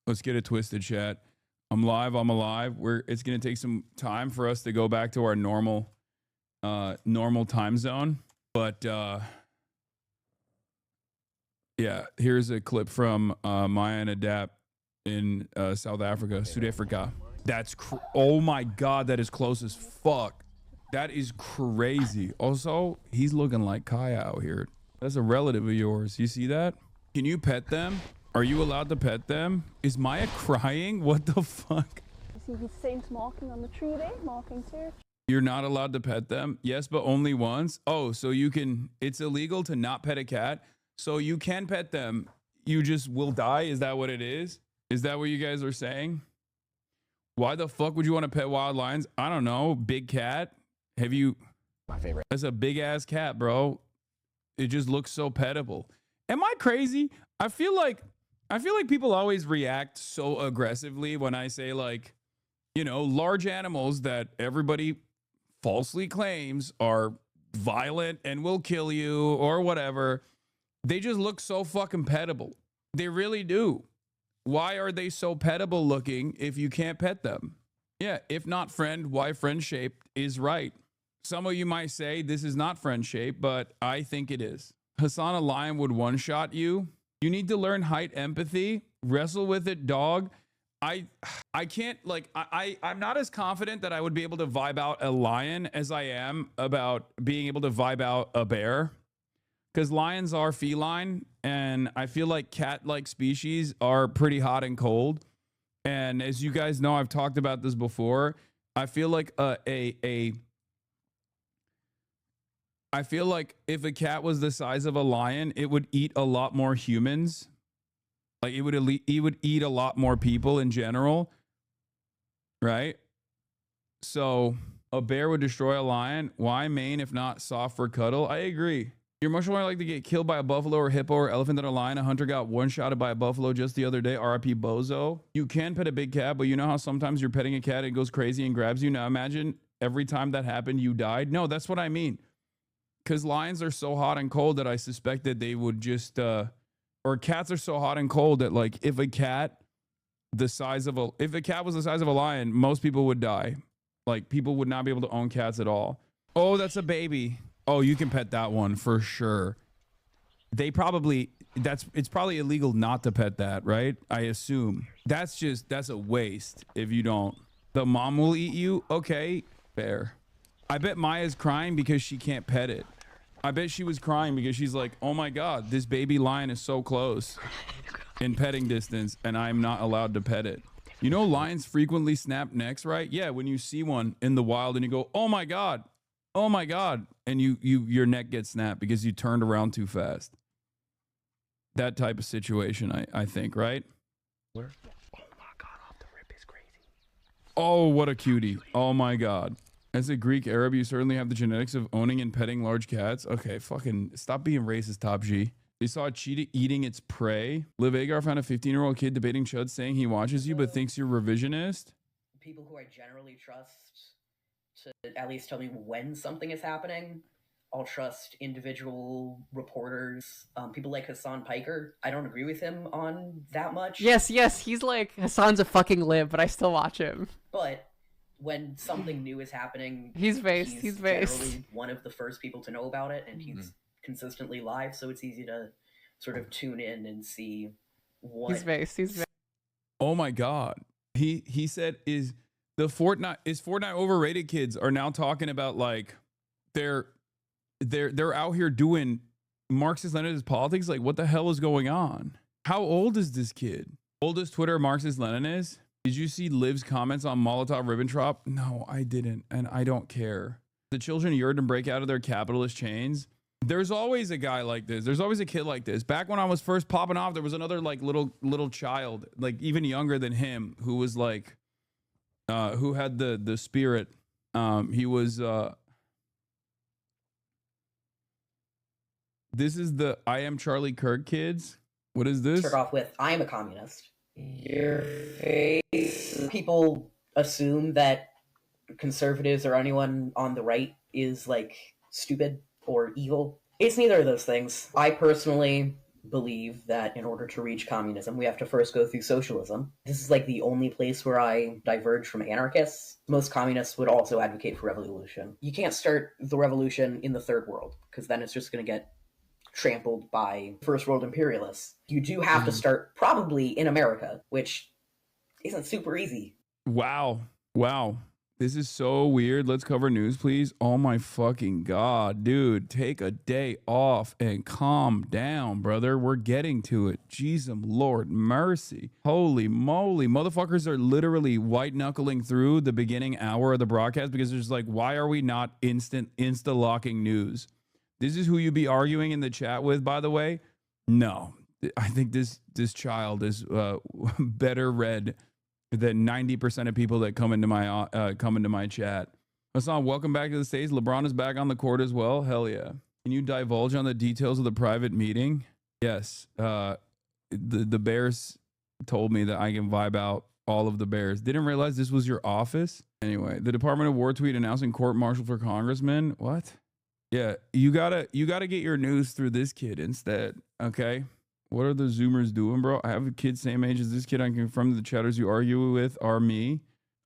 Let's get it twisted, chat. I'm live. It's gonna take some time for us to go back to our normal time zone. But yeah, here's a clip from Maya and Adapt in South Africa, South Africa. That's oh my god, that is close as fuck. That is crazy. Also, he's looking like Kai out here. That's a relative of yours. You see that? Can you pet them? Are you allowed to pet them? Is Maya crying? What the fuck? You see his saints marking on the tree there, marking search. You're not allowed to pet them? Yes, but only once? Oh, so you can, it's illegal to not pet a cat. So you can pet them. You just will die? Is that what it is? Is that what you guys are saying? Why the fuck would you want to pet wild lions? I don't know. Big cat? Have you? My favorite. That's a big ass cat, bro. It just looks so petable. Am I crazy? I feel like people always react so aggressively when I say, like, you know, large animals that everybody falsely claims are violent and will kill you or whatever. They just look so fucking petable. They really do. Why are they so petable looking if you can't pet them? Yeah, if not friend, why friend shaped is right. Some of you might say this is not friend shaped, but I think it is. Hassan, a lion would one-shot you. You need to learn height empathy. Wrestle with it, dog. I can't, like, I'm not as confident that I would be able to vibe out a lion as I am about being able to vibe out a bear. Because lions are feline, and I feel like cat-like species are pretty hot and cold. And as you guys know, I've talked about this before. I feel like I feel like if a cat was the size of a lion, it would eat a lot more humans. Like it would eat a lot more people in general, right? So a bear would destroy a lion. Why mane if not soft for cuddle? I agree. You're much more likely to get killed by a buffalo or hippo or elephant than a lion. A hunter got one-shotted by a buffalo just the other day. RIP Bozo. You can pet a big cat, but you know how sometimes you're petting a cat and it goes crazy and grabs you? Now imagine every time that happened, you died. No, that's what I mean. Because lions are so hot and cold that I suspect that they would just, or cats are so hot and cold that, like, if a cat was the size of a lion, most people would die. Like, people would not be able to own cats at all. Oh, that's a baby. Oh, you can pet that one for sure. It's probably illegal not to pet that, right? I assume. That's a waste if you don't. The mom will eat you? Okay, fair. I bet Maya's crying because she can't pet it. I bet she was crying because she's like, oh my God, this baby lion is so close in petting distance and I'm not allowed to pet it. You know, lions frequently snap necks, right? Yeah, when you see one in the wild and you go, oh my God, and your neck gets snapped because you turned around too fast. That type of situation, I think, right? Oh my God, off the rip is crazy. Oh, what a cutie. Oh my God. As a Greek Arab, you certainly have the genetics of owning and petting large cats. Okay, fucking stop being racist, Top G. They saw a cheetah eating its prey. Liv Agar found a 15-year-old kid debating Chud saying he watches you but thinks you're revisionist. People who I generally trust to at least tell me when something is happening. I'll trust individual reporters. People like Hassan Piker. I don't agree with him on that much. Yes, he's like, Hassan's a fucking lib, but I still watch him. But when something new is happening, he's generally one of the first people to know about it, and he's consistently live, so it's easy to sort of tune in and see what he's based. Oh my God. He said is Fortnite overrated? Kids are now talking about, like, they're out here doing Marxist-Leninist politics. Like, what the hell is going on? How old is this kid? Oldest Twitter Marxist-Leninist? Did you see Liv's comments on Molotov-Ribbentrop? No, I didn't, and I don't care. The children yearn to break out of their capitalist chains. There's always a guy like this. There's always a kid like this. Back when I was first popping off, there was another, like, little child, like even younger than him, who was like, who had the spirit. He was. This is the I Am Charlie Kirk kids. What is this? Start off with, I am a communist. Your face. People assume that conservatives or anyone on the right is, like, stupid or evil. It's neither of those things. I personally believe that in order to reach communism, we have to first go through socialism. This is like the only place where I diverge from anarchists. Most communists would also advocate for revolution. You can't start the revolution in the third world, because then it's just going to get trampled by first world imperialists. You do have to start probably in America, which isn't super easy. Wow. This is so weird. Let's cover news, please. Oh my fucking God, dude. Take a day off and calm down, brother. We're getting to it. Jesus, Lord mercy. Holy moly. Motherfuckers are literally white knuckling through the beginning hour of the broadcast because there's like, why are we not insta locking news? This is who you be arguing in the chat with, by the way. No, I think this child is better read than 90% of people that come into my chat. Hassan, welcome back to the stage. LeBron is back on the court as well. Hell yeah. Can you divulge on the details of the private meeting? Yes. The Bears told me that I can vibe out all of the Bears. Didn't realize this was your office. Anyway, the Department of War tweet announcing court martial for congressman. What? Yeah, you gotta get your news through this kid instead. Okay. What are the Zoomers doing, bro? I have a kid same age as this kid. I can confirm the chatters you argue with are me.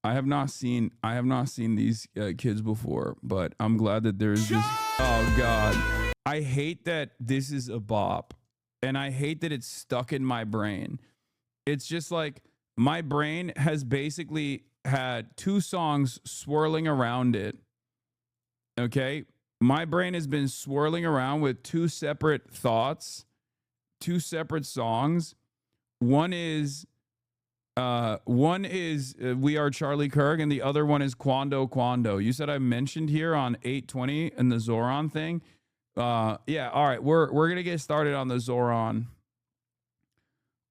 I have not seen these kids before, but I'm glad that there's this. Oh God, I hate that this is a bop, and I hate that it's stuck in my brain. It's just like my brain has basically had two songs swirling around it. Okay, my brain has been swirling around with two separate thoughts. Two separate songs. One is We Are Charlie Kirk, and the other one is Quando Quando. You said I mentioned here on 820 and the Zoran thing. Yeah, all right. We're gonna get started on the Zoran.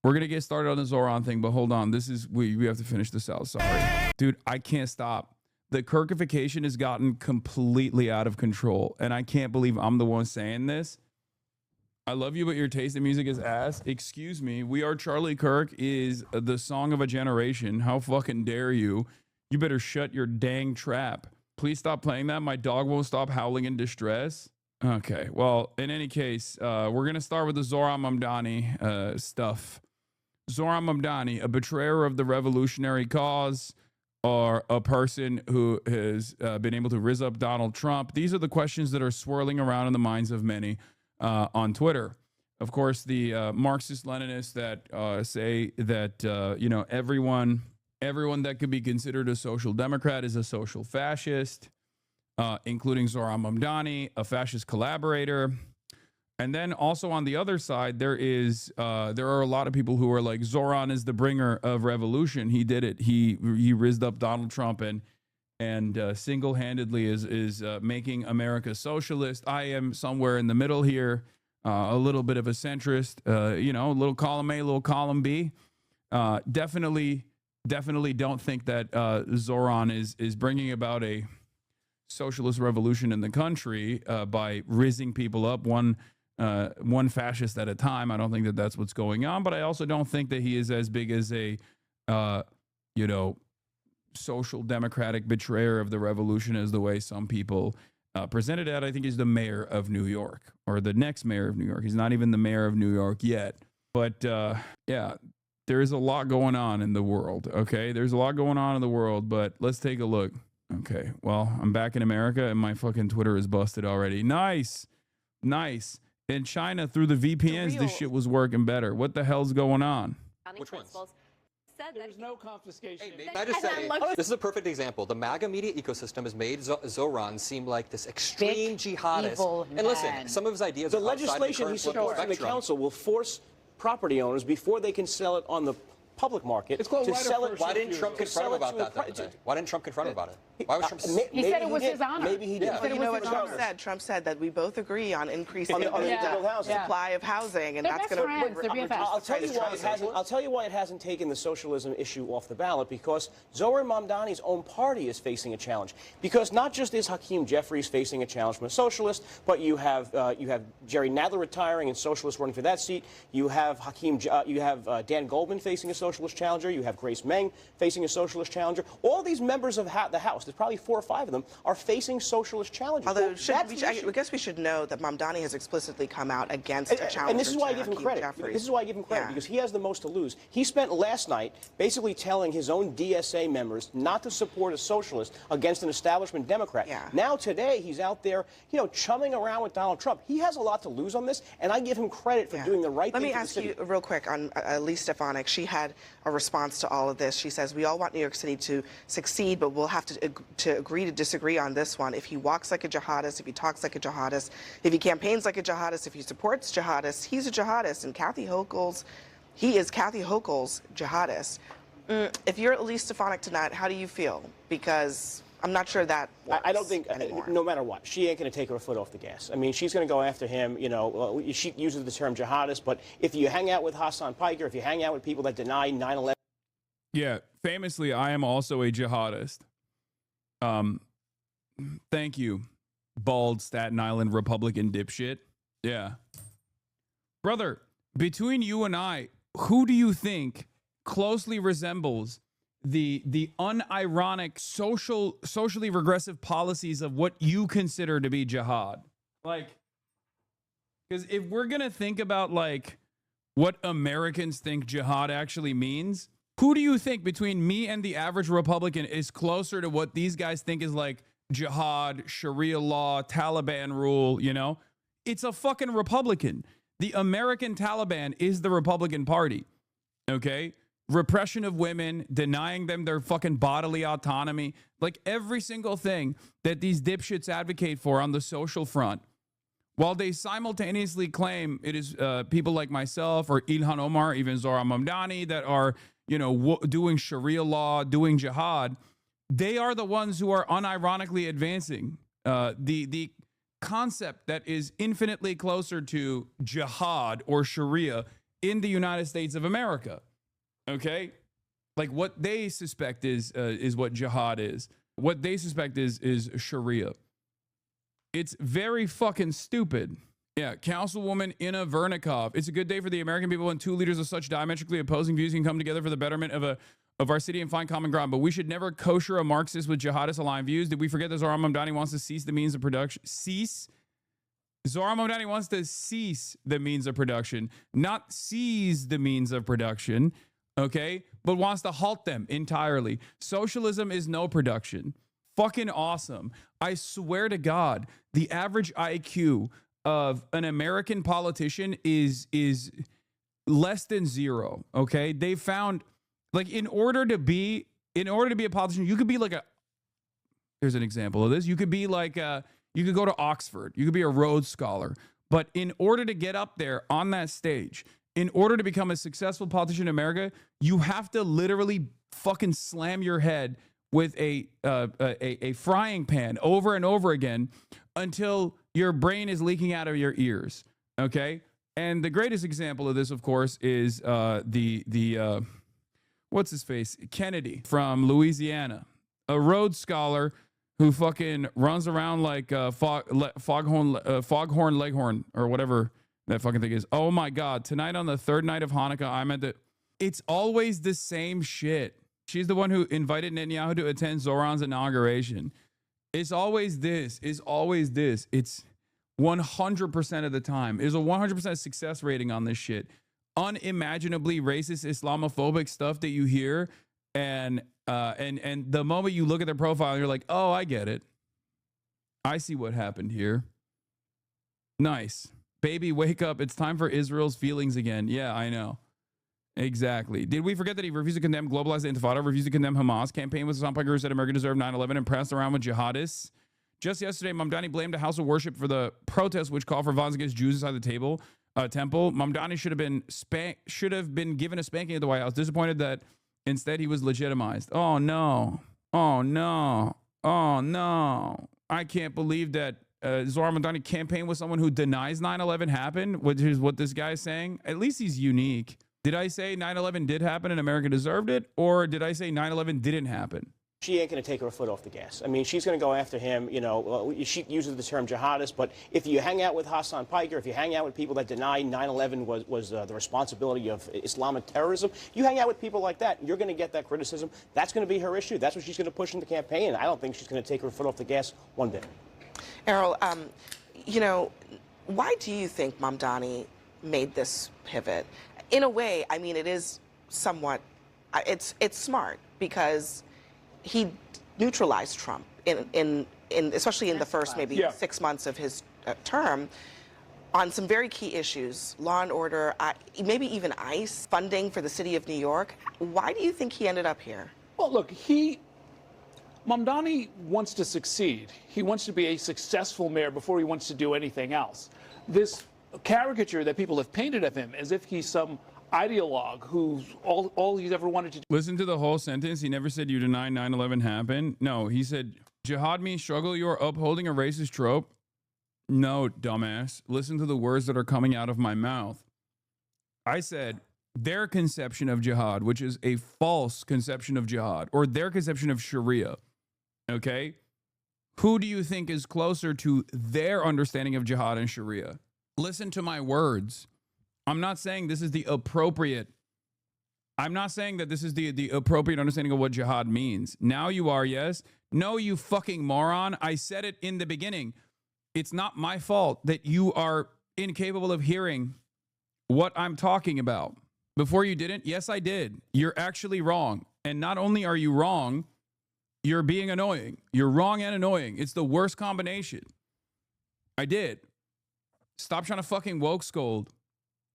We're gonna get started on the Zoran thing, but hold on. This is we have to finish this out. Sorry. Dude, I can't stop. The Kirkification has gotten completely out of control, and I can't believe I'm the one saying this. I love you, but your taste in music is ass. Excuse me. We Are Charlie Kirk is the song of a generation. How fucking dare you? You better shut your dang trap. Please stop playing that. My dog won't stop howling in distress. Okay. Well, in any case, we're going to start with the Zohran Mamdani stuff. Zohran Mamdani, a betrayer of the revolutionary cause, or a person who has been able to rizz up Donald Trump. These are the questions that are swirling around in the minds of many. On Twitter. Of course, the Marxist-Leninists that say that, everyone that could be considered a social democrat is a social fascist, including Zohran Mamdani, a fascist collaborator. And then also on the other side, there are a lot of people who are like, Zohran is the bringer of revolution. He did it. He rizzed up Donald Trump and single-handedly is making America socialist. I am somewhere in the middle here, a little bit of a centrist, a little column A, little column B. Definitely don't think that Zohran is bringing about a socialist revolution in the country by rizzing people up one fascist at a time. I don't think that that's what's going on, but I also don't think that he is as big as a, social democratic betrayer of the revolution as the way some people presented it. I think he's the mayor of New York, or the next mayor of New York. He's not even the mayor of New York yet. But yeah, there is a lot going on in the world. Okay, there's a lot going on in the world, but let's take a look. Okay, well, I'm back in America and my fucking Twitter is busted already. Nice. In China, through the VPNs, this shit was working better. What the hell's going on? Which ones? There's no confiscation. Hey, I just say, this is a perfect example. The MAGA media ecosystem has made Zohran seem like this extreme jihadist. And listen, some of his ideas the are legislation he supports in the council will force property owners before they can sell it on the public market to sell it. Why didn't Trump confront him about that the other day? Why didn't Trump confront him about it? Why was Trump? He said it was his honor. Maybe he did. He said it was his honor. Trump said that we both agree on increasing the supply of housing, and They're that's best going friends. They're BFFs. I'll tell you why it hasn't taken the socialism issue off the ballot, because Zohran Mamdani's own party is facing a challenge. Because not just is Hakeem Jeffries facing a challenge from a socialist, but you have Jerry Nadler retiring and socialists running for that seat. You have Dan Goldman facing a socialist. socialist challenger. You have Grace Meng facing a socialist challenger. All these members of the House, there's probably 4 or 5 of them, are facing socialist challengers. Although, I guess we should know that Mamdani has explicitly come out against a challenger. And this is why I give him Hakeem credit. Jeffries. This is why I give him credit, because he has the most to lose. He spent last night basically telling his own DSA members not to support a socialist against an establishment Democrat. Now today he's out there, you know, chumming around with Donald Trump. He has a lot to lose on this, and I give him credit for doing the right thing. Let me ask you real quick on Elise Stefanik. She had a response to all of this. She says, we all want New York City to succeed, but we'll have to agree to disagree on this one. If he walks like a jihadist, if he talks like a jihadist, if he campaigns like a jihadist, if he supports jihadists, he's a jihadist. And he is Kathy Hochul's jihadist. If you're Elise Stefanik tonight, how do you feel? Because I'm not sure that works I don't think, anymore. no matter what, she ain't going to take her foot off the gas. I mean, she's going to go after him. You know, she uses the term jihadist, but if you hang out with Hassan Piker, if you hang out with people that deny 9/11. Yeah, famously, I am also a jihadist. Thank you, bald Staten Island Republican dipshit. Yeah. Brother, between you and I, who do you think closely resembles the unironic socially regressive policies of what you consider to be jihad? Like, because if we're going to think about like what Americans think jihad actually means, who do you think between me and the average Republican is closer to what these guys think is like jihad, Sharia law, Taliban rule, you know? It's a fucking Republican. The American Taliban is the Republican Party, okay? Repression of women, denying them their fucking bodily autonomy, like every single thing that these dipshits advocate for on the social front, while they simultaneously claim it is people like myself or Ilhan Omar, even Zohran Mamdani that are, you know, doing Sharia law, doing jihad, they are the ones who are unironically advancing the concept that is infinitely closer to jihad or Sharia in the United States of America. Okay, like what they suspect is what jihad is. What they suspect is Sharia. It's very fucking stupid. Yeah, Councilwoman Inna Vernikov. It's a good day for the American people when 2 leaders of such diametrically opposing views can come together for the betterment of our city and find common ground. But we should never kosher a Marxist with jihadist aligned views. Did we forget that Zohran Mamdani wants to cease the means of production? Zohran Mamdani wants to cease the means of production, not seize the means of production, okay? But wants to halt them entirely. Socialism is no production. Fucking awesome. I swear to God, the average IQ of an American politician is less than 0, okay? They found, like, in order to be a politician, you could be like here's an example of this. You could be like you could go to Oxford. You could be a Rhodes Scholar. But in order to get up there on that stage, in order to become a successful politician in America, you have to literally fucking slam your head with a frying pan over and over again until your brain is leaking out of your ears. Okay. And the greatest example of this, of course, is what's his face? Kennedy from Louisiana, a Rhodes Scholar who fucking runs around like Foghorn Leghorn or whatever that fucking thing is. Oh my God. Tonight on the 3rd night of Hanukkah, I'm at it's always the same shit. She's the one who invited Netanyahu to attend Zoran's inauguration. It's always this. It's always this. It's 100% of the time. There's a 100% success rating on this shit. Unimaginably racist, Islamophobic stuff that you hear. And the moment you look at their profile, you're like, oh, I get it. I see what happened here. Nice. Baby, wake up. It's time for Israel's feelings again. Yeah, I know. Exactly. Did we forget that he refused to condemn globalized intifada, refused to condemn Hamas, campaigned with some Piker said America deserved 9/11, and pressed around with jihadists? Just yesterday, Mamdani blamed a house of worship for the protests which called for violence against Jews inside the temple. Mamdani should have been given a spanking at the White House. Disappointed that instead he was legitimized. Oh no! Oh no! Oh no! I can't believe that Zohran Mamdani campaigned with someone who denies 9/11 happened, which is what this guy is saying. At least he's unique. Did I say 9/11 did happen and America deserved it? Or did I say 9/11 didn't happen? She ain't going to take her foot off the gas. I mean, she's going to go after him. You know, she uses the term jihadist, but if you hang out with Hassan Piker, if you hang out with people that deny 9/11 was the responsibility of Islamic terrorism, you hang out with people like that, you're going to get that criticism. That's going to be her issue. That's what she's going to push in the campaign. I don't think she's going to take her foot off the gas one bit. Errol, you know, why do you think Mamdani made this pivot? In a way, I mean, it is somewhat, it's smart because he neutralized Trump in especially in the first maybe 6 months of his term on some very key issues, law and order, maybe even ICE, funding for the city of New York. Why do you think he ended up here? Well, look, Mamdani wants to succeed. He wants to be a successful mayor before he wants to do anything else. This caricature that people have painted of him as if he's some ideologue who's all he's ever wanted to do. Listen to the whole sentence. He never said you deny 9/11 happened. No, he said jihad means struggle. You are upholding a racist trope. No, dumbass. Listen to the words that are coming out of my mouth. I said their conception of jihad, which is a false conception of jihad, or their conception of Sharia. Okay? Who do you think is closer to their understanding of jihad and Sharia? Listen to my words. I'm not saying this is the appropriate. I'm not saying that this is the appropriate understanding of what jihad means. Now you are, yes. No, you fucking moron. I said it in the beginning. It's not my fault that you are incapable of hearing what I'm talking about. Before you didn't? Yes, I did. You're actually wrong. And not only are you wrong, you're being annoying. You're wrong and annoying. It's the worst combination. I did. Stop trying to fucking woke scold.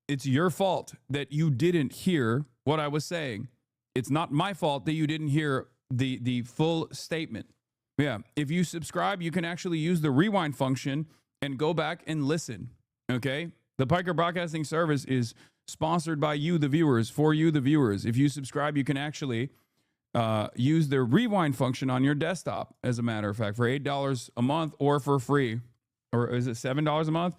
It's your fault that you didn't hear what I was saying. It's not my fault that you didn't hear the full statement. Yeah, if you subscribe, you can actually use the rewind function and go back and listen, okay? The Piker Broadcasting Service is sponsored by you, the viewers, for you, the viewers. If you subscribe, you can actually use the rewind function on your desktop, as a matter of fact, for $8 a month or for free. Or is it $7 a month?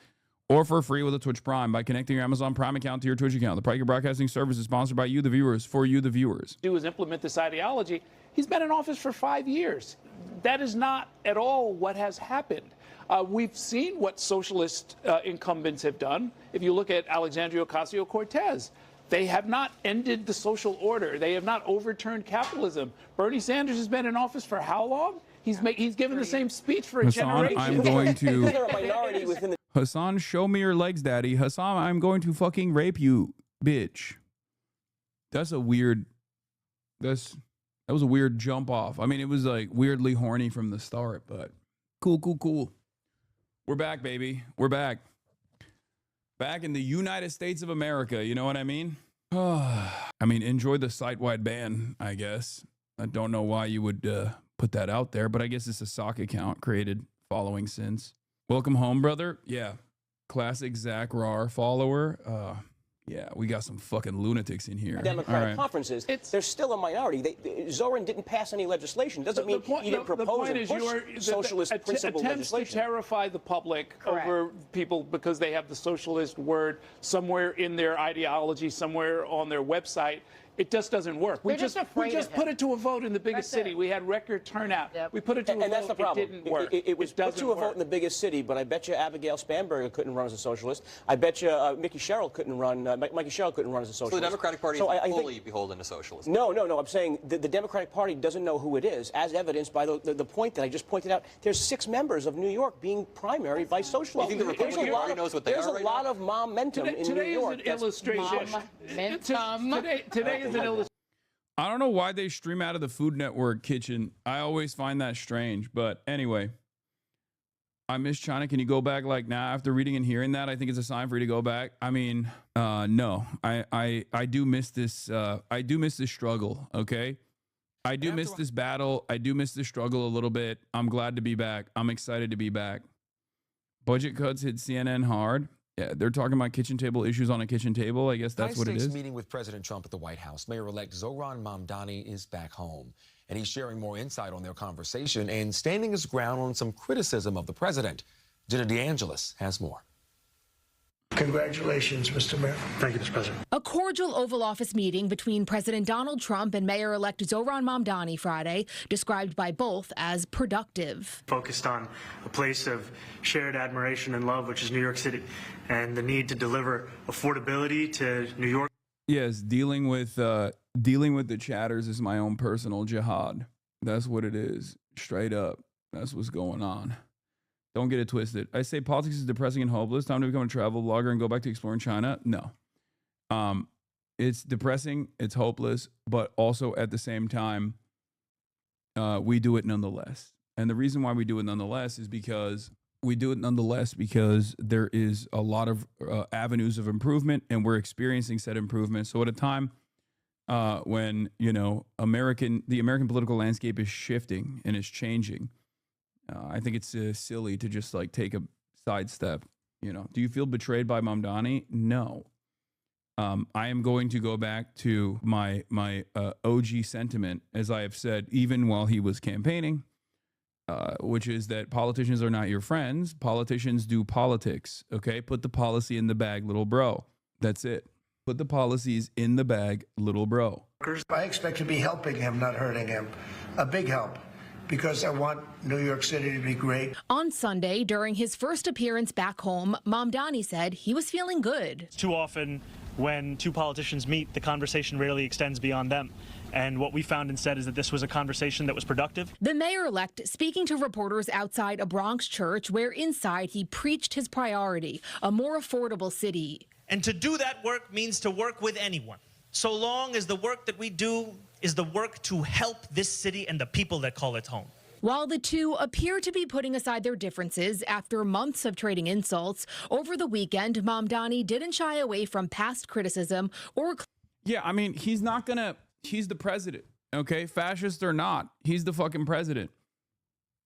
Or for free with a Twitch Prime by connecting your Amazon Prime account to your Twitch account. The Piker Broadcasting Service is sponsored by you, the viewers, for you, the viewers. Do is implement this ideology. He's been in office for 5 years. That is not at all what has happened. We've seen what socialist incumbents have done. If you look at Alexandria Ocasio-Cortez, they have not ended the social order. They have not overturned capitalism. Bernie Sanders has been in office for how long? He's given the same speech for a generation. I'm going to... They're a minority within the... Hassan, show me your legs, daddy. Hassan, I'm going to fucking rape you, bitch. That's a weird... That was a weird jump off. I mean, it was like weirdly horny from the start, but cool. We're back, baby. We're back. Back in the United States of America, you know what I mean? I mean, enjoy the site-wide ban, I guess. I don't know why you would put that out there, but I guess it's a sock account created following since. Welcome home, brother. Yeah. Classic Zach Rar follower. Yeah, we got some fucking lunatics in here. Democratic conferences, there's still a minority. Zoran didn't pass any legislation. Doesn't mean he didn't propose and push socialist principle legislation. Attempts to terrify the public over people because they have the socialist word somewhere in their ideology, somewhere on their website. It just doesn't work. We just put it to a vote in the biggest city. We had record turnout. We put it to a vote. And that's the problem. It didn't work. It was put to a vote in the biggest city, but I bet you Abigail Spanberger couldn't run as a socialist. I bet you Mikey Sherrill couldn't run. Mikey Sherrill couldn't run as a socialist. So the Democratic Party is fully beholden to socialism. No. I'm saying the Democratic Party doesn't know who it is, as evidenced by the point that I just pointed out. There's 6 members of New York being primaried by socialists. Well, you think the Republican Party knows what they are? There's a lot of momentum in New York. Today is an illustration. Today is an illustration. I don't know why they stream out of the Food Network kitchen. I always find that strange. But anyway, I miss China. Can you go back like now after reading and hearing that? I think it's a sign for you to go back. I mean, no, I do miss this. I do miss this struggle. Okay. I do miss this battle. I do miss this struggle a little bit. I'm glad to be back. I'm excited to be back. Budget cuts hit CNN hard. Yeah, they're talking about kitchen table issues on a kitchen table. I guess that's what it is. Meeting with President Trump at the White House. Mayor-elect Zoran Mamdani is back home, and he's sharing more insight on their conversation and standing his ground on some criticism of the president. Jenna DeAngelis has more. Congratulations, Mr. Mayor. Thank you, Mr. President. A cordial Oval Office meeting between President Donald Trump and Mayor-elect Zohran Mamdani Friday, described by both as productive. Focused on a place of shared admiration and love, which is New York City, and the need to deliver affordability to New York. Yes, dealing with the chatters is my own personal jihad. That's what it is, straight up. That's what's going on. Don't get it twisted. I say politics is depressing and hopeless. Time to become a travel blogger and go back to exploring China. No. It's depressing, it's hopeless, but also at the same time, we do it nonetheless. And the reason why we do it nonetheless is because there is a lot of avenues of improvement, and we're experiencing said improvement. So at a time when, you know, the American political landscape is shifting and is changing, I think it's silly to just like take a sidestep. You know, do you feel betrayed by Mamdani? No. I am going to go back to my OG sentiment, as I have said, even while he was campaigning, which is that politicians are not your friends. Politicians do politics. Okay, put the policy in the bag, little bro. That's it. Put the policies in the bag, little bro. I expect to be helping him, not hurting him. A big help. Because I want New York City to be great. On Sunday, during his first appearance back home, Mamdani said he was feeling good. Too often, when two politicians meet, the conversation rarely extends beyond them. And what we found instead is that this was a conversation that was productive. The mayor-elect speaking to reporters outside a Bronx church where inside he preached his priority, a more affordable city. And to do that work means to work with anyone, so long as the work that we do is the work to help this city and the people that call it home. While the two appear to be putting aside their differences after months of trading insults, over the weekend, Mamdani didn't shy away from past criticism or... Yeah, I mean, he's the president, okay? Fascist or not, he's the fucking president.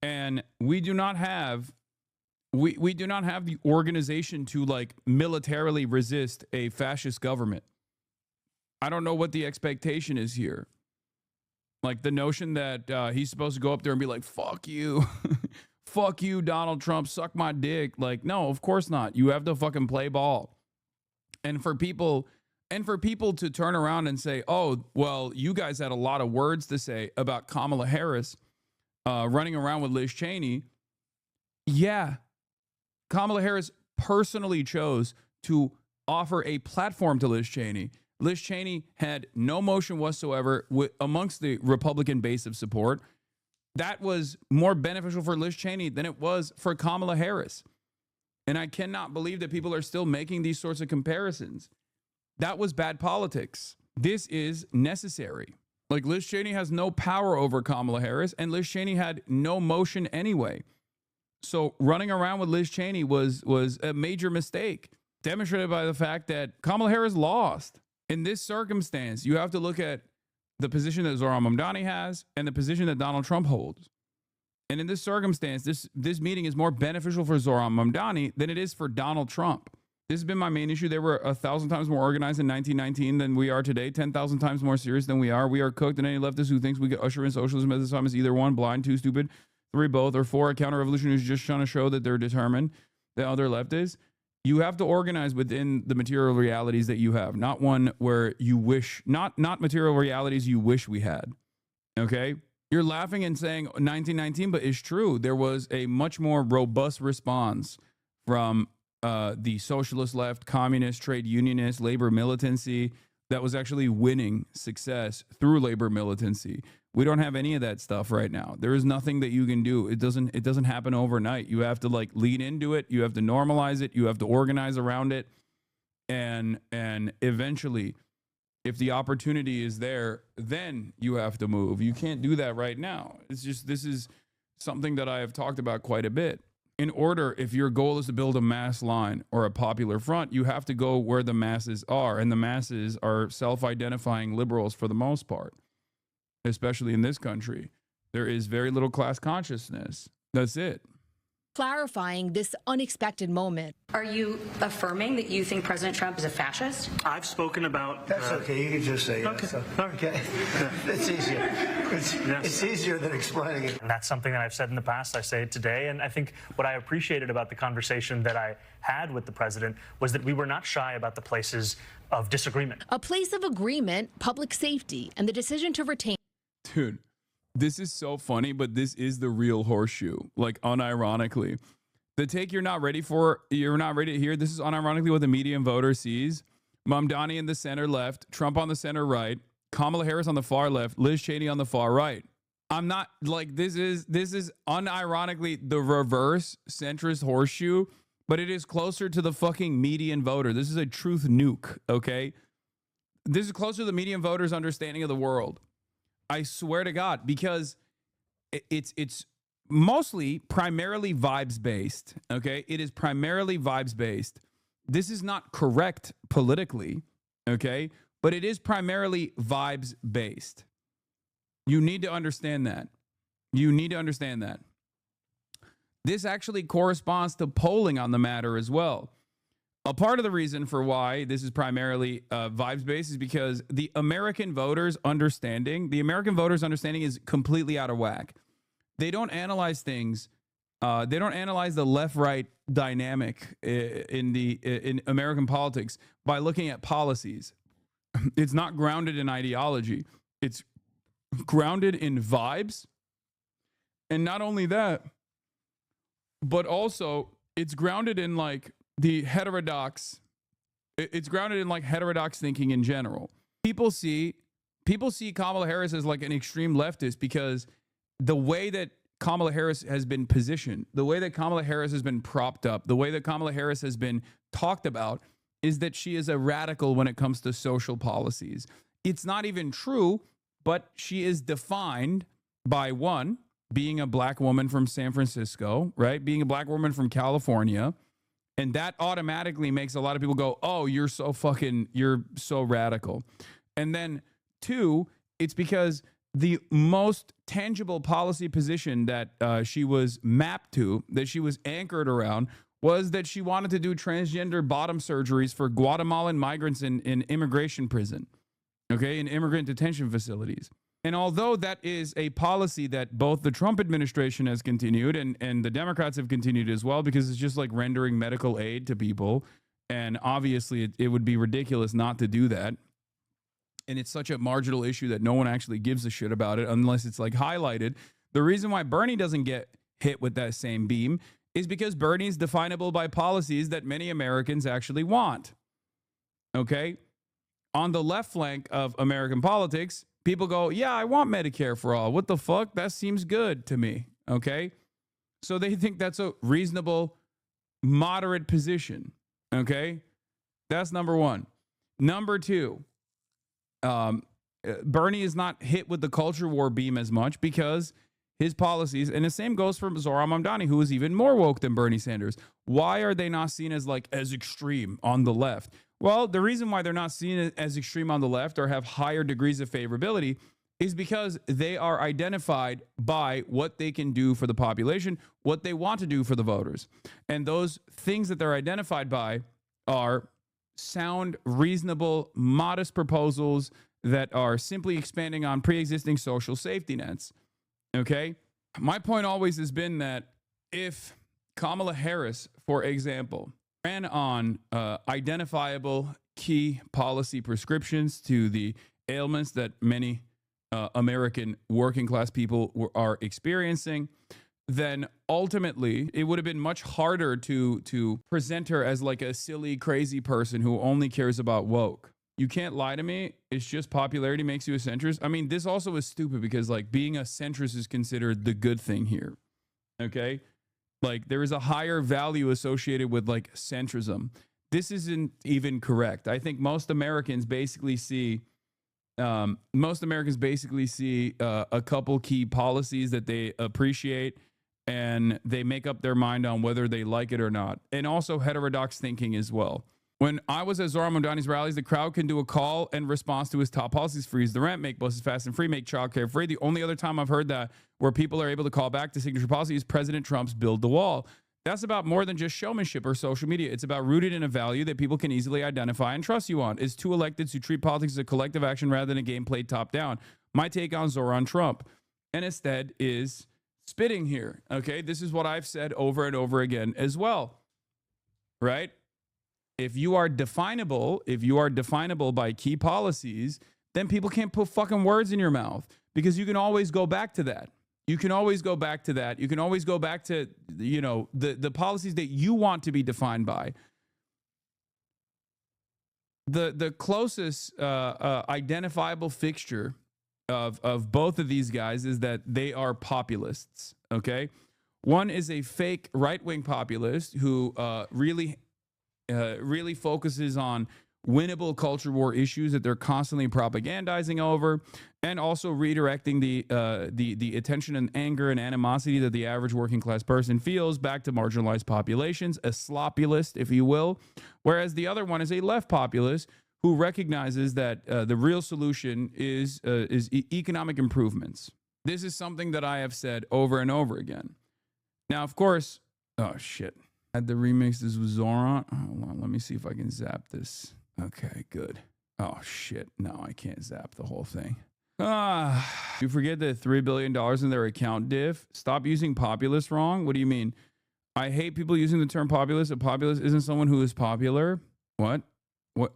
And we do not have the organization to like militarily resist a fascist government. I don't know what the expectation is here. Like the notion that he's supposed to go up there and be like, fuck you. Fuck you, Donald Trump, suck my dick. Like, no, of course not. You have to fucking play ball. And for people to turn around and say, oh, well, you guys had a lot of words to say about Kamala Harris running around with Liz Cheney. Yeah, Kamala Harris personally chose to offer a platform to Liz Cheney. Liz Cheney had no motion whatsoever amongst the Republican base of support. That was more beneficial for Liz Cheney than it was for Kamala Harris. And I cannot believe that people are still making these sorts of comparisons. That was bad politics. This is necessary. Like Liz Cheney has no power over Kamala Harris, and Liz Cheney had no motion anyway. So running around with Liz Cheney was a major mistake, demonstrated by the fact that Kamala Harris lost. In this circumstance, you have to look at the position that Zohran Mamdani has and the position that Donald Trump holds. And in this circumstance, this meeting is more beneficial for Zohran Mamdani than it is for Donald Trump. This has been my main issue. They were 1,000 times more organized in 1919 than we are today, 10,000 times more serious than we are. We are cooked, and any leftist who thinks we could usher in socialism at this time is either 1, blind, 2, stupid, 3, both, or 4, a counter-revolution who's just trying to show that they're determined. The other left is. You have to organize within the material realities that you have, not one where you wish, not material realities you wish we had. Okay? You're laughing and saying 1919, but it's true. There was a much more robust response from the socialist left, communist, trade unionist, labor militancy that was actually winning success through labor militancy. We don't have any of that stuff right now. There is nothing that you can do. It doesn't happen overnight. You have to like lean into it. You have to normalize it. You have to organize around it. And eventually, if the opportunity is there, then you have to move. You can't do that right now. It's just, this is something that I have talked about quite a bit. In order, if your goal is to build a mass line or a popular front, you have to go where the masses are. And the masses are self-identifying liberals for the most part. Especially in this country, there is very little class consciousness. That's it. clarifying this unexpected moment. Are you affirming that you think President Trump is a fascist? I've spoken about. That's okay. You can just say okay. yes. So, Okay. It's easier. It's easier than explaining it. And that's something that I've said in the past. I say it today. And I think what I appreciated about the conversation that I had with the president was that we were not shy about the places of disagreement. A place of agreement, public safety, and the decision to retain. Dude, this is so funny, but this is the real horseshoe, like unironically. The take you're not ready to hear, this is unironically what the media and voters sees. Mamdani in the center left, Trump on the center right, Kamala Harris on the far left, Liz Cheney on the far right. I'm not like, this is unironically the reverse centrist horseshoe, but it is closer to the fucking median voter. This is a truth nuke, okay? This is closer to the median voter's understanding of the world. I swear to God, because it's mostly primarily vibes based. Okay, it is primarily vibes based. This is not correct politically. Okay, but it is primarily vibes based. You need to understand that. You need to understand that. This actually corresponds to polling on the matter as well. A part of the reason for why this is primarily vibes-based is because the American voters' understanding is completely out of whack. They don't analyze things. They don't analyze the left-right dynamic in American politics by looking at policies. It's not grounded in ideology. It's grounded in vibes. And not only that, but also it's grounded in like the heterodox, it's grounded in like heterodox thinking in general. People see Kamala Harris as like an extreme leftist because the way that Kamala Harris has been positioned, the way that Kamala Harris has been propped up, the way that Kamala Harris has been talked about is that she is a radical when it comes to social policies. It's not even true, but she is defined by one, being a black woman from San Francisco, right? Being a black woman from California. And that automatically makes a lot of people go, oh, you're so radical. And then two, it's because the most tangible policy position that she was mapped to, that she was anchored around, was that she wanted to do transgender bottom surgeries for Guatemalan migrants in immigration prison, okay, in immigrant detention facilities. And although that is a policy that both the Trump administration has continued and the Democrats have continued as well, because it's just like rendering medical aid to people. And obviously it would be ridiculous not to do that. And it's such a marginal issue that no one actually gives a shit about it unless it's like highlighted. The reason why Bernie doesn't get hit with that same beam is because Bernie's definable by policies that many Americans actually want. Okay? On the left flank of American politics, people go, yeah, I want Medicare for all. What the fuck? That seems good to me. Okay? So they think that's a reasonable, moderate position. Okay? That's number one. Number two, Bernie is not hit with the culture war beam as much because his policies, and the same goes for Zohran Mamdani, who is even more woke than Bernie Sanders. Why are they not seen as like as extreme on the left? Well, the reason why they're not seen as extreme on the left or have higher degrees of favorability is because they are identified by what they can do for the population, what they want to do for the voters. And those things that they're identified by are sound, reasonable, modest proposals that are simply expanding on pre-existing social safety nets. Okay? My point always has been that if Kamala Harris, for example, ran on identifiable key policy prescriptions to the ailments that many American working class people are experiencing, then ultimately it would have been much harder to present her as like a silly, crazy person who only cares about woke. You can't lie to me. It's just popularity makes you a centrist. I mean, this also is stupid because like being a centrist is considered the good thing here. Okay? Like there is a higher value associated with like centrism. This isn't even correct. I think most Americans basically see a couple key policies that they appreciate and they make up their mind on whether they like it or not. And also heterodox thinking as well. When I was at Zohran Mamdani's rallies, the crowd can do a call and response to his top policies: freeze the rent, make buses fast and free, make childcare free. The only other time I've heard that where people are able to call back to signature policy is President Trump's build the wall. That's about more than just showmanship or social media. It's about rooted in a value that people can easily identify and trust you on. It's two electeds who treat politics as a collective action rather than a game played top down. My take on Zoran Trump, and instead is spitting here. Okay, this is what I've said over and over again as well. Right? If you are definable by key policies, then people can't put fucking words in your mouth because you can always go back to that. You can always go back to that. You can always go back to, you know, the policies that you want to be defined by. The closest identifiable fixture of both of these guys is that they are populists, okay? One is a fake right-wing populist who really focuses on winnable culture war issues that they're constantly propagandizing over, and also redirecting the attention and anger and animosity that the average working class person feels back to marginalized populations, a sloppulist, if you will. Whereas the other one is a left populist who recognizes that the real solution is economic improvements. This is something that I have said over and over again. Now, of course, oh shit. Had the remix, this was Zoran. Hold on, let me see if I can zap this. Okay, good. Oh shit, no, I can't zap the whole thing. You forget that $3 billion in their account diff? Stop using populist wrong? What do you mean? I hate people using the term populist. A populist isn't someone who is popular. What?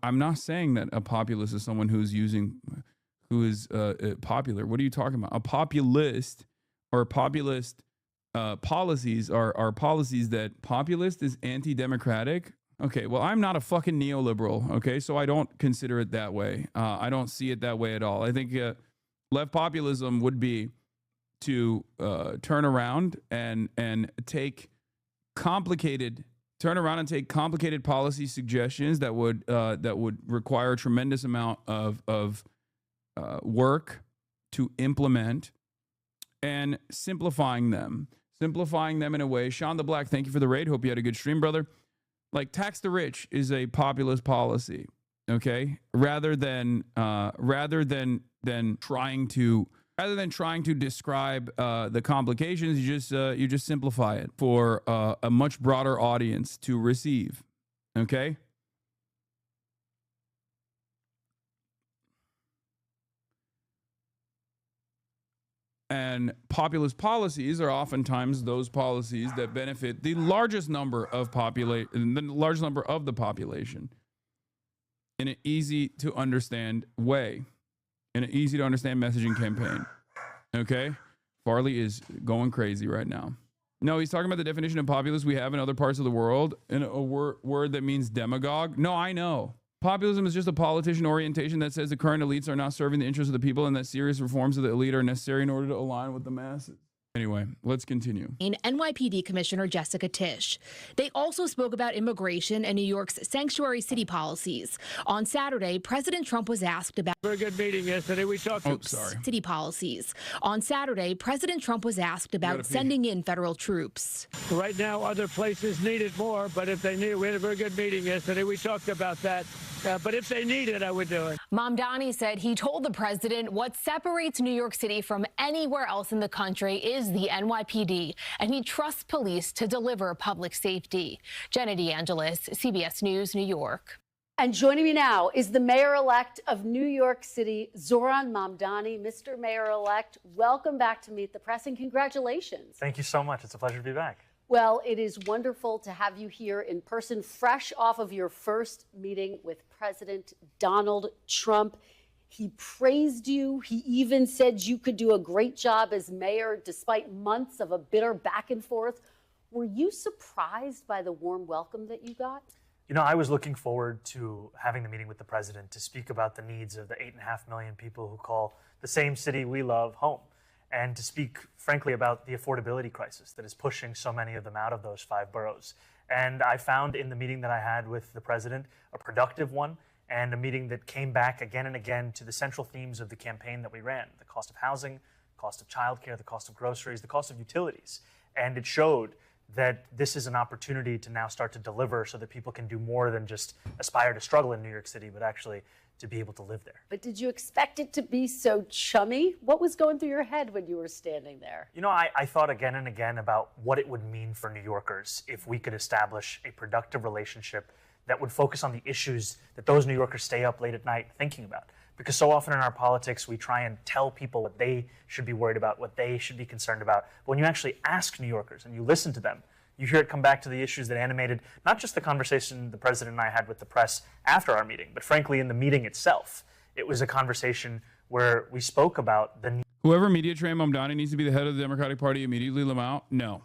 I'm not saying that a populist is someone who is popular. What are you talking about? A populist or populist policies are policies that populist is anti-democratic. Okay, well, I'm not a fucking neoliberal, okay? So I don't consider it that way. I don't see it that way at all. I think left populism would be to turn around and take complicated policy suggestions that would require a tremendous amount of work to implement and simplifying them in a way. Sean the Black, thank you for the raid. Hope you had a good stream, brother. Like, tax the rich is a populist policy, okay? Rather than trying to describe the complications, you just simplify it for a much broader audience to receive, okay? And populist policies are oftentimes those policies that benefit the largest number of the population in an easy to understand way, in an easy to understand messaging campaign. Okay? Farley is going crazy right now. No, he's talking about the definition of populist we have in other parts of the world, in a word that means demagogue. No, I know. Populism is just a politician orientation that says the current elites are not serving the interests of the people and that serious reforms of the elite are necessary in order to align with the masses. Anyway, let's continue. NYPD Commissioner Jessica Tisch. They also spoke about immigration and New York's sanctuary city policies. On Saturday, President Trump was asked about very good meeting yesterday. We talked city policies. On Saturday, President Trump was asked about sending in federal troops. Right now, other places need it more, but if they need it, we had a very good meeting yesterday. We talked about that. But if they need it, I would do it. Mamdani said he told the president what separates New York City from anywhere else in the country is the NYPD, and he trusts police to deliver public safety. Jenna DeAngelis, CBS News, New York. And joining me now is the mayor-elect of New York City, Zoran Mamdani. Mr. Mayor-elect, welcome back to Meet the Press, and congratulations. Thank you so much. It's a pleasure to be back. Well, it is wonderful to have you here in person, fresh off of your first meeting with President Donald Trump. He praised you. He even said you could do a great job as mayor despite months of a bitter back and forth. Were you surprised by the warm welcome that you got? You know, I was looking forward to having the meeting with the president to speak about the needs of the 8.5 million people who call the same city we love home, and to speak, frankly, about the affordability crisis that is pushing so many of them out of those 5 boroughs. And I found in the meeting that I had with the president a productive one, and a meeting that came back again and again to the central themes of the campaign that we ran: the cost of housing, cost of childcare, the cost of groceries, the cost of utilities. And it showed that this is an opportunity to now start to deliver so that people can do more than just aspire to struggle in New York City, but actually to be able to live there. But did you expect it to be so chummy? What was going through your head when you were standing there? You know, I thought again and again about what it would mean for New Yorkers if we could establish a productive relationship that would focus on the issues that those New Yorkers stay up late at night thinking about. Because so often in our politics, we try and tell people what they should be worried about, what they should be concerned about. But when you actually ask New Yorkers and you listen to them, you hear it come back to the issues that animated not just the conversation the president and I had with the press after our meeting, but frankly in the meeting itself. It was a conversation where we spoke about the need. Whoever media trained Mamdani needs to be the head of the Democratic Party immediately, Lamau? No.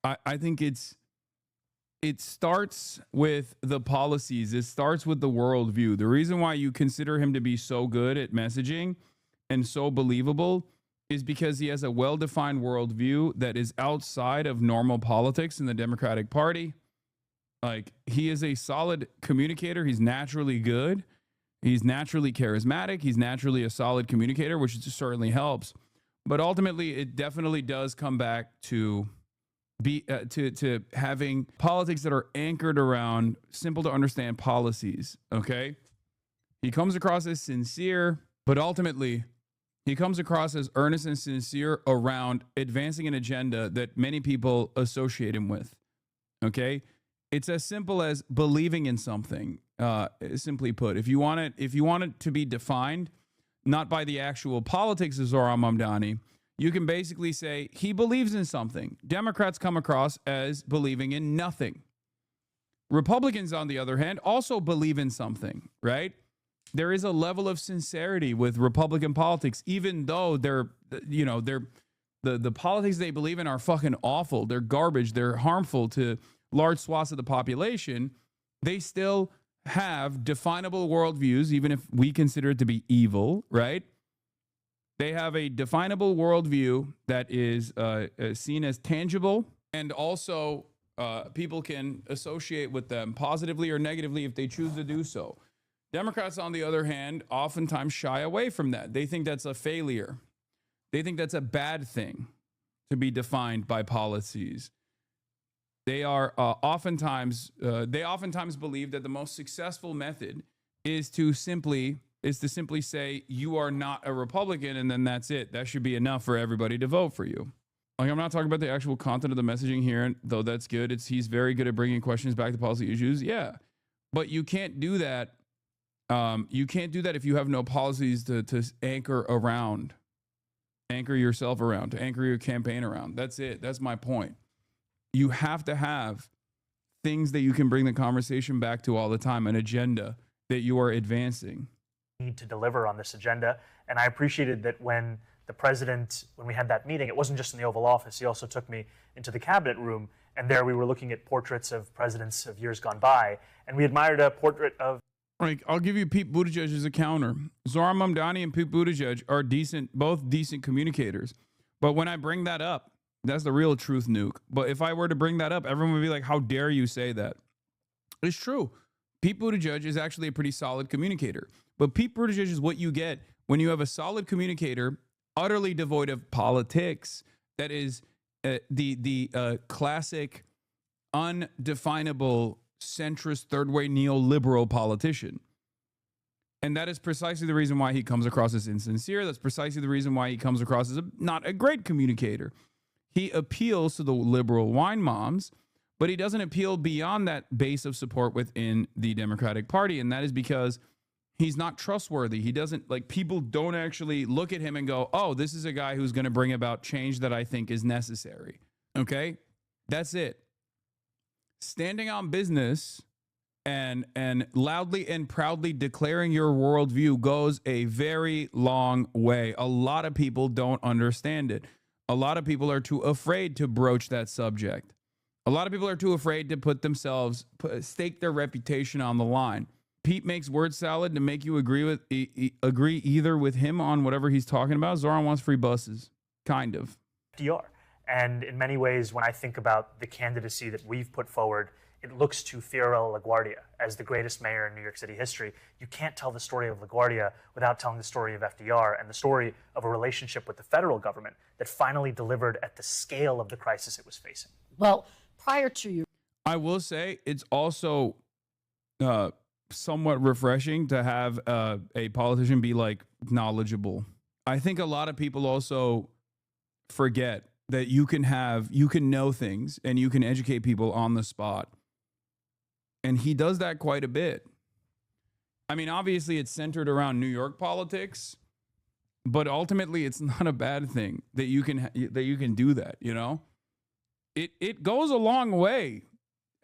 I think it starts with the policies. It starts with the worldview. The reason why you consider him to be so good at messaging and so believable is because he has a well-defined worldview that is outside of normal politics in the Democratic Party. Like, he is a solid communicator. He's naturally good. He's naturally charismatic. He's naturally a solid communicator, which certainly helps. But ultimately, it definitely does come back to to having politics that are anchored around simple to understand policies. Okay, he comes across as sincere, but ultimately he comes across as earnest and sincere around advancing an agenda that many people associate him with. Okay, it's as simple as believing in something. Simply put, if you want it to be defined not by the actual politics of Zohran Mamdani, you can basically say he believes in something. Democrats come across as believing in nothing. Republicans, on the other hand, also believe in something, right? There is a level of sincerity with Republican politics, even though the politics they believe in are fucking awful. They're garbage. They're harmful to large swaths of the population. They still have definable worldviews, even if we consider it to be evil, right? They have a definable worldview that is seen as tangible, and also people can associate with them positively or negatively if they choose to do so. Democrats, on the other hand, oftentimes shy away from that. They think that's a failure. They think that's a bad thing to be defined by policies. They are oftentimes believe that the most successful method is to simply say you are not a Republican, and then that's it. That should be enough for everybody to vote for you. Like, I'm not talking about the actual content of the messaging here, though that's good. He's very good at bringing questions back to policy issues. Yeah, but you can't do that. You can't do that if you have no policies to anchor yourself around, to anchor your campaign around. That's it. That's my point. You have to have things that you can bring the conversation back to all the time, an agenda that you are advancing. Need to deliver on this agenda. And I appreciated that when we had that meeting, it wasn't just in the Oval Office. He also took me into the cabinet room, and there we were looking at portraits of presidents of years gone by, and we admired a portrait of... Like, I'll give you Pete Buttigieg as a counter. Zohran Mamdani and Pete Buttigieg are both decent communicators. But when I bring that up, that's the real truth, Nuke. But if I were to bring that up, everyone would be like, how dare you say that? It's true. Pete Buttigieg is actually a pretty solid communicator. But Pete Buttigieg is what you get when you have a solid communicator, utterly devoid of politics, that is the classic, undefinable, centrist, third-way neoliberal politician. And that is precisely the reason why he comes across as insincere. That's precisely the reason why he comes across as not a great communicator. He appeals to the liberal wine moms, but he doesn't appeal beyond that base of support within the Democratic Party. And that is because he's not trustworthy. He doesn't, like, people don't actually look at him and go, oh, this is a guy who's going to bring about change that I think is necessary. Okay? That's it. Standing on business and loudly and proudly declaring your worldview goes a very long way. A lot of people don't understand it. A lot of people are too afraid to broach that subject. A lot of people are too afraid to stake their reputation on the line. Pete makes word salad to make you agree either with him on whatever he's talking about. Zohran wants free buses, kind of. FDR. And in many ways, when I think about the candidacy that we've put forward, it looks to Fiorello LaGuardia as the greatest mayor in New York City history. You can't tell the story of LaGuardia without telling the story of FDR and the story of a relationship with the federal government that finally delivered at the scale of the crisis it was facing. Well, prior to you. I will say it's also somewhat refreshing to have a politician be like knowledgeable. I think a lot of people also forget that you can know things and you can educate people on the spot. And he does that quite a bit. I mean, obviously it's centered around New York politics, but ultimately it's not a bad thing that you can do that, you know? It goes a long way.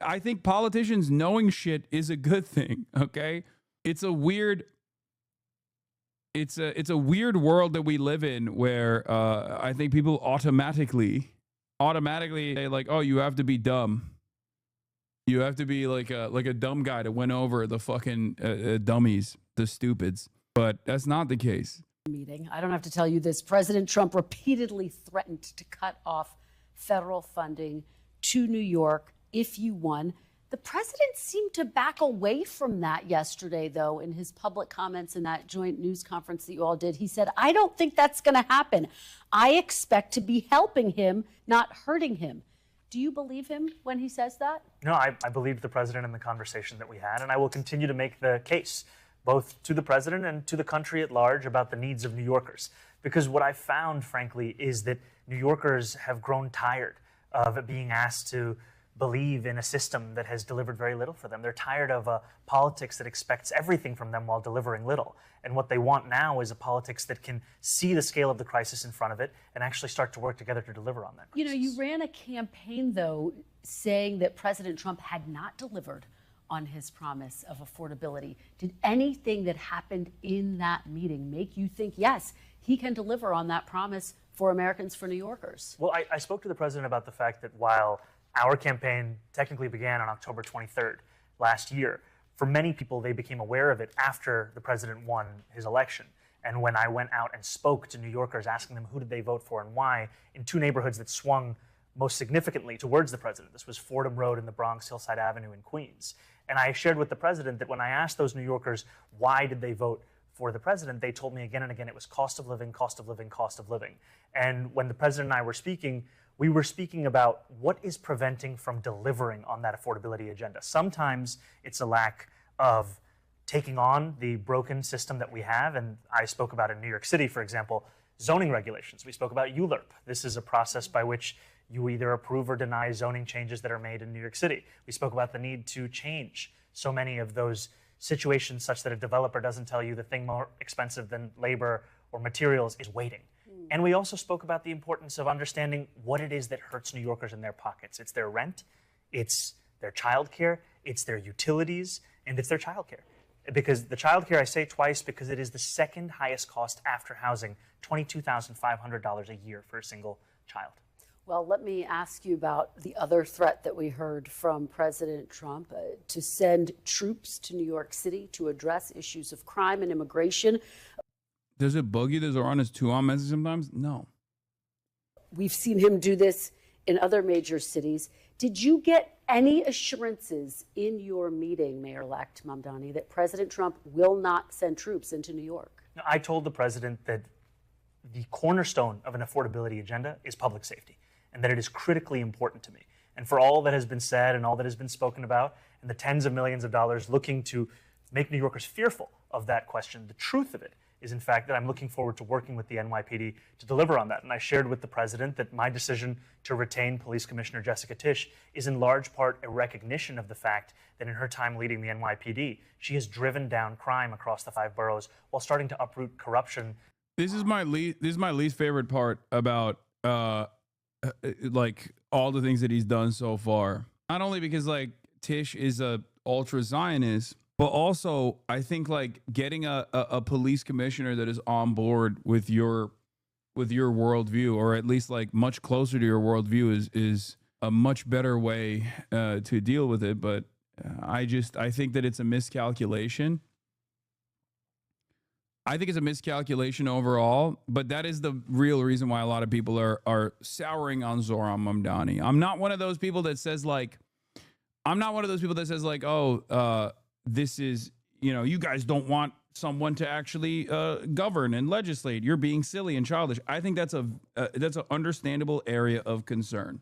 I think politicians knowing shit is a good thing, okay? It's a weird world that we live in where I think people automatically say like, oh, you have to be dumb. You have to be like a dumb guy to win over the fucking dummies, the stupids. But that's not the case. Meeting. I don't have to tell you this. President Trump repeatedly threatened to cut off federal funding to New York if you won. The president seemed to back away from that yesterday, though, in his public comments in that joint news conference that you all did. He said, I don't think that's going to happen. I expect to be helping him, not hurting him. Do you believe him when he says that? No, I believed the president in the conversation that we had, and I will continue to make the case, both to the president and to the country at large, about the needs of New Yorkers. Because what I found, frankly, is that New Yorkers have grown tired of being asked to believe in a system that has delivered very little for them. They're tired of a politics that expects everything from them while delivering little. And what they want now is a politics that can see the scale of the crisis in front of it and actually start to work together to deliver on that crisis. You know, you ran a campaign, though, saying that President Trump had not delivered on his promise of affordability. Did anything that happened in that meeting make you think, yes, he can deliver on that promise for Americans, for New Yorkers? Well, I spoke to the president about the fact that while our campaign technically began on October 23rd last year, for many people, they became aware of it after the president won his election. And when I went out and spoke to New Yorkers, asking them who did they vote for and why, in two neighborhoods that swung most significantly towards the president. This was Fordham Road in the Bronx, Hillside Avenue in Queens. And I shared with the president that when I asked those New Yorkers why did they vote for the president, they told me again and again it was cost of living, cost of living, cost of living. And when the president and I were speaking, we were speaking about what is preventing from delivering on that affordability agenda. Sometimes it's a lack of taking on the broken system that we have, and I spoke about in New York City, for example, zoning regulations. We spoke about ULURP. This is a process by which you either approve or deny zoning changes that are made in New York City. We spoke about the need to change so many of those situations such that a developer doesn't tell you the thing more expensive than labor or materials is waiting. And we also spoke about the importance of understanding what it is that hurts New Yorkers in their pockets. It's their rent, it's their childcare, it's their utilities, and it's their childcare. Because the childcare, I say twice, because it is the second highest cost after housing, $22,500 a year for a single child. Well, let me ask you about the other threat that we heard from President Trump to send troops to New York City to address issues of crime and immigration. Does it bug you that Zoran is too on message sometimes? No. We've seen him do this in other major cities. Did you get any assurances in your meeting, Mayor-elect Mamdani, that President Trump will not send troops into New York? I told the president that the cornerstone of an affordability agenda is public safety, and that it is critically important to me. And for all that has been said and all that has been spoken about, and the tens of millions of dollars looking to make New Yorkers fearful of that question, the truth of it is, in fact, that I'm looking forward to working with the NYPD to deliver on that. And I shared with the president that my decision to retain Police Commissioner Jessica Tisch is in large part a recognition of the fact that in her time leading the NYPD, she has driven down crime across the 5 boroughs while starting to uproot corruption. This is my least favorite part about like all the things that he's done so far. Not only because like Tisch is a ultra Zionist, but also I think like getting a police commissioner that is on board with your worldview, or at least like much closer to your worldview, is a much better way to deal with it. But I think that it's a miscalculation. I think it's a miscalculation overall, but that is the real reason why a lot of people are souring on Zoran Mamdani. I'm not one of those people that says like, oh, this is, you guys don't want someone to actually govern and legislate. You're being silly and childish. I think that's an understandable area of concern.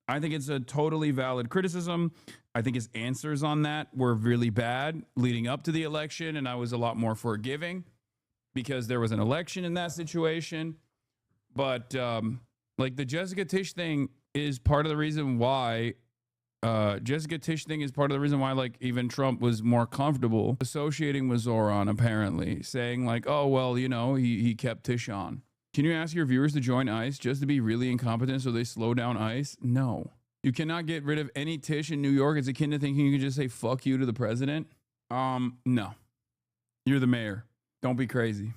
I think it's a totally valid criticism. I think his answers on that were really bad leading up to the election, and I was a lot more forgiving because there was an election in that situation. But like the Jessica Tish thing is part of the reason why like even Trump was more comfortable associating with Zoran, apparently saying like, oh, well, you know, he kept Tish on. Can you ask your viewers to join ICE just to be really incompetent so they slow down ICE? No. You cannot get rid of any Tish in New York. It's akin to thinking you can just say fuck you to the president. No. You're the mayor. Don't be crazy.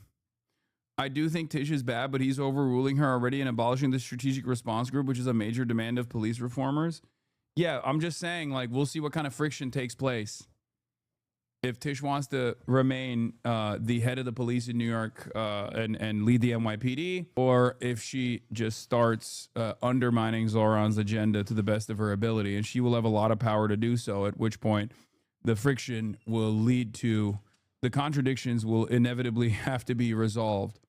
I do think Tish is bad, but he's overruling her already and abolishing the strategic response group, which is a major demand of police reformers. Yeah, I'm just saying, like, we'll see what kind of friction takes place. If Tish wants to remain the head of the police in New York and lead the NYPD, or if she just starts undermining Zoran's agenda to the best of her ability, and she will have a lot of power to do so, at which point the friction will lead to, the contradictions will inevitably have to be resolved.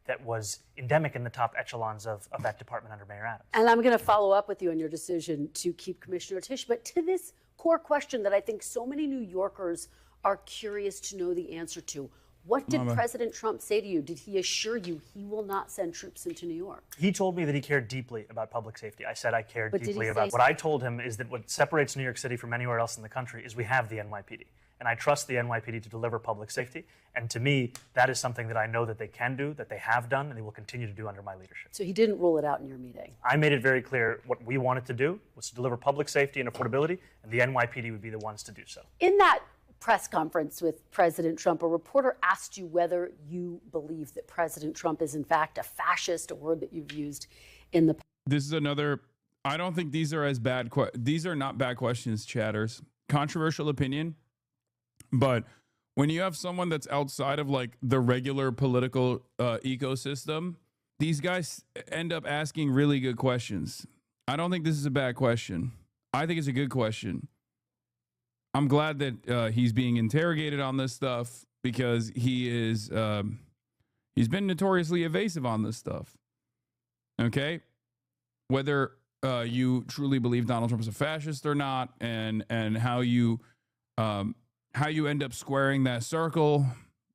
That was endemic in the top echelons of that department under Mayor Adams. And I'm going to follow up with you on your decision to keep Commissioner Tish. But to this core question that I think so many New Yorkers are curious to know the answer to, what did President Trump say to you? Did he assure you he will not send troops into New York? He told me that he cared deeply about public safety. I said I cared deeply about. What I told him is that what separates New York City from anywhere else in the country is we have the NYPD. And I trust the NYPD to deliver public safety. And to me, that is something that I know that they can do, that they have done, and they will continue to do under my leadership. So he didn't rule it out in your meeting? I made it very clear what we wanted to do was to deliver public safety and affordability, and the NYPD would be the ones to do so. In that press conference with President Trump, a reporter asked you whether you believe that President Trump is in fact a fascist, a word that you've used in the past. This is another, I don't think these are as bad, these are not bad questions, chatters. Controversial opinion. But when you have someone that's outside of like the regular political ecosystem, these guys end up asking really good questions. I don't think this is a bad question. I think it's a good question. I'm glad that he's being interrogated on this stuff because he is he's been notoriously evasive on this stuff. Okay, whether you truly believe Donald Trump is a fascist or not, and how you end up squaring that circle,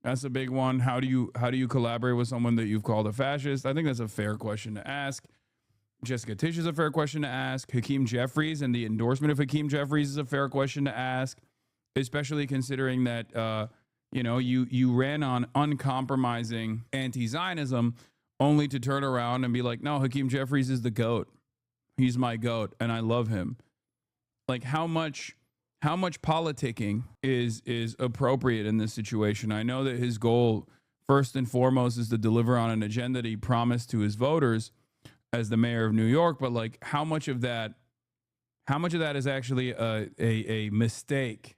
that's a big one. How do you collaborate with someone that you've called a fascist? I think that's a fair question to ask. Jessica Tish is a fair question to ask. Hakeem Jeffries and the endorsement of Hakeem Jeffries is a fair question to ask, especially considering that you ran on uncompromising anti-Zionism only to turn around and be like, no, Hakeem Jeffries is the GOAT. He's my GOAT and I love him. Like how much politicking is appropriate in this situation? I know that his goal first and foremost is to deliver on an agenda that he promised to his voters as the mayor of New York, but like how much of that is actually a mistake?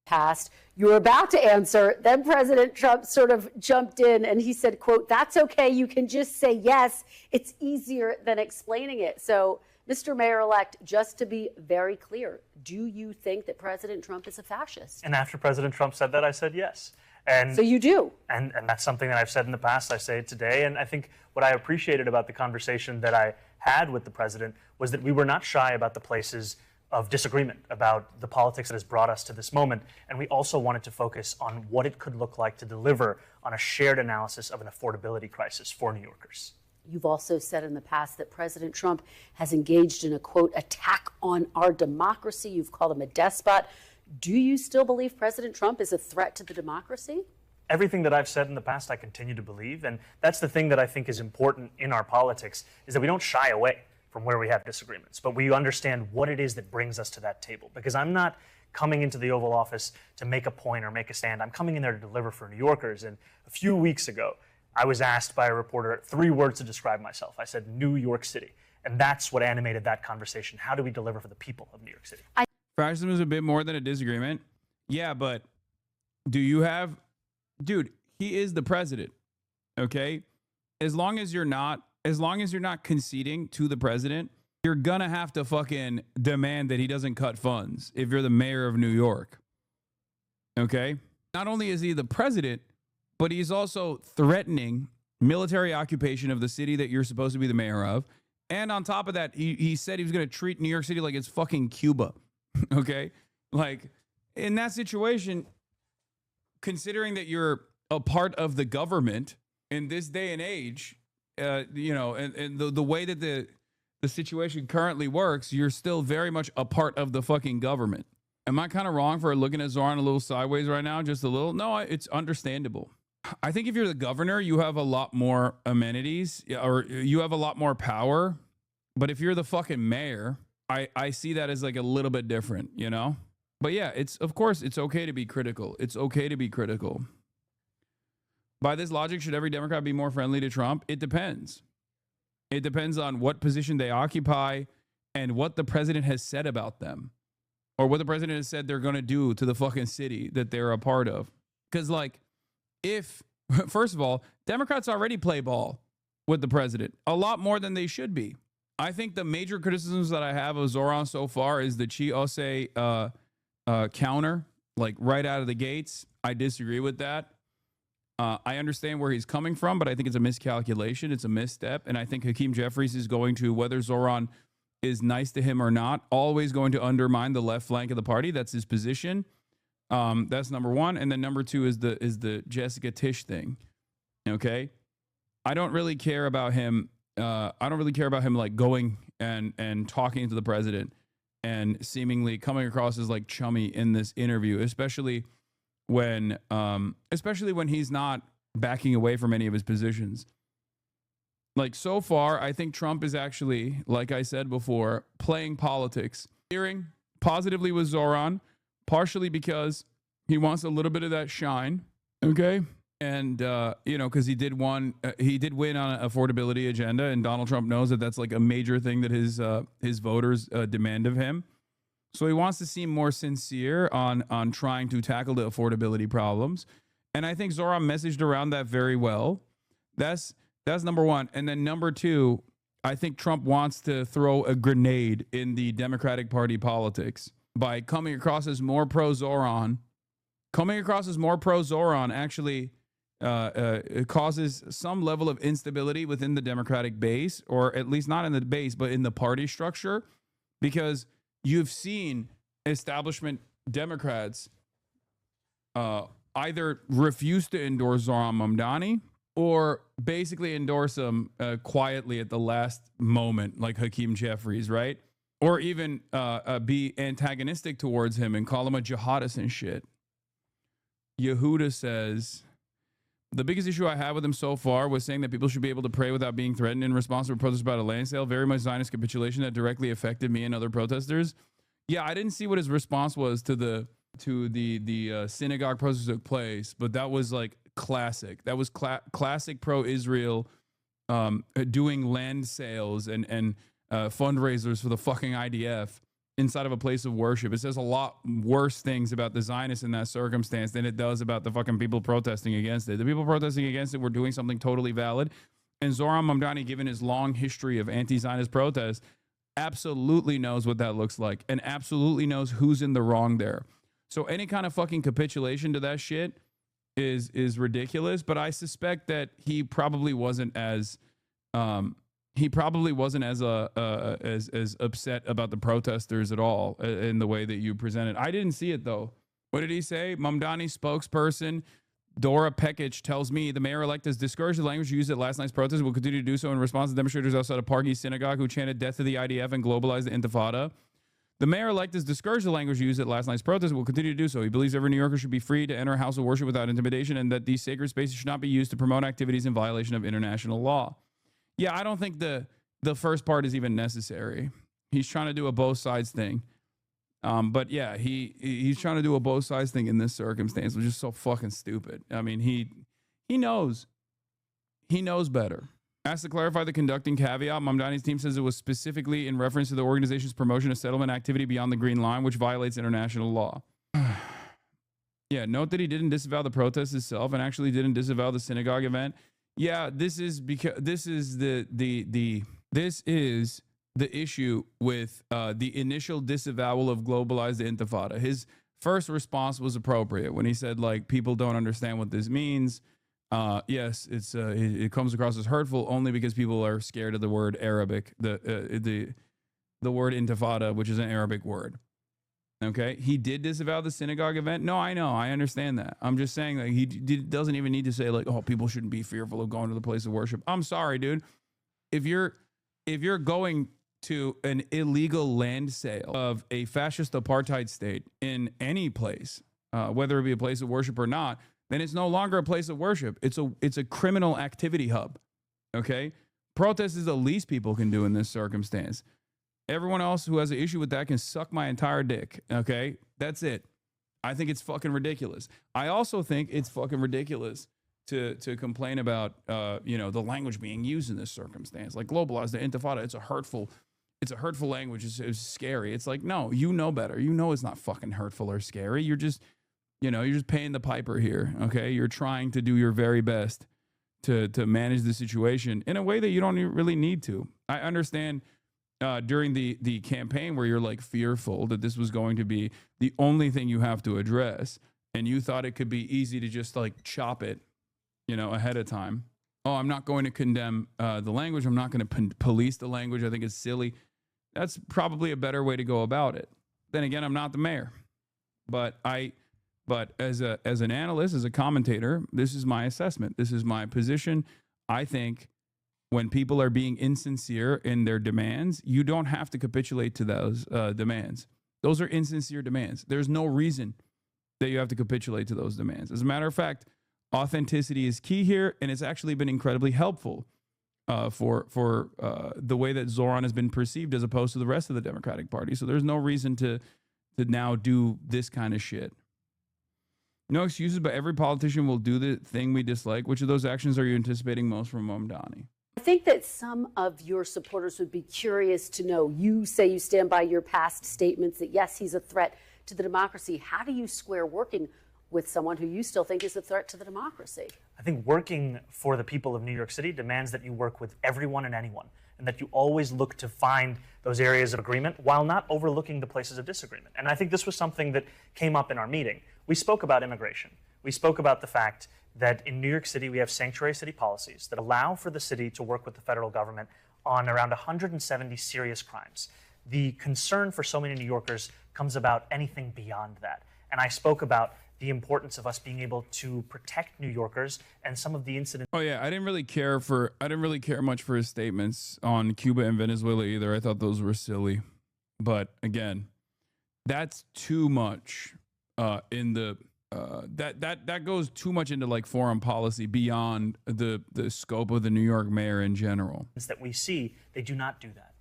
Past. You were about to answer, then President Trump sort of jumped in and he said, quote, that's okay, you can just say yes. It's easier than explaining it. So, Mr. Mayor-elect, just to be very clear, do you think that President Trump is a fascist? And after President Trump said that, I said yes. And so you do? And that's something that I've said in the past, I say it today, and I think what I appreciated about the conversation that I had with the president was that we were not shy about the places of disagreement about the politics that has brought us to this moment. And we also wanted to focus on what it could look like to deliver on a shared analysis of an affordability crisis for New Yorkers. You've also said in the past that President Trump has engaged in a, quote, attack on our democracy. You've called him a despot. Do you still believe President Trump is a threat to the democracy? Everything that I've said in the past, I continue to believe. And that's the thing that I think is important in our politics, is that we don't shy away from where we have disagreements, but we understand what it is that brings us to that table. Because I'm not coming into the Oval Office to make a point or make a stand. I'm coming in there to deliver for New Yorkers. And a few weeks ago, I was asked by a reporter 3 words to describe myself. I said, New York City. And that's what animated that conversation. How do we deliver for the people of New York City? Fascism is a bit more than a disagreement. Yeah, but do you have... Dude, he is the president, okay? As long as you're not conceding to the president, you're gonna have to fucking demand that he doesn't cut funds if you're the mayor of New York, okay? Not only is he the president, but he's also threatening military occupation of the city that you're supposed to be the mayor of. And on top of that, he said he was going to treat New York City like it's fucking Cuba. Okay? Like, in that situation, considering that you're a part of the government in this day and age, you know, and the way that the situation currently works, you're still very much a part of the fucking government. Am I kind of wrong for looking at Zoran a little sideways right now? Just a little? No, it's understandable. I think if you're the governor, you have a lot more amenities or you have a lot more power. But if you're the fucking mayor, I see that as like a little bit different, you know? But yeah, of course, it's okay to be critical. It's okay to be critical. By this logic, should every Democrat be more friendly to Trump? It depends. It depends on what position they occupy and what the president has said about them or what the president has said they're going to do to the fucking city that they're a part of. Because, like, first of all, Democrats already play ball with the president a lot more than they should be. I think the major criticisms that I have of Zoran so far is the Chiose counter, like right out of the gates. I disagree with that. I understand where he's coming from, but I think it's a miscalculation. It's a misstep. And I think Hakeem Jeffries is going to, whether Zoran is nice to him or not, always going to undermine the left flank of the party. That's his position. That's number one. And then number two is the Jessica Tisch thing. Okay. I don't really care about him. I don't really care about him like going and talking to the president and seemingly coming across as like chummy in this interview, especially when he's not backing away from any of his positions. Like, so far, I think Trump is actually, like I said before, playing politics, steering positively with Zoran, partially because he wants a little bit of that shine. Okay. And, you know, because he did win on an affordability agenda, and Donald Trump knows that that's like a major thing that his voters demand of him. So he wants to seem more sincere on trying to tackle the affordability problems. And I think Zoran messaged around that very well. That's number one. And then number two, I think Trump wants to throw a grenade in the Democratic Party politics by coming across as more pro-Zoran. Coming across as more pro-Zoran actually it causes some level of instability within the Democratic base, or at least not in the base, but in the party structure, because you've seen establishment Democrats either refuse to endorse Zoran Mamdani or basically endorse him quietly at the last moment, like Hakeem Jeffries, right? Or even be antagonistic towards him and call him a jihadist and shit. Yehuda says, the biggest issue I had with him so far was saying that people should be able to pray without being threatened in response to a protest about a land sale. Very much Zionist capitulation that directly affected me and other protesters. Yeah, I didn't see what his response was to the synagogue protest that took place, but that was like classic. That was classic pro-Israel doing land sales and fundraisers for the fucking IDF inside of a place of worship. It says a lot worse things about the Zionists in that circumstance than it does about the fucking people protesting against it. The people protesting against it were doing something totally valid. And Zoran Mamdani, given his long history of anti-Zionist protests, absolutely knows what that looks like and absolutely knows who's in the wrong there. So any kind of fucking capitulation to that shit is ridiculous. But I suspect that he probably wasn't as as upset about the protesters at all in the way that you presented. I didn't see it though. What did he say? Mamdani spokesperson Dora Pekic tells me the mayor-elect has discouraged the language used at last night's protest and will continue to do so in response to demonstrators outside of Parkey Synagogue who chanted death to the IDF and globalized the Intifada. The mayor-elect has discouraged the language used at last night's protest and will continue to do so. He believes every New Yorker should be free to enter a house of worship without intimidation and that these sacred spaces should not be used to promote activities in violation of international law. Yeah, I don't think the first part is even necessary. He's trying to do a both sides thing. But yeah, he's trying to do a both sides thing in this circumstance, which is so fucking stupid. I mean, he knows. He knows better. Asked to clarify the conducting caveat, Mamdani's team says it was specifically in reference to the organization's promotion of settlement activity beyond the Green Line, which violates international law. Yeah, note that he didn't disavow the protest itself and actually didn't disavow the synagogue event. Yeah, this is because this is the issue with the initial disavowal of globalized intifada. His first response was appropriate when he said, like, people don't understand what this means. Yes, it comes across as hurtful only because people are scared of the word Arabic, the word intifada, which is an Arabic word. Okay, he did disavow the synagogue event. No, I know, I understand that. I'm just saying that doesn't even need to say like, oh, people shouldn't be fearful of going to the place of worship. I'm sorry, dude. If you're going to an illegal land sale of a fascist apartheid state in any place, whether it be a place of worship or not, then it's no longer a place of worship. It's a criminal activity hub. Okay, protest is the least people can do in this circumstance. Everyone else who has an issue with that can suck my entire dick. Okay, that's it. I think it's fucking ridiculous. I also think it's fucking ridiculous to complain about the language being used in this circumstance, like globalized, the intifada. It's a hurtful language. It's scary. It's like, no, you know better. You know it's not fucking hurtful or scary. You're just paying the piper here. Okay, you're trying to do your very best to manage the situation in a way that you don't really need to. I understand. During the campaign where you're like fearful that this was going to be the only thing you have to address, and you thought it could be easy to just like chop it, ahead of time. Oh, I'm not going to condemn the language. I'm not going to police the language. I think it's silly. That's probably a better way to go about it. Then again, I'm not the mayor, but as an analyst, as a commentator, this is my assessment. This is my position. I think when people are being insincere in their demands, you don't have to capitulate to those demands. Those are insincere demands. There's no reason that you have to capitulate to those demands. As a matter of fact, authenticity is key here, and it's actually been incredibly helpful for the way that Zoran has been perceived as opposed to the rest of the Democratic Party. So there's no reason to now do this kind of shit. No excuses, but every politician will do the thing we dislike. Which of those actions are you anticipating most from Mamdani? I think that some of your supporters would be curious to know. You say you stand by your past statements that, yes, he's a threat to the democracy. How do you square working with someone who you still think is a threat to the democracy? I think working for the people of New York City demands that you work with everyone and anyone, and that you always look to find those areas of agreement while not overlooking the places of disagreement. And I think this was something that came up in our meeting. We spoke about immigration. We spoke about the fact that in New York City, we have sanctuary city policies that allow for the city to work with the federal government on around 170 serious crimes. The concern for so many New Yorkers comes about anything beyond that. And I spoke about the importance of us being able to protect New Yorkers and some of the incidents. Oh yeah, I didn't really care much for his statements on Cuba and Venezuela either. I thought those were silly. But again, that's too much that goes too much into like foreign policy beyond the scope of the New York mayor in general. That we see, they do not do that.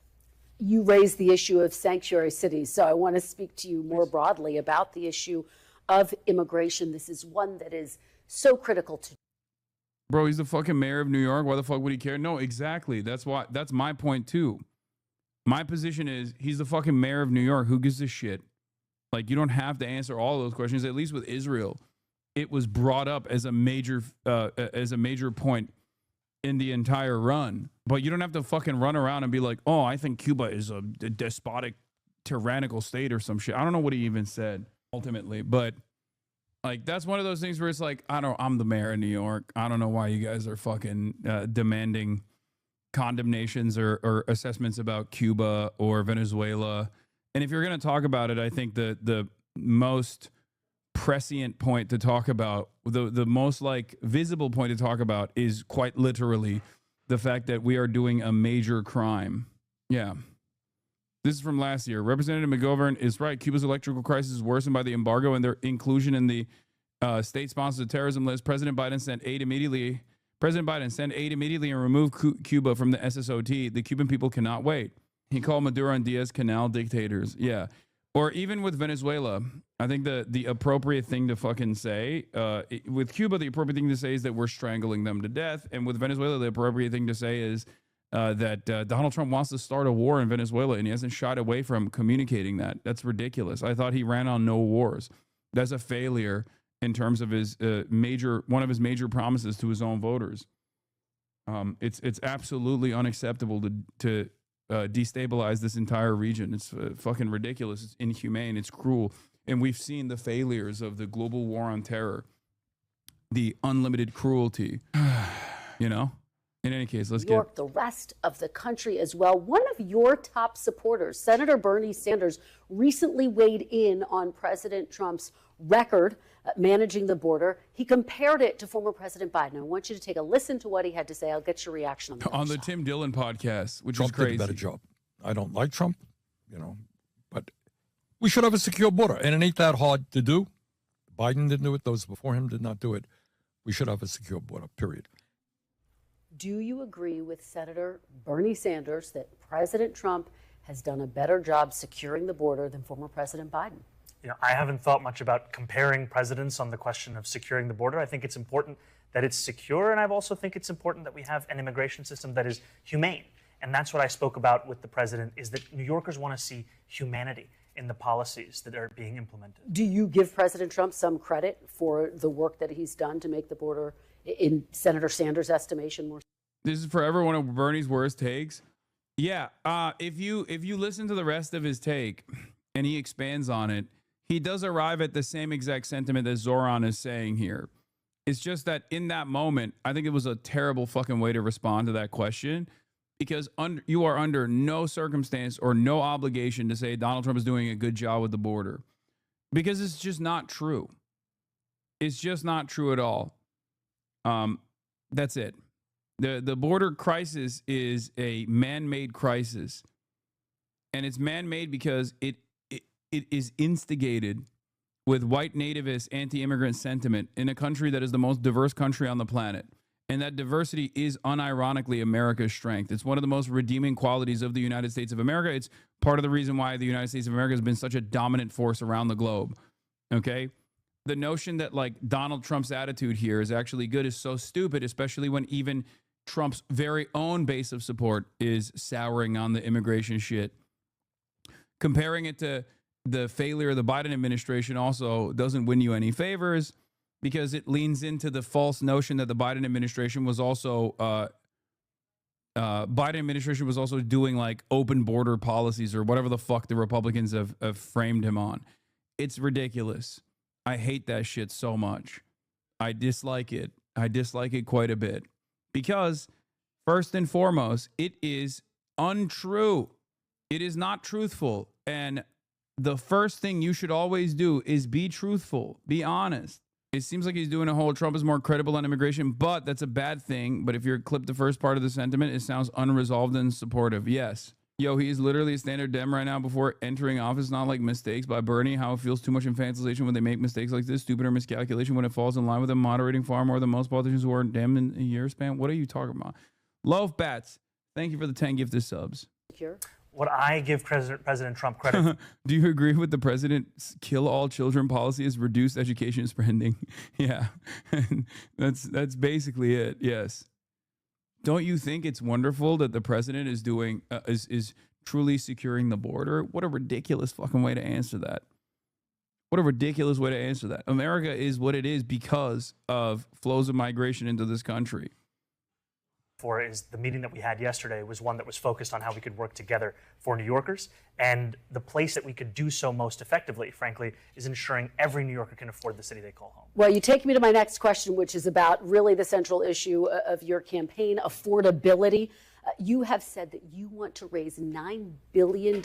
You raised the issue of sanctuary cities, so I want to speak to you more broadly about the issue of immigration. This is one that is so critical to. Bro, he's the fucking mayor of New York. Why the fuck would he care? No, exactly. That's my point too. My position is he's the fucking mayor of New York. Who gives a shit? Like, you don't have to answer all those questions. At least with Israel, it was brought up as a major point in the entire run. But you don't have to fucking run around and be like, oh, I think Cuba is a despotic, tyrannical state or some shit. I don't know what he even said ultimately, but like that's one of those things where it's like, I'm the mayor of New York. I don't know why you guys are fucking demanding condemnations or assessments about Cuba or Venezuela. And if you're going to talk about it, I think the most prescient point to talk about, the most like visible point to talk about is quite literally the fact that we are doing a major crime. Yeah. This is from last year. Representative McGovern is right. Cuba's electrical crisis is worsened by the embargo and their inclusion in the state-sponsored terrorism list. President Biden sent aid immediately and removed Cuba from the SSOT. The Cuban people cannot wait. He called Maduro and Diaz Canal dictators. Yeah. Or even with Venezuela, I think the appropriate thing to fucking say, with Cuba, the appropriate thing to say is that we're strangling them to death. And with Venezuela, the appropriate thing to say is that Donald Trump wants to start a war in Venezuela, and he hasn't shied away from communicating that. That's ridiculous. I thought he ran on no wars. That's a failure in terms of his one of his major promises to his own voters. It's absolutely unacceptable to destabilize this entire region. It's fucking ridiculous. It's inhumane. It's cruel. And we've seen the failures of the global war on terror the unlimited cruelty. You know? In any case, let's New York, the rest of the country as well. One of your top supporters, Senator Bernie Sanders, recently weighed in on President Trump's record managing the border. He compared it to former President Biden. I want you to take a listen to what he had to say. I'll get your reaction on the Tim Dillon podcast, which Trump was crazy. did a better job. I don't like Trump, but we should have a secure border, and it ain't that hard to do. Biden didn't do it. Those before him did not do it. We should have a secure border, period. Do you agree with Senator Bernie Sanders that President Trump has done a better job securing the border than former President Biden? I haven't thought much about comparing presidents on the question of securing the border. I think it's important that it's secure, and I also think it's important that we have an immigration system that is humane. And that's what I spoke about with the president, is that New Yorkers want to see humanity in the policies that are being implemented. Do you give President Trump some credit for the work that he's done to make the border, in Senator Sanders' estimation, more? This is for every one of Bernie's worst takes. Yeah, if you listen to the rest of his take and he expands on it, he does arrive at the same exact sentiment that Zoran is saying here. It's just that in that moment, I think it was a terrible fucking way to respond to that question, because you are under no circumstance or no obligation to say Donald Trump is doing a good job with the border, because it's just not true. It's just not true at all. That's it. The border crisis is a man-made crisis, and it's man-made because it is instigated with white nativist anti-immigrant sentiment in a country that is the most diverse country on the planet. And that diversity is unironically America's strength. It's one of the most redeeming qualities of the United States of America. It's part of the reason why the United States of America has been such a dominant force around the globe. Okay? The notion that like Donald Trump's attitude here is actually good is so stupid, especially when even Trump's very own base of support is souring on the immigration shit. Comparing it to the failure of the Biden administration also doesn't win you any favors, because it leans into the false notion that the Biden administration was also doing like open border policies or whatever the fuck the Republicans have framed him on. It's ridiculous. I hate that shit so much. I dislike it. I dislike it quite a bit, because first and foremost, it is untrue. It is not truthful. And the first thing you should always do is be truthful, be honest. It seems like he's doing a whole Trump is more credible on immigration, but that's a bad thing. But if you clip the first part of the sentiment, it sounds unresolved and supportive. Yes. Yo, he's literally a standard Dem right now before entering office, not like mistakes by Bernie, how it feels too much infantilization when they make mistakes like this, stupid or miscalculation when it falls in line with them, moderating far more than most politicians who are Dem in a year span. What are you talking about? Loaf Bats, thank you for the 10 gifted subs. What I give President Trump credit. Do you agree with the president's kill all children policy as reduced education spending? Yeah, that's basically it. Yes. Don't you think it's wonderful that the president is doing is truly securing the border? What a ridiculous fucking way to answer that. What a ridiculous way to answer that. America is what it is because of flows of migration into this country. For is the meeting that we had yesterday was one that was focused on how we could work together for New Yorkers. And the place that we could do so most effectively, frankly, is ensuring every New Yorker can afford the city they call home. Well, you take me to my next question, which is about really the central issue of your campaign, affordability. You have said that you want to raise $9 billion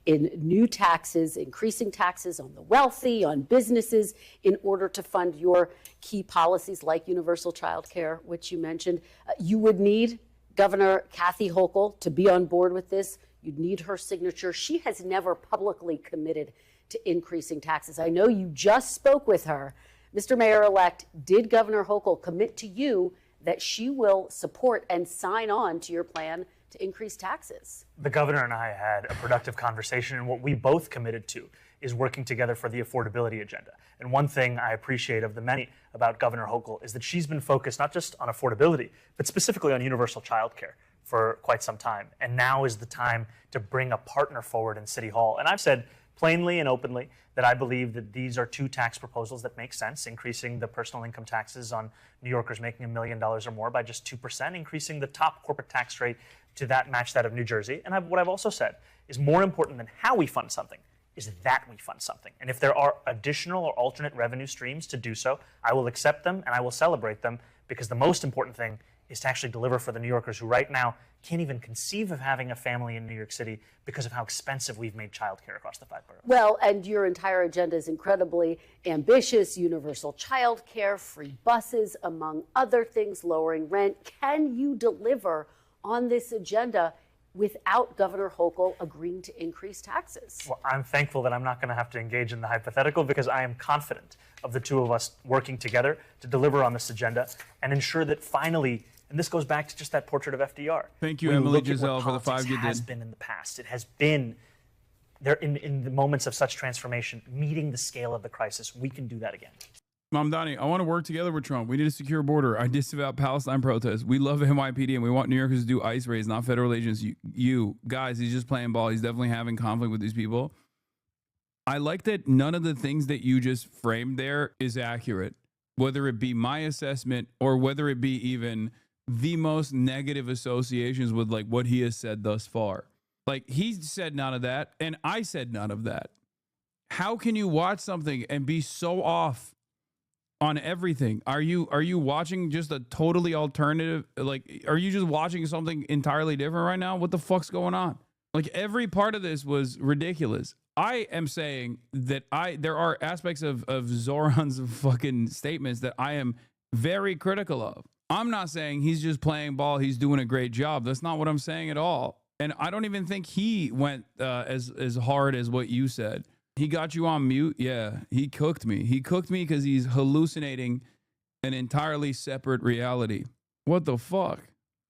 in new taxes, increasing taxes on the wealthy, on businesses, in order to fund your key policies like universal child care, which you mentioned. You would need Governor Kathy Hochul to be on board with this. You'd need her signature. She has never publicly committed to increasing taxes. I know you just spoke with her. Mr. Mayor-elect, did Governor Hochul commit to you that she will support and sign on to your plan to increase taxes? The governor and I had a productive conversation, and what we both committed to is working together for the affordability agenda. And one thing I appreciate of the many about Governor Hochul is that she's been focused not just on affordability, but specifically on universal child care for quite some time. And now is the time to bring a partner forward in City Hall. And I've said plainly and openly that I believe that these are two tax proposals that make sense, increasing the personal income taxes on New Yorkers making $1 million or more by just 2%, increasing the top corporate tax rate to match that of New Jersey. And what I've also said is more important than how we fund something is that we fund something. And if there are additional or alternate revenue streams to do so, I will accept them and I will celebrate them, because the most important thing is to actually deliver for the New Yorkers who right now can't even conceive of having a family in New York City because of how expensive we've made childcare across the 5 boroughs. Well, and your entire agenda is incredibly ambitious: universal child care, free buses, among other things, lowering rent. Can you deliver on this agenda without Governor Hochul agreeing to increase taxes? Well, I'm thankful that I'm not going to have to engage in the hypothetical, because I am confident of the two of us working together to deliver on this agenda and ensure that finally, and this goes back to just that portrait of FDR. Thank you, When Emily look at Giselle, what for the 5 politics you has did. been in the past. It has been there in the moments of such transformation, meeting the scale of the crisis. We can do that again. Mom Donnie, I want to work together with Trump. We need a secure border. I disavow Palestine protests. We love NYPD and we want New Yorkers to do ICE raids, not federal agents. You guys, he's just playing ball. He's definitely having conflict with these people. I like that none of the things that you just framed there is accurate, whether it be my assessment or whether it be even the most negative associations with like what he has said thus far. Like, he said none of that and I said none of that. How can you watch something and be so off on everything? Are you watching just a totally alternative? Like, are you just watching something entirely different right now? What the fuck's going on? Like, every part of this was ridiculous. I am saying that there are aspects of Zoran's fucking statements that I am very critical of. I'm not saying he's just playing ball. He's doing a great job. That's not what I'm saying at all. And I don't even think he went as hard as what you said. He got you on mute. Yeah, he cooked me. He cooked me because he's hallucinating an entirely separate reality. What the fuck?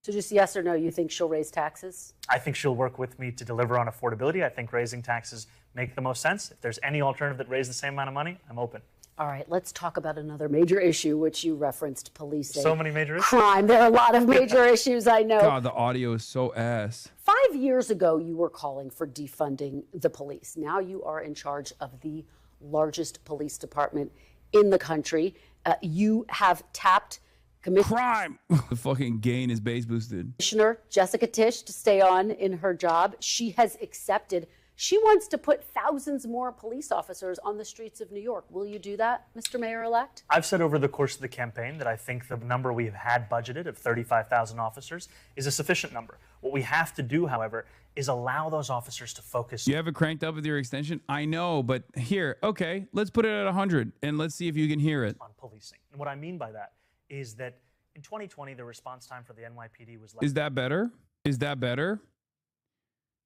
So just yes or no, you think she'll raise taxes? I think she'll work with me to deliver on affordability. I think raising taxes make the most sense. If there's any alternative that raises the same amount of money, I'm open. All right, let's talk about another major issue, which you referenced: policing. So many major issues. Crime. There are a lot of major issues, I know. God, the audio is so ass. 5 years ago, you were calling for defunding the police. Now you are in charge of the largest police department in the country. You have tapped crime. The fucking gain is base boosted. Commissioner Jessica Tisch to stay on in her job. She has accepted. She wants to put thousands more police officers on the streets of New York. Will you do that, Mr. Mayor-elect? I've said over the course of the campaign that I think the number we have had budgeted of 35,000 officers is a sufficient number. What we have to do, however, is allow those officers to focus. You have it cranked up with your extension? I know, but here, okay, let's put it at 100 and let's see if you can hear it. On policing. And what I mean by that is that in 2020, the response time for the NYPD was less. Is that better? Is that better?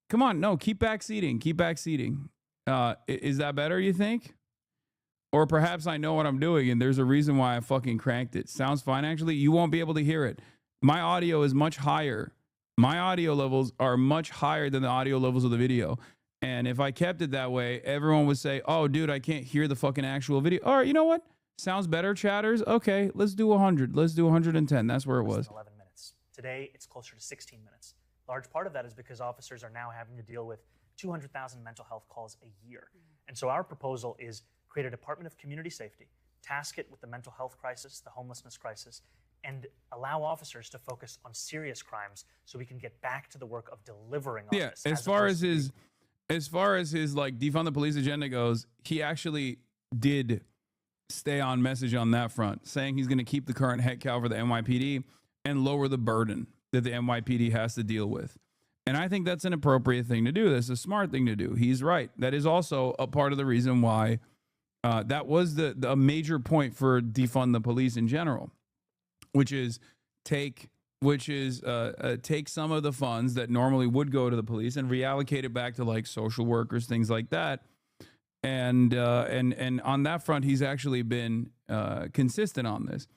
Come on, no, keep back seating. Keep back seating. Is that better, you think? Or perhaps I know what I'm doing and there's a reason why I fucking cranked it. Sounds fine, actually. You won't be able to hear it. My audio is much higher. My audio levels are much higher than the audio levels of the video. And if I kept it that way, everyone would say, oh, dude, I can't hear the fucking actual video. All right, you know what? Sounds better, chatters. Okay, let's do 100. Let's do 110. That's where it was. 11 minutes. Today, it's closer to 16 minutes. Large part of that is because officers are now having to deal with 200,000 mental health calls a year. And so our proposal is create a Department of Community Safety, task it with the mental health crisis, the homelessness crisis, and allow officers to focus on serious crimes so we can get back to the work of delivering on this. As far as his like defund the police agenda goes, he actually did stay on message on that front, saying he's going to keep the current head count for the NYPD and lower the burden that the NYPD has to deal with. And I think that's an appropriate thing to do. That's a smart thing to do. He's right. That is also a part of the reason why that was the major point for defund the police in general, which is take some of the funds that normally would go to the police and reallocate it back to like social workers, things like that. And on that front, he's actually been consistent on this.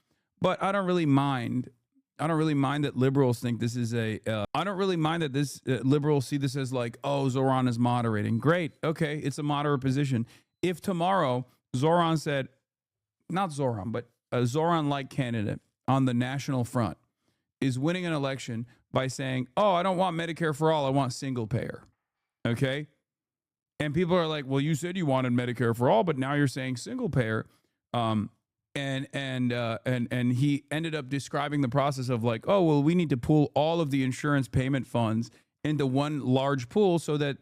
But I don't really mind that liberals think this is I don't really mind that this liberals see this as like, oh, Zoran is moderating. Great. Okay. It's a moderate position. If tomorrow Zoran said, not Zoran, but a Zoran-like candidate on the national front is winning an election by saying, oh, I don't want Medicare for all. I want single payer. Okay. And people are like, well, you said you wanted Medicare for all, but now you're saying single payer. And he ended up describing the process of like, oh, well, we need to pool all of the insurance payment funds into one large pool so that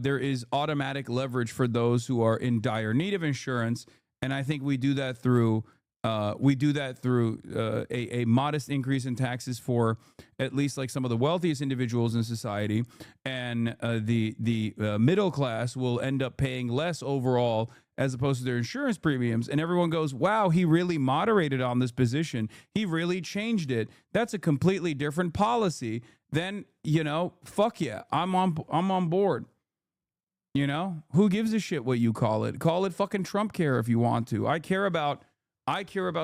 there is automatic leverage for those who are in dire need of insurance, and I think we do that through a modest increase in taxes for at least like some of the wealthiest individuals in society, and the middle class will end up paying less overall as opposed to their insurance premiums. And everyone goes, wow, he really moderated on this position. He really changed it. That's a completely different policy. Then, you know, fuck yeah, I'm on board. You know, who gives a shit what you call it? Call it fucking Trump care if you want to. I care about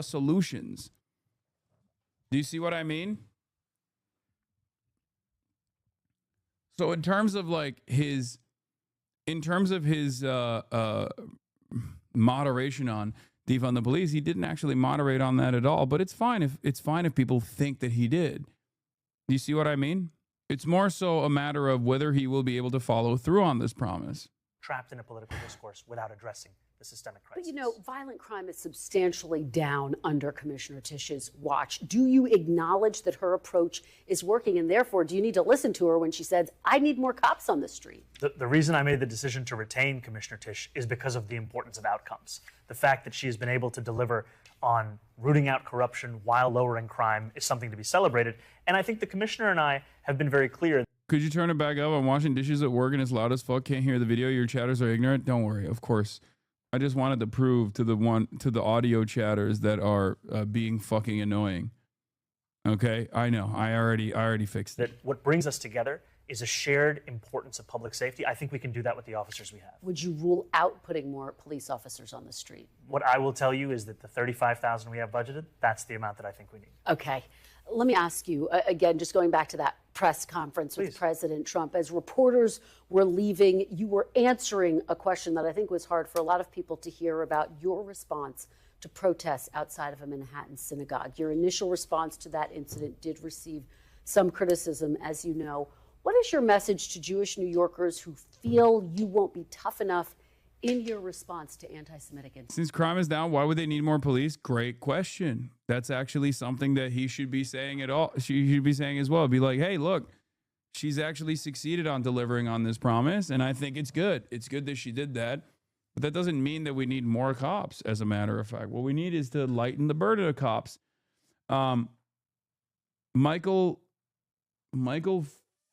solutions. Do you see what I mean? So in terms of his moderation on defund the police, he didn't actually moderate on that at all. But it's fine if people think that he did. Do you see what I mean? It's more so a matter of whether he will be able to follow through on this promise. Trapped in a political discourse without addressing the systemic crisis. But you know, violent crime is substantially down under Commissioner Tisch's watch. Do you acknowledge that her approach is working, and therefore do you need to listen to her when she says, I need more cops on the street? The reason I made the decision to retain Commissioner Tisch is because of the importance of outcomes. The fact that she has been able to deliver on rooting out corruption while lowering crime is something to be celebrated. And I think the commissioner and I have been very clear. Could you turn it back up? I'm washing dishes at work and it's loud as fuck. Can't hear the video. Your chatters are ignorant. Don't worry. Of course. I just wanted to prove to the audio chatters that are being fucking annoying. Okay, I know. I already fixed it. That what brings us together is a shared importance of public safety. I think we can do that with the officers we have. Would you rule out putting more police officers on the street? What I will tell you is that the $35,000 we have budgeted, that's the amount that I think we need. Okay. Let me ask you, again, just going back to that press conference with President Trump, as reporters were leaving, you were answering a question that I think was hard for a lot of people to hear about your response to protests outside of a Manhattan synagogue. Your initial response to that incident did receive some criticism, as you know. What is your message to Jewish New Yorkers who feel you won't be tough enough in your response to anti-Semitic incidents? Since crime is down, why would they need more police? Great question. That's actually something that he should be saying at all. She should be saying as well. Be like, hey, look, she's actually succeeded on delivering on this promise, and I think it's good. It's good that she did that. But that doesn't mean that we need more cops, as a matter of fact. What we need is to lighten the burden of cops. Michael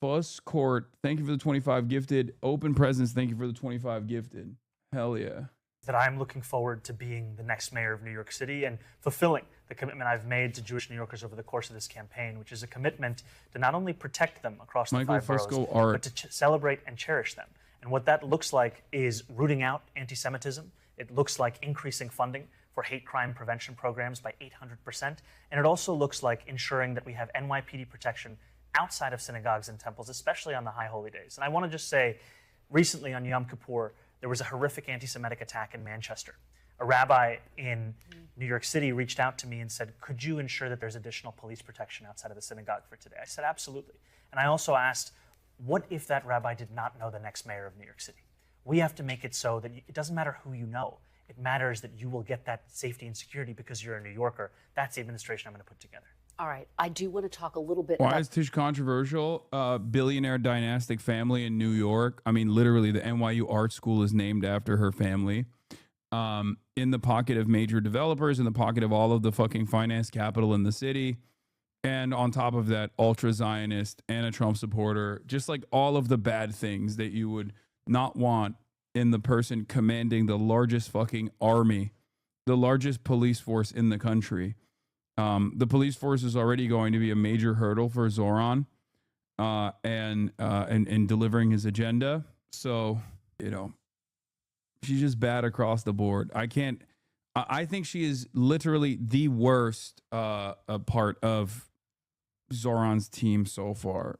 Fusscourt, thank you for the 25 gifted. Open Presence, thank you for the 25 gifted. Hell yeah. That I'm looking forward to being the next mayor of New York City and fulfilling the commitment I've made to Jewish New Yorkers over the course of this campaign, which is a commitment to not only protect them across the five boroughs, but to celebrate and cherish them. And what that looks like is rooting out anti-Semitism. It looks like increasing funding for hate crime prevention programs by 800%. And it also looks like ensuring that we have NYPD protection outside of synagogues and temples, especially on the high holy days. And I want to just say, recently on Yom Kippur, there was a horrific anti-Semitic attack in Manchester. A rabbi in New York City reached out to me and said, could you ensure that there's additional police protection outside of the synagogue for today? I said, absolutely. And I also asked, what if that rabbi did not know the next mayor of New York City? We have to make it so that it doesn't matter who you know. It matters that you will get that safety and security because you're a New Yorker. That's the administration I'm going to put together. All right. I do want to talk a little bit Why about... is Tisch controversial? Billionaire dynastic family in New York. I mean, literally, the NYU Art School is named after her family. In the pocket of major developers, in the pocket of all of the fucking finance capital in the city. And on top of that, ultra-Zionist and a Trump supporter. Just like all of the bad things that you would not want in the person commanding the largest fucking army, the largest police force in the country. The police force is already going to be a major hurdle for Zoran and delivering his agenda. So, you know, she's just bad across the board. I think she is literally the worst part of Zoran's team so far,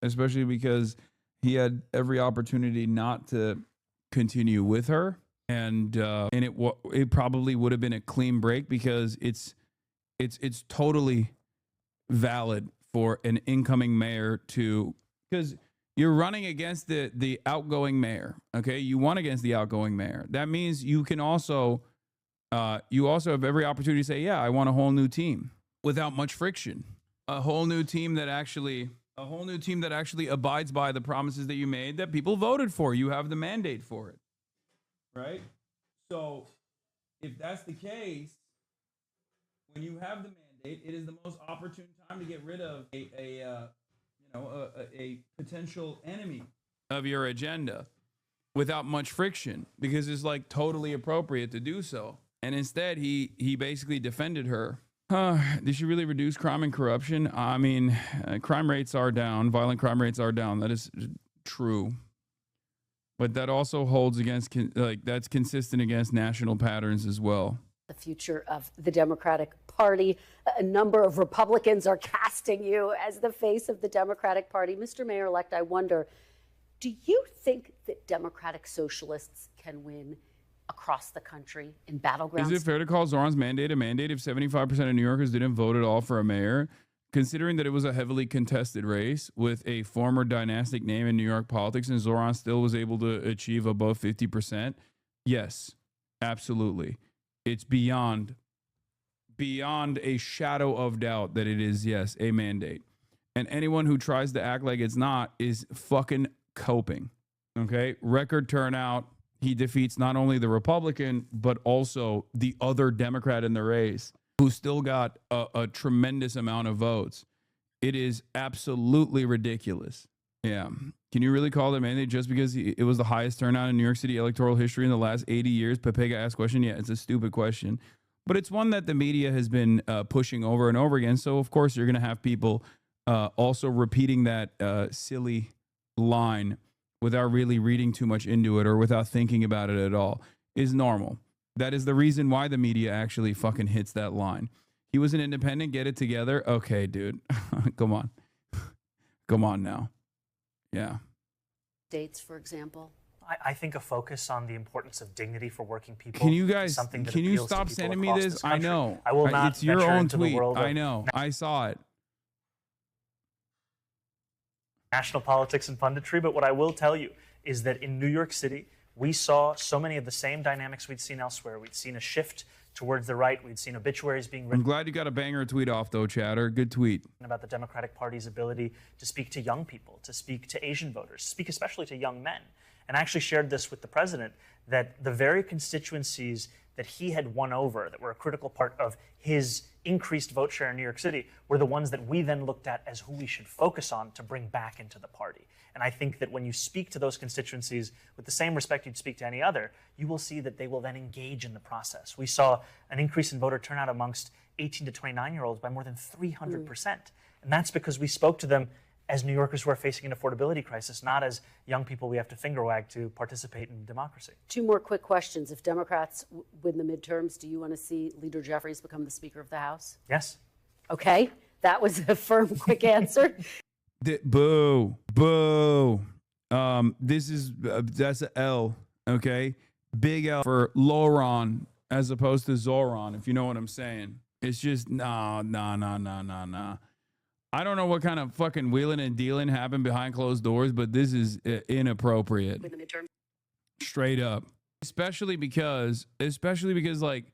especially because he had every opportunity not to continue with her. And it probably would have been a clean break because it's totally valid for an incoming mayor to, because you're running against the outgoing mayor. Okay, you won against the outgoing mayor. That means you can also have every opportunity to say, yeah, I want a whole new team without much friction, a whole new team that actually A whole new team that actually abides by the promises that you made, that people voted for. You have the mandate for it, right? So if that's the case, when you have the mandate, it is the most opportune time to get rid of a potential enemy of your agenda without much friction, because it's like totally appropriate to do so. And instead, he basically defended her. Did she really reduce crime and corruption? I mean, crime rates are down. Violent crime rates are down. That is true. But that also holds against, that's consistent against national patterns as well. The future of the Democratic Party. A number of Republicans are casting you as the face of the Democratic Party. Mr. Mayor-elect, I wonder, do you think that Democratic socialists can win across the country in battlegrounds? Is it fair to call Zoran's mandate a mandate if 75% of New Yorkers didn't vote at all for a mayor? Considering that it was a heavily contested race with a former dynastic name in New York politics and Zoran still was able to achieve above 50%? Yes, absolutely. It's beyond a shadow of doubt that it is, yes, a mandate. And anyone who tries to act like it's not is fucking coping. Okay? Record turnout. He defeats not only the Republican, but also the other Democrat in the race, who still got a tremendous amount of votes. It is absolutely ridiculous. Yeah. Can you really call it a mandate just because it was the highest turnout in New York City electoral history in the last 80 years? Pepega asked question. Yeah, it's a stupid question. But it's one that the media has been pushing over and over again. So, of course, you're going to have people also repeating that silly line without really reading too much into it or without thinking about it at all is normal. That is the reason why the media actually fucking hits that line. He was an independent, get it together. Okay, dude. Come on. Come on now. Yeah. States, for example. I think a focus on the importance of dignity for working people. Can you guys, something that can you appeals to stop people sending me across this? I country. know. I will not It's your venture own into the tweet. world of I know. I saw it. National politics and punditry, but what I will tell you is that in New York City, we saw so many of the same dynamics we'd seen elsewhere. We'd seen a shift towards the right. We'd seen obituaries being I'm written glad you got a banger tweet off, though, Chatter. Good tweet. about the Democratic Party's ability to speak to young people, to speak to Asian voters, speak especially to young men. And I actually shared this with the president, that the very constituencies that he had won over, that were a critical part of his increased vote share in New York City, were the ones that we then looked at as who we should focus on to bring back into the party. And I think that when you speak to those constituencies with the same respect you'd speak to any other, you will see that they will then engage in the process. We saw an increase in voter turnout amongst 18 to 29-year-olds by more than 300%. And that's because we spoke to them as New Yorkers who are facing an affordability crisis, not as young people we have to finger wag to participate in democracy. Two more quick questions. If Democrats win the midterms, do you want to see Leader Jeffries become the Speaker of the House? Yes. Okay. That was a firm, quick answer. Boo. Boo. This is, that's an L, okay? Big L for Lauron as opposed to Zoran, if you know what I'm saying. It's just, nah. I don't know what kind of fucking wheeling and dealing happened behind closed doors, but this is inappropriate. Win the midterms. Straight up. Especially because like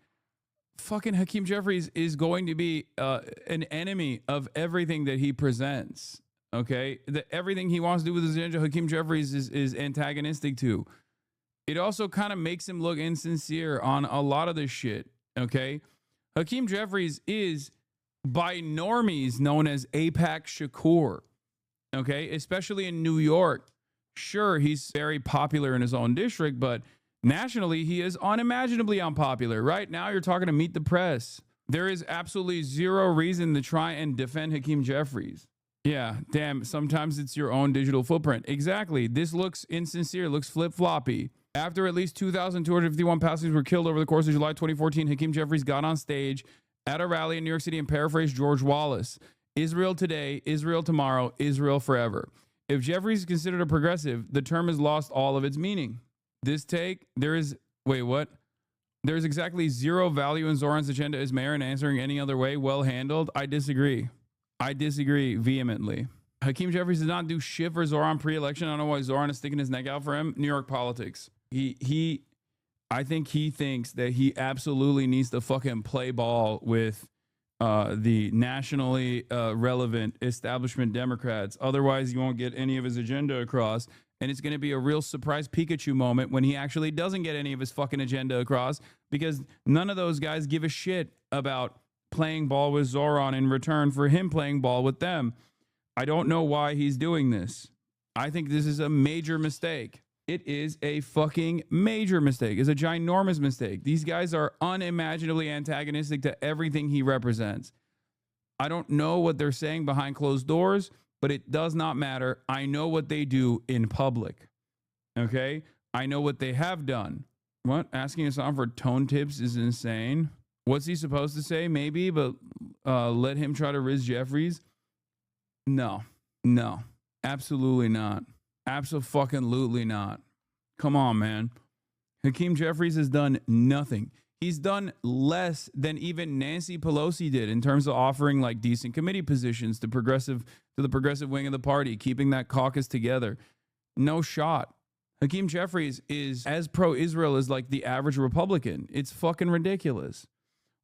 fucking Hakeem Jeffries is going to be an enemy of everything that he presents. Okay? Everything he wants to do with his agenda, Hakeem Jeffries is antagonistic to. It also kind of makes him look insincere on a lot of this shit. Okay? Hakeem Jeffries is by normies known as AIPAC Shakur, okay, especially in New York. Sure, he's very popular in his own district, but nationally, he is unimaginably unpopular. Right now, you're talking to Meet the Press. There is absolutely zero reason to try and defend Hakeem Jeffries. Yeah, damn, sometimes it's your own digital footprint. Exactly. This looks insincere, looks flip-floppy. After at least 2,251 passengers were killed over the course of July 2014, Hakeem Jeffries got on stage at a rally in New York City and paraphrased George Wallace. Israel today, Israel tomorrow, Israel forever. If Jeffries is considered a progressive, the term has lost all of its meaning. This take, there's exactly zero value in Zoran's agenda as mayor and answering any other way. Well handled. I disagree vehemently. Hakeem Jeffries did not do shit for Zoran pre-election. I don't know why Zoran is sticking his neck out for him. New York politics. I think he thinks that he absolutely needs to fucking play ball with the nationally relevant establishment Democrats. Otherwise, you won't get any of his agenda across. And it's going to be a real surprise Pikachu moment when he actually doesn't get any of his fucking agenda across, because none of those guys give a shit about playing ball with Zoran in return for him playing ball with them. I don't know why he's doing this. I think this is a major mistake. It is a fucking major mistake. It's a ginormous mistake. These guys are unimaginably antagonistic to everything he represents. I don't know what they're saying behind closed doors, but it does not matter. I know what they do in public. Okay? I know what they have done. What? Asking Hassan for tone tips is insane. What's he supposed to say? Maybe, but let him try to Riz Jeffries? No. Absolutely not. Absolutely not. Come on, man. Hakeem Jeffries has done nothing. He's done less than even Nancy Pelosi did in terms of offering like decent committee positions to the progressive wing of the party, keeping that caucus together. No shot. Hakeem Jeffries is as pro-Israel as like the average Republican. It's fucking ridiculous.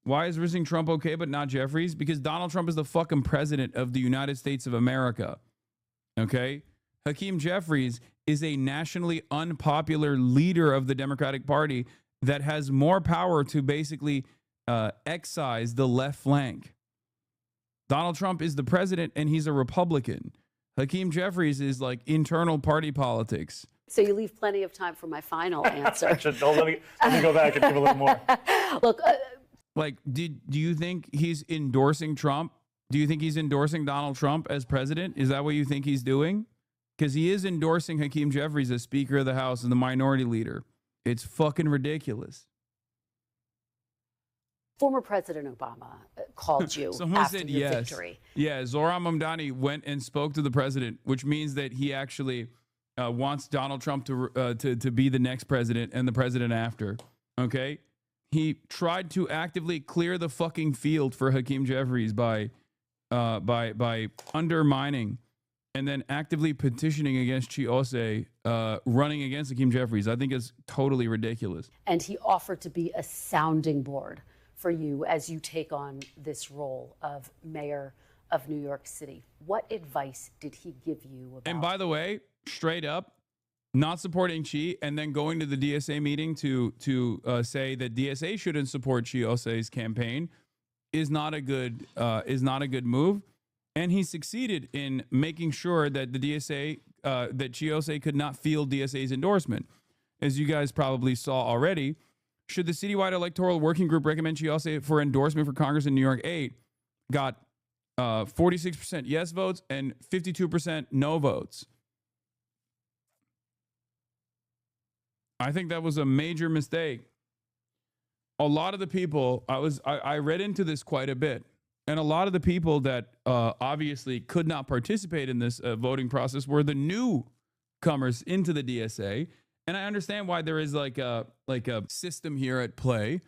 Why is rizzing Trump okay but not Jeffries? Because Donald Trump is the fucking president of the United States of America. Okay? Hakeem Jeffries is a nationally unpopular leader of the Democratic Party that has more power to basically excise the left flank. Donald Trump is the president and he's a Republican. Hakeem Jeffries is like internal party politics. So you leave plenty of time for my final answer. Let me go back and give a little more. Look, like, do you think he's endorsing Trump? Do you think he's endorsing Donald Trump as president? Is that what you think he's doing? Because he is endorsing Hakeem Jeffries as Speaker of the House and the minority leader. It's fucking ridiculous. former President Obama called you Someone after said your yes. victory. Yeah, Zoran Mamdani went and spoke to the president, which means that he actually wants Donald Trump to be the next president and the president after. Okay? He tried to actively clear the fucking field for Hakeem Jeffries by undermining and then actively petitioning against Chiose, running against Hakeem Jeffries. I think it's totally ridiculous. And he offered to be a sounding board for you as you take on this role of mayor of New York City. What advice did he give you about? And by the way, straight up, not supporting Chi and then going to the DSA meeting to say that DSA shouldn't support Chiose's campaign is not a good move. And he succeeded in making sure that the DSA, that Chiose could not field DSA's endorsement. As you guys probably saw already, should the citywide electoral working group recommend Chiose for endorsement for Congress in New York 8, got 46% yes votes and 52% no votes. I think that was a major mistake. A lot of the people, I read into this quite a bit. And a lot of the people that obviously could not participate in this voting process were the newcomers into the DSA. And I understand why there is like a system here at play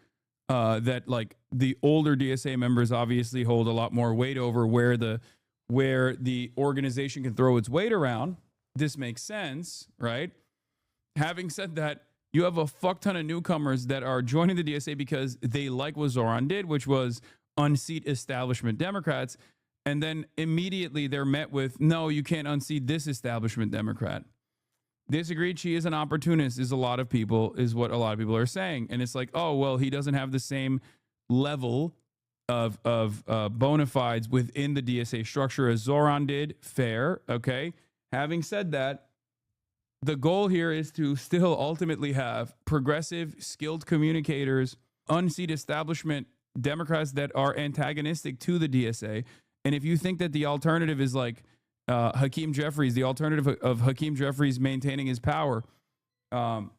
that like the older DSA members obviously hold a lot more weight over where the organization can throw its weight around. This makes sense, right? Having said that, you have a fuck ton of newcomers that are joining the DSA because they like what Zoran did, which was unseat establishment Democrats, and then immediately they're met with, no, you can't unseat this establishment Democrat. Disagreed, she is an opportunist, is what a lot of people are saying. And it's like, oh, well, he doesn't have the same level of bona fides within the DSA structure as Zoran did. Fair, okay? Having said that, the goal here is to still ultimately have progressive, skilled communicators, unseat establishment Democrats that are antagonistic to the DSA. And if you think that the alternative is like Hakeem Jeffries, the alternative of Hakeem Jeffries maintaining his power and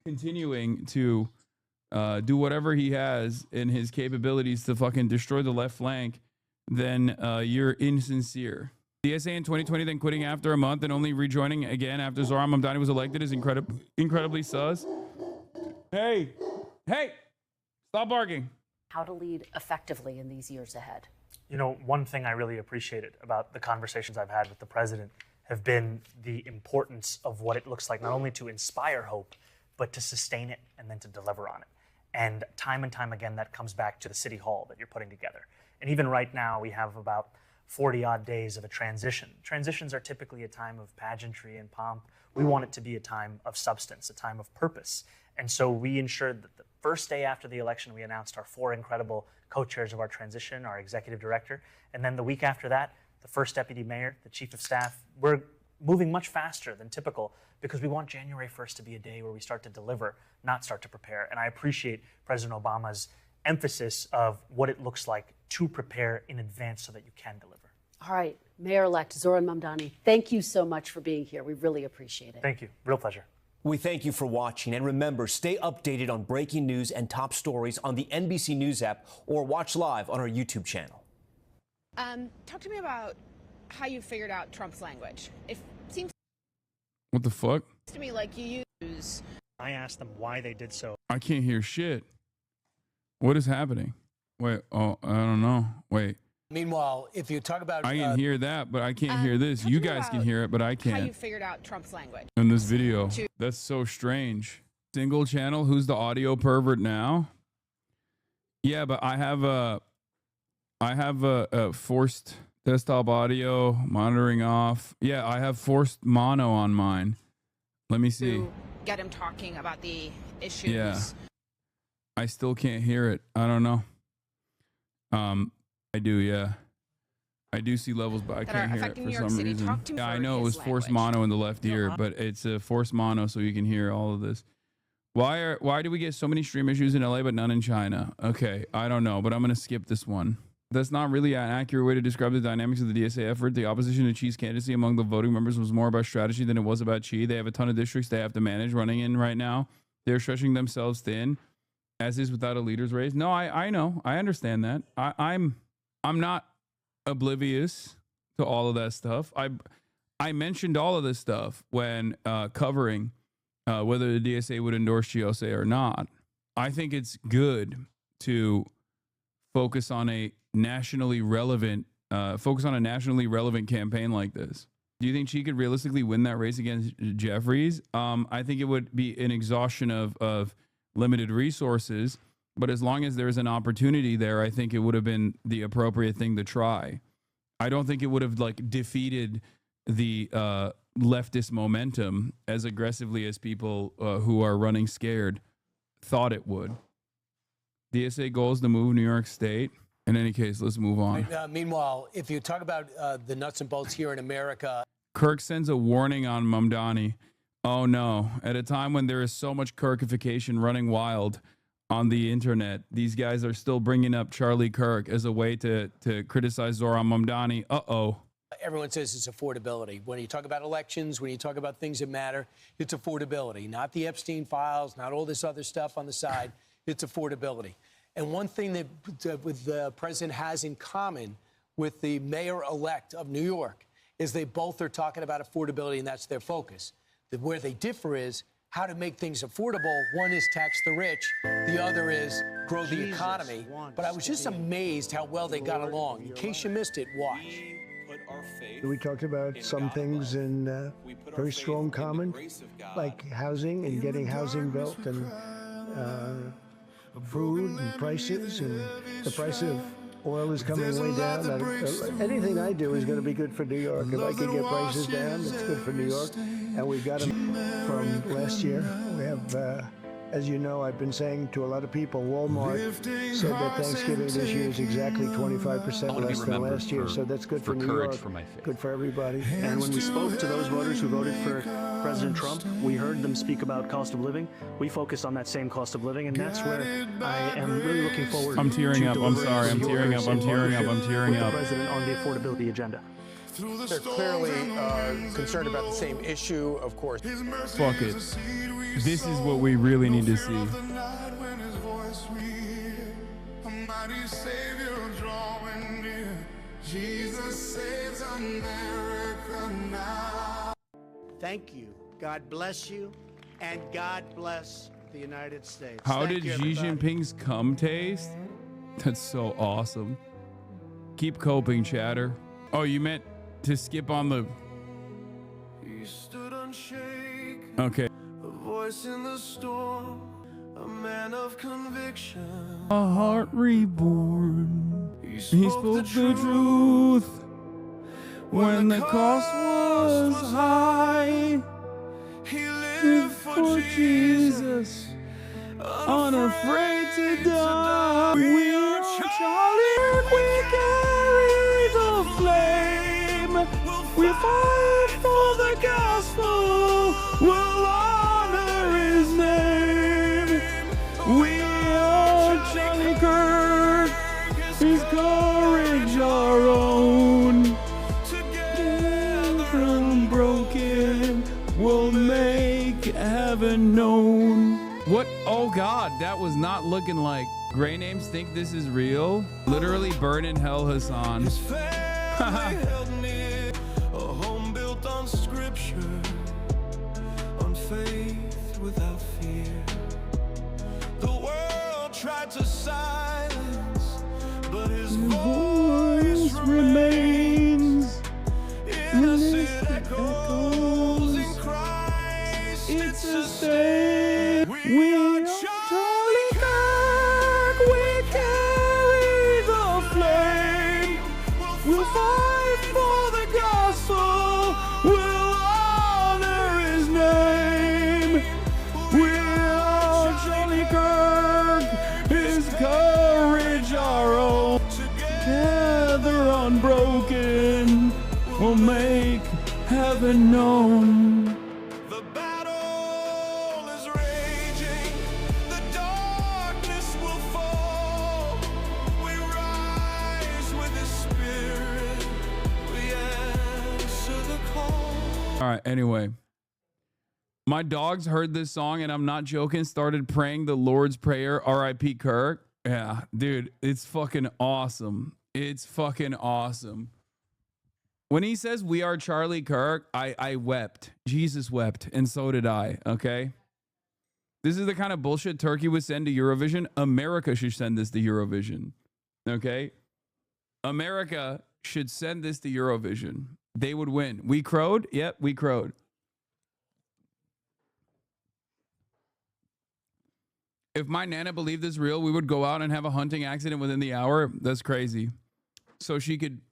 continuing to do whatever he has in his capabilities to fucking destroy the left flank, then you're insincere. DSA in 2020, then quitting after a month and only rejoining again after Zoran Mamdani was elected is incredibly sus. Hey! Stop barking. How to lead effectively in these years ahead. You know, one thing I really appreciated about the conversations I've had with the president have been the importance of what it looks like, not only to inspire hope, but to sustain it and then to deliver on it. And time again, that comes back to the city hall that you're putting together. And even right now, we have about 40 odd days of a transition. Transitions are typically a time of pageantry and pomp. We want it to be a time of substance, a time of purpose. And so we ensured that the first day after the election, we announced our 4 incredible co-chairs of our transition, our executive director. And then the week after that, the first deputy mayor, the chief of staff. We're moving much faster than typical because we want January 1st to be a day where we start to deliver, not start to prepare. And I appreciate President Obama's emphasis of what it looks like to prepare in advance so that you can deliver. All right, Mayor-elect Zoran Mamdani, thank you so much for being here. We really appreciate it. Thank you. Real pleasure. We thank you for watching. And remember, stay updated on breaking news and top stories on the NBC News app or watch live on our YouTube channel. Talk to me about how you figured out Trump's language. It seems What the fuck? to me like you use. I asked them why they did so. I can't hear shit. What is happening? Wait, oh, I don't know. Wait. Meanwhile, if you talk about... I can hear that, but I can't hear this. You guys can hear it, but I How you can't. figured out Trump's language. In this video. That's so strange. Single channel, who's the audio pervert now? Yeah, but I have a forced desktop audio monitoring off. Yeah, I have forced mono on mine. Let me see. Get him talking about the issues. Yeah. I still can't hear it. I don't know. I do, yeah. I do see levels, but I That can't are hear it affecting for New York some City. reason. Talk to me Yeah, I for know it was his forced language. mono in the left ear, but it's a forced mono so you can hear all of this. Why do we get so many stream issues in LA but none in China? Okay, I don't know, but I'm gonna skip this one. That's not really an accurate way to describe the dynamics of the DSA effort. The opposition to Xi's candidacy among the voting members was more about strategy than it was about Xi. They have a ton of districts they have to manage running in right now. They're stretching themselves thin, as is without a leader's race. No, I know. I understand that. I'm not oblivious to all of that stuff. I mentioned all of this stuff when covering whether the DSA would endorse Chiose or not. I think it's good to focus on a nationally relevant campaign like this. Do you think she could realistically win that race against Jeffries? I think it would be an exhaustion of limited resources, but as long as there's an opportunity there, I think it would have been the appropriate thing to try. I don't think it would have defeated the leftist momentum as aggressively as people who are running scared thought it would. DSA goals to move New York State. In any case, let's move on. Meanwhile, if you talk about the nuts and bolts here in America... Kirk sends a warning on Mamdani. Oh no, at a time when there is so much Kirkification running wild on the internet, these guys are still bringing up Charlie Kirk as a way to criticize Zoran Mamdani. Uh-oh. Everyone says it's affordability. When you talk about elections, when you talk about things that matter, it's affordability. Not the Epstein files, not all this other stuff on the side. It's affordability. And one thing that the president has in common with the mayor-elect of New York is they both are talking about affordability, and that's their focus. Where they differ is how to make things affordable. One is tax the rich, the other is grow the economy. But I was just amazed how well they got along. In case you missed it, watch. We talked about some things in very strong common, like housing and getting housing built, and food and prices, and the price of oil is coming way down. Anything I do is going to be good for New York. If I can get prices down, it's good for New York. And we've got them from last year. We have, as you know, I've been saying to a lot of people, Walmart said that Thanksgiving this year is exactly 25% less than last year. So that's good for New York, good for everybody. And when we spoke to those voters who voted for President Trump, we heard them speak about cost of living. We focused on that same cost of living, and that's where I am really looking forward. I'm tearing up. I'm delivering sorry. I'm New tearing up. Yorkers I'm tearing up. I'm tearing with up. the president on the affordability agenda. They're clearly concerned about the same issue, of course. Fuck it. This is what we really need to see. Thank you. God bless you, and God bless the United States. How Thank did you, Xi everybody. Jinping's cum taste? That's so awesome. Keep coping, chatter. Oh, you meant to skip on the... Okay. A voice in the storm, a man of conviction, a heart reborn. He spoke the truth when the cost was high. He lived for Jesus, unafraid to die. We are Charlie, we carry the flame. We fight for the gospel, we'll honor his name. We are Charlie Kirk, his courage our own. Together unbroken, we'll make heaven known. What? Oh God, that was not looking like. Gray names think this is real. Literally burn in hell, Hassan. a home built on scripture, on faith without fear. The world tried to silence, but his voice remains. Innocent echoes in Christ, it's a stain. We are Charlie Kirk, we carry the flame. We'll fight for the gospel, we'll honor his name. We are Charlie Kirk, his courage our own. Together unbroken, we'll make heaven known. The battle is raging, the darkness will fall. We rise with the spirit, we answer the call. All right, anyway. My dogs heard this song, and I'm not joking, started praying the Lord's Prayer, R.I.P. Kirk. Yeah, dude, it's fucking awesome. It's fucking awesome. When he says we are Charlie Kirk, I wept. Jesus wept, and so did I, okay? This is the kind of bullshit Turkey would send to Eurovision. America should send this to Eurovision, okay? America should send this to Eurovision. They would win. We crowed? Yep, we crowed. If my Nana believed this real, we would go out and have a hunting accident within the hour. That's crazy. So she could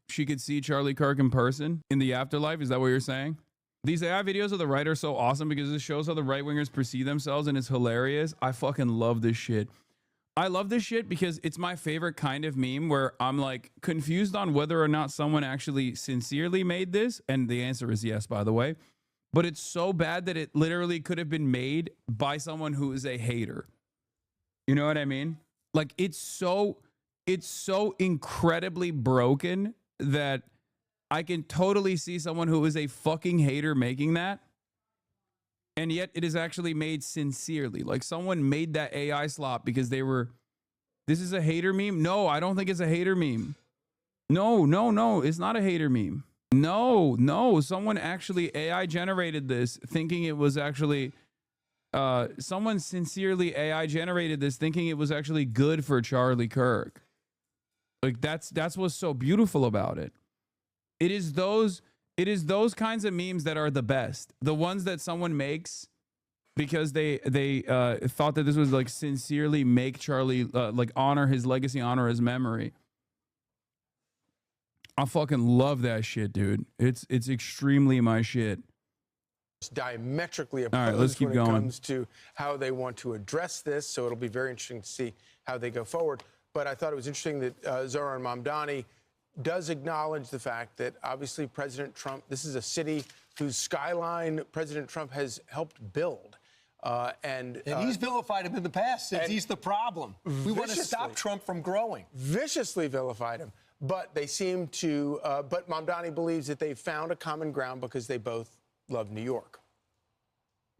see Charlie Kirk in person in the afterlife. Is that what you're saying? These AI videos of the right are so awesome because it shows how the right wingers perceive themselves, and it's hilarious. I fucking love this shit. I love this shit because it's my favorite kind of meme where I'm like confused on whether or not someone actually sincerely made this. And the answer is yes, by the way. But it's so bad that it literally could have been made by someone who is a hater. You know what I mean? Like it's so incredibly broken that I can totally see someone who is a fucking hater making that. And yet it is actually made sincerely. Like someone made that AI slop because they were, this is a hater meme? No, I don't think it's a hater meme. No, it's not a hater meme. No, someone actually AI generated this thinking it was actually, someone sincerely AI generated this thinking it was actually good for Charlie Kirk. Like that's what's so beautiful about it. It is those kinds of memes that are the best. The ones that someone makes because they thought that this was like sincerely make Charlie like honor his legacy, honor his memory. I fucking love that shit, dude. It's extremely my shit. Diametrically opposed. All right, let's keep when it going. comes to how they want to address this, so it'll be very interesting to see how they go forward. But I thought it was interesting that Zoran Mamdani does acknowledge the fact that obviously President Trump, this is a city whose skyline President Trump has helped build. And he's vilified him in the past, says he's the problem. We want to stop Trump from growing. Viciously vilified him. But they seem to, but Mamdani believes that they've found a common ground because they both love New York.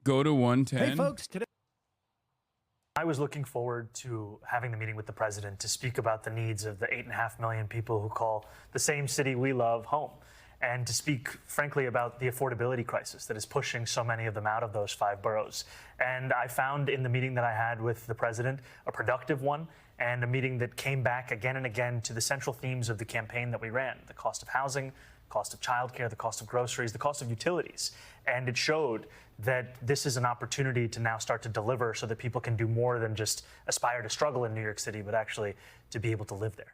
Go to 110. Hey, folks, today I was looking forward to having the meeting with the president to speak about the needs of the 8.5 million people who call the same city we love home, and to speak, frankly, about the affordability crisis that is pushing so many of them out of those 5 boroughs. And I found in the meeting that I had with the president a productive one, and a meeting that came back again and again to the central themes of the campaign that we ran: the cost of housing, cost of childcare, the cost of groceries, the cost of utilities. And it showed that this is an opportunity to now start to deliver so that people can do more than just aspire to struggle in New York City, but actually to be able to live there.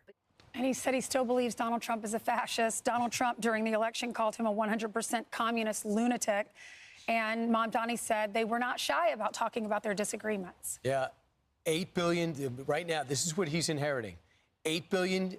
And he said he still believes Donald Trump is a fascist. Donald Trump, during the election, called him a 100% communist lunatic. And Mamdani said they were not shy about talking about their disagreements. Yeah, $8 billion, right now, this is what he's inheriting. $8 billion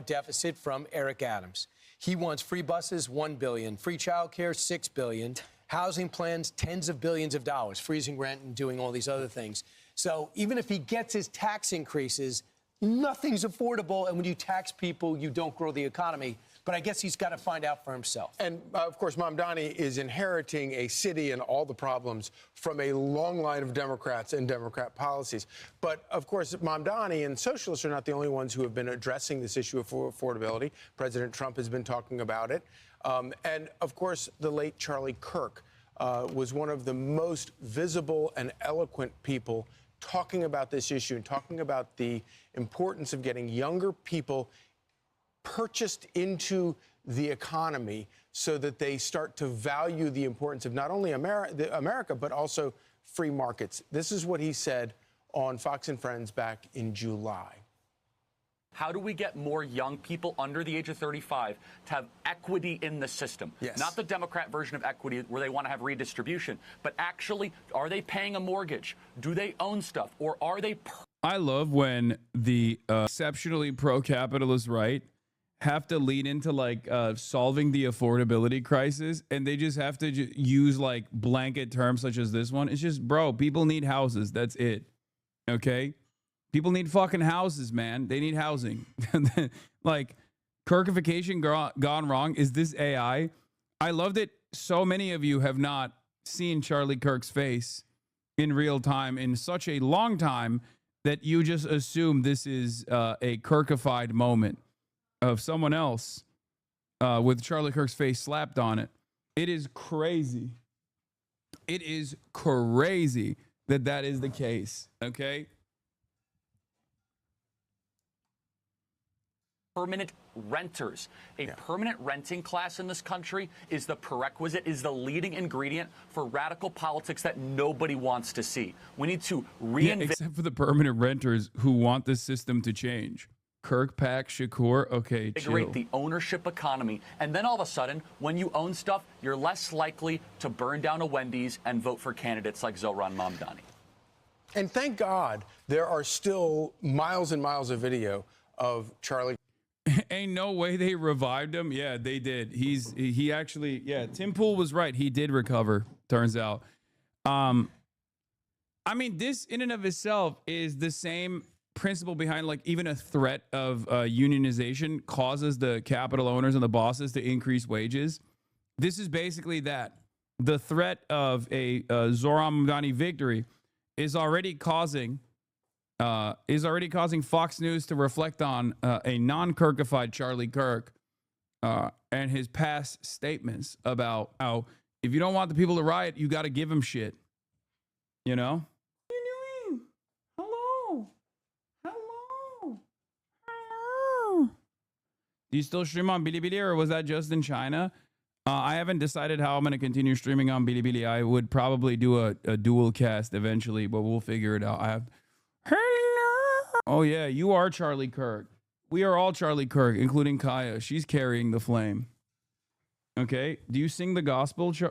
deficit from Eric Adams. He wants free buses, $1 billion, free childcare, $6 billion, housing plans, tens of billions of dollars, freezing rent and doing all these other things. So even if he gets his tax increases, nothing's affordable. And when you tax people, you don't grow the economy. But I guess he's got to find out for himself. And, of course, Mamdani is inheriting a city and all the problems from a long line of Democrats and Democrat policies. But, of course, Mamdani and socialists are not the only ones who have been addressing this issue of affordability. President Trump has been talking about it. And, of course, the late Charlie Kirk was one of the most visible and eloquent people talking about this issue and talking about the importance of getting younger people purchased into the economy so that they start to value the importance of not only America, but also free markets. This is what he said on Fox and Friends back in July. How do we get more young people under the age of 35 to have equity in the system? Yes. Not the Democrat version of equity where they want to have redistribution, but actually, are they paying a mortgage? Do they own stuff? Or are they... I love when the exceptionally pro-capitalist right have to lean into like solving the affordability crisis, and they just have to use like blanket terms such as this one. It's just, bro, people need houses. That's it. Okay? People need fucking houses, man. They need housing. Like, Kirkification gone wrong. Is this AI? I love that so many of you have not seen Charlie Kirk's face in real time in such a long time that you just assume this is a Kirkified moment of someone else with Charlie Kirk's face slapped on it. It is crazy. It is crazy that that is the case, okay? Permanent renters. A permanent renting class in this country is the prerequisite, is the leading ingredient for radical politics that nobody wants to see. We need to reinvent. Except for the permanent renters who want this system to change. Kirkpatrick Shakur, okay, chill. The ownership economy, and then all of a sudden, when you own stuff, you're less likely to burn down a Wendy's and vote for candidates like Zohran Mamdani. And thank God there are still miles and miles of video of Charlie. Ain't no way they revived him. Yeah, they did. He actually, yeah, Tim Pool was right. He did recover, turns out. I mean, this in and of itself is the same principle behind like even a threat of unionization causes the capital owners and the bosses to increase wages. This is basically that. The threat of a Zohran Mamdani victory is already causing Fox News to reflect on a non-Kirkified Charlie Kirk and his past statements about how if you don't want the people to riot, you got to give them shit. You know? What are you doing? Hello. Hello. Hello. Do you still stream on Bilibili, or was that just in China? I haven't decided how I'm going to continue streaming on Bilibili. I would probably do a dual cast eventually, but we'll figure it out. I have... Oh, yeah, you are Charlie Kirk. We are all Charlie Kirk, including Kaya. She's carrying the flame. Okay? Do you sing the gospel? Do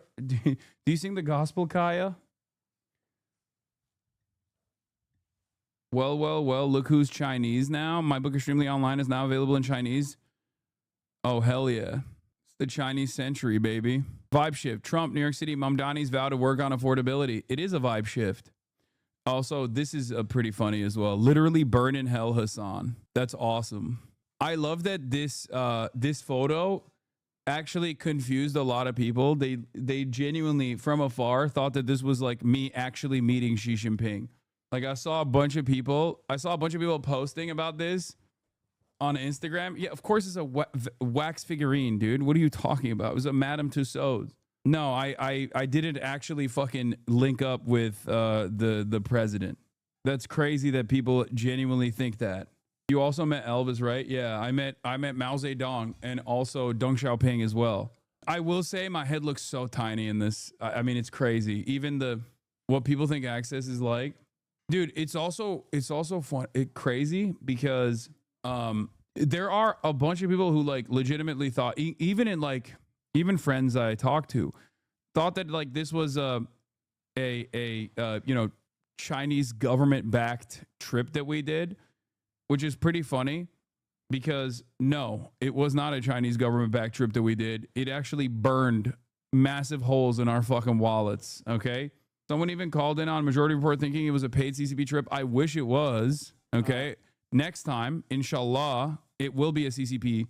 you sing the gospel, Kaya? Well, look who's Chinese now. My book, Extremely Online, is now available in Chinese. Oh, hell yeah. It's the Chinese century, baby. Vibe shift. Trump, New York City, Mamdani's vow to work on affordability. It is a vibe shift. Also, this is pretty funny as well. Literally burn in hell, Hassan. That's awesome. I love that this photo actually confused a lot of people. They genuinely, from afar, thought that this was like me actually meeting Xi Jinping. Like I saw a bunch of people posting about this on Instagram. Yeah, of course it's a wax figurine, dude. What are you talking about? It was a Madame Tussauds. No, I didn't actually fucking link up with the president. That's crazy that people genuinely think that. You also met Elvis, right? Yeah, I met Mao Zedong and also Deng Xiaoping as well. I will say my head looks so tiny in this. I mean, it's crazy. Even what people think Access is like, dude. It's also fun. Crazy because there are a bunch of people who like legitimately thought, even friends I talked to, thought that like this was a Chinese government backed trip that we did, which is pretty funny because no, it was not a Chinese government backed trip that we did. It actually burned massive holes in our fucking wallets. Okay. Someone even called in on Majority Report thinking it was a paid CCP trip. I wish it was. Okay. Next time, inshallah, it will be a CCP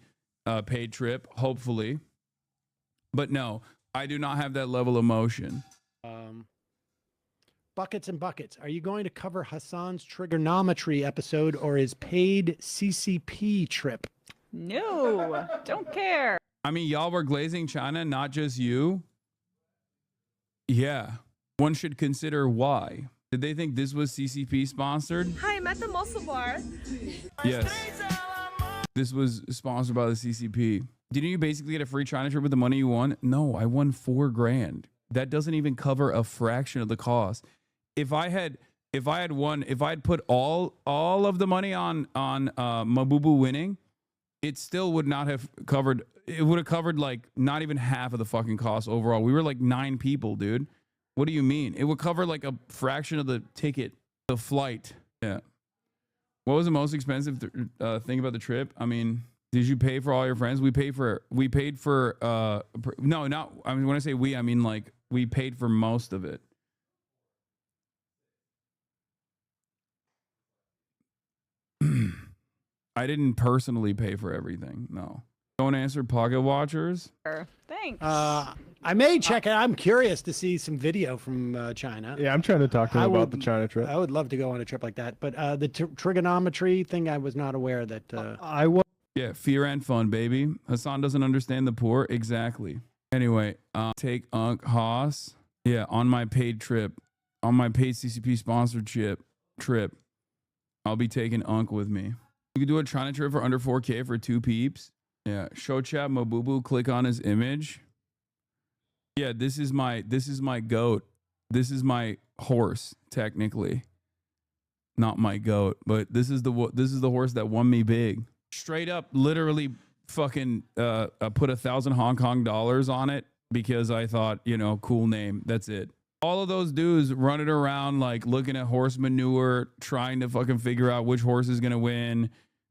paid trip, hopefully. But no, I do not have that level of emotion. Buckets and buckets. Are you going to cover Hassan's trigonometry episode or his paid CCP trip? No, don't care. I mean, y'all were glazing China, not just you. Yeah. One should consider why. Did they think this was CCP sponsored? Hi, I'm at the muscle bar. Yes. This was sponsored by the CCP. Didn't you basically get a free China trip with the money you won? No, I won $4,000. That doesn't even cover a fraction of the cost. If I had put all of the money on Mabubu winning, it still would not have covered. It would have covered like not even half of the fucking cost overall. We were like 9 people, dude. What do you mean? It would cover like a fraction of the ticket, the flight. Yeah. What was the most expensive thing about the trip? I mean, did you pay for all your friends? We paid for no, not. I mean, when I say we, I mean like we paid for most of it. I didn't personally pay for everything. No. Don't answer Pocket Watchers. Thanks. I may check it. I'm curious to see some video from China. Yeah, I'm trying to talk to him about the China trip. I would love to go on a trip like that. But the trigonometry thing, I was not aware that. I was. Yeah, fear and fun, baby. Hassan doesn't understand the poor. Exactly. Anyway, take Unc Haas. Yeah, on my paid trip, on my paid CCP sponsored trip, I'll be taking Unc with me. You could do a China trip for under 4K for 2 peeps. Yeah, show chat Mabubu. Click on his image. Yeah, this is my goat. This is my horse, technically. Not my goat, but this is the horse that won me big. Straight up, literally, fucking put 1,000 Hong Kong dollars on it because I thought, cool name. That's it. All of those dudes running around like looking at horse manure, trying to fucking figure out which horse is gonna win,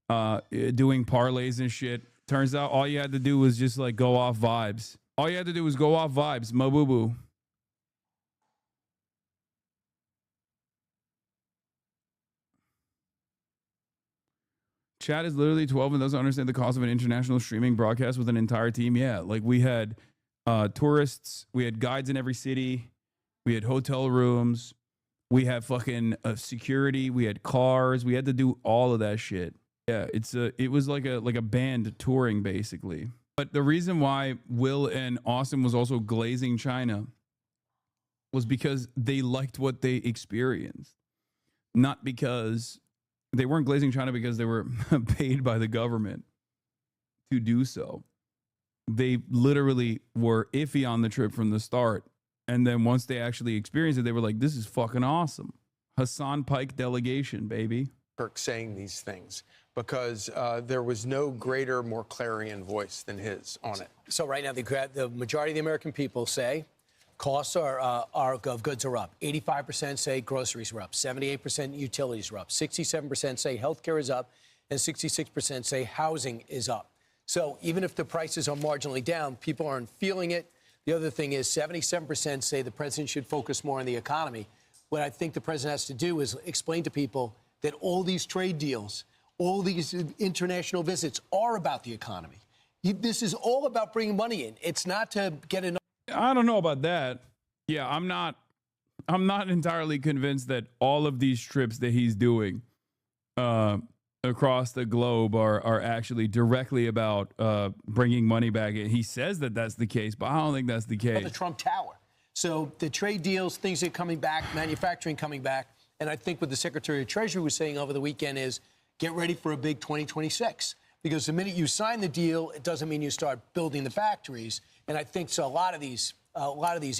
doing parlays and shit. Turns out all you had to do was just like go off vibes. All you had to do was go off vibes. Mabubu. Chat is literally 12 and doesn't understand the cost of an international streaming broadcast with an entire team. Yeah, like we had tourists, we had guides in every city, we had hotel rooms, we had fucking security, we had cars, we had to do all of that shit. Yeah, it was like a band touring basically. But the reason why Will and Austin was also glazing China was because they liked what they experienced, not because they weren't glazing China because they were paid by the government to do so. They literally were iffy on the trip from the start. And then once they actually experienced it, they were like, this is fucking awesome. Hassan Pike delegation, baby. Kirk saying these things because there was no greater, more clarion voice than his on it. So right now, the majority of the American people say costs of goods are up. 85% say groceries are up. 78% utilities are up. 67% say healthcare is up. And 66% say housing is up. So even if the prices are marginally down, people aren't feeling it. The other thing is 77% say the president should focus more on the economy. What I think the president has to do is explain to people that all these trade deals, all these international visits are about the economy. This is all about bringing money in. It's not to get enough. I don't know about that. Yeah, I'm not entirely convinced that all of these trips that he's doing across the globe are actually directly about bringing money back in. He says that that's the case, but I don't think that's the case. The Trump Tower. So the trade deals, things are coming back, manufacturing coming back. And I think what the Secretary of Treasury was saying over the weekend is, get ready for a big 2026. Because the minute you sign the deal, it doesn't mean you start building the factories. And I think so. A lot of these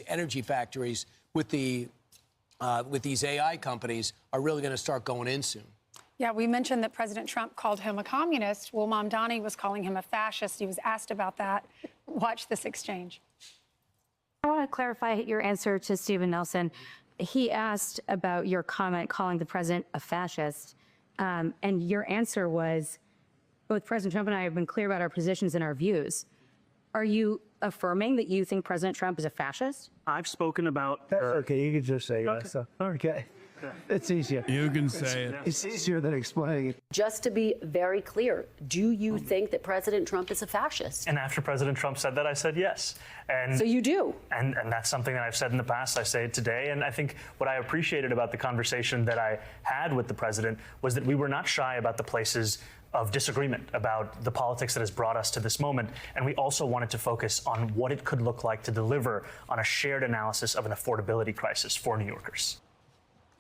energy factories with these AI companies are really going to start going in soon. Yeah, we mentioned that President Trump called him a communist. Well, Mamdani was calling him a fascist. He was asked about that. Watch this exchange. I want to clarify your answer to Stephen Nelson. He asked about your comment calling the president a fascist, and your answer was, both President Trump and I have been clear about our positions and our views. Are you affirming that you think President Trump is a fascist? I've spoken about... That's okay, you can just say yes. Okay. It's easier. You can say it. It's easier than explaining it. Just to be very clear, do you think that President Trump is a fascist? And after President Trump said that, I said yes. And so you do? And that's something that I've said in the past. I say it today. And I think what I appreciated about the conversation that I had with the president was that we were not shy about the places of disagreement about the politics that has brought us to this moment. And we also wanted to focus on what it could look like to deliver on a shared analysis of an affordability crisis for New Yorkers.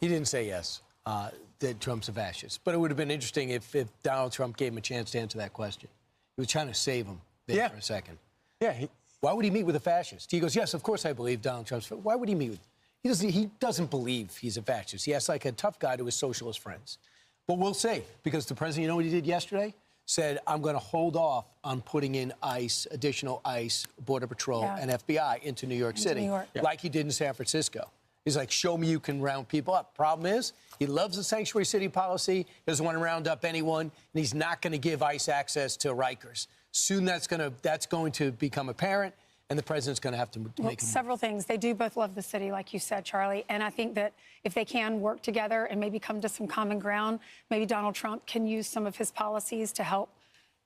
He didn't say yes, that Trump's a fascist. But it would have been interesting if Donald Trump gave him a chance to answer that question. He was trying to save him there for a second. Yeah. Why would he meet with a fascist? He goes, yes, of course I believe Donald Trump's. Why would he meet with? He doesn't believe he's a fascist. He acts like a tough guy to his socialist friends. But we'll see, because the president, you know what he did yesterday? Said, I'm going to hold off on putting in additional ICE, Border Patrol, and FBI into New York City, like he did in San Francisco. He's like, show me you can round people up. Problem is, he loves the sanctuary city policy, doesn't want to round up anyone, and he's not going to give ICE access to Rikers. Soon that's going to become apparent, and the president's going to have to make several things. They do both love the city, like you said, Charlie. And I think that if they can work together and maybe come to some common ground, maybe Donald Trump can use some of his policies to help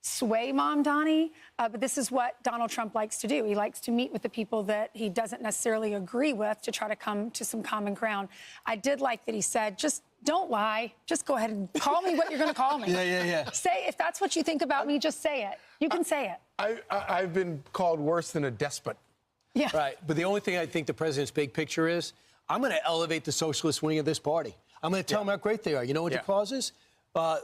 sway Mamdani. But this is what Donald Trump likes to do. He likes to meet with the people that he doesn't necessarily agree with to try to come to some common ground. I did like that he said, just don't lie. Just go ahead and call me what you're going to call me. Say, if that's what you think about me, just say it. You can say it. I've been called worse than a despot. Yeah. Right. But the only thing I think the president's big picture is, I'm going to elevate the socialist wing of this party. I'm going to tell them how great they are. You know what the cause is?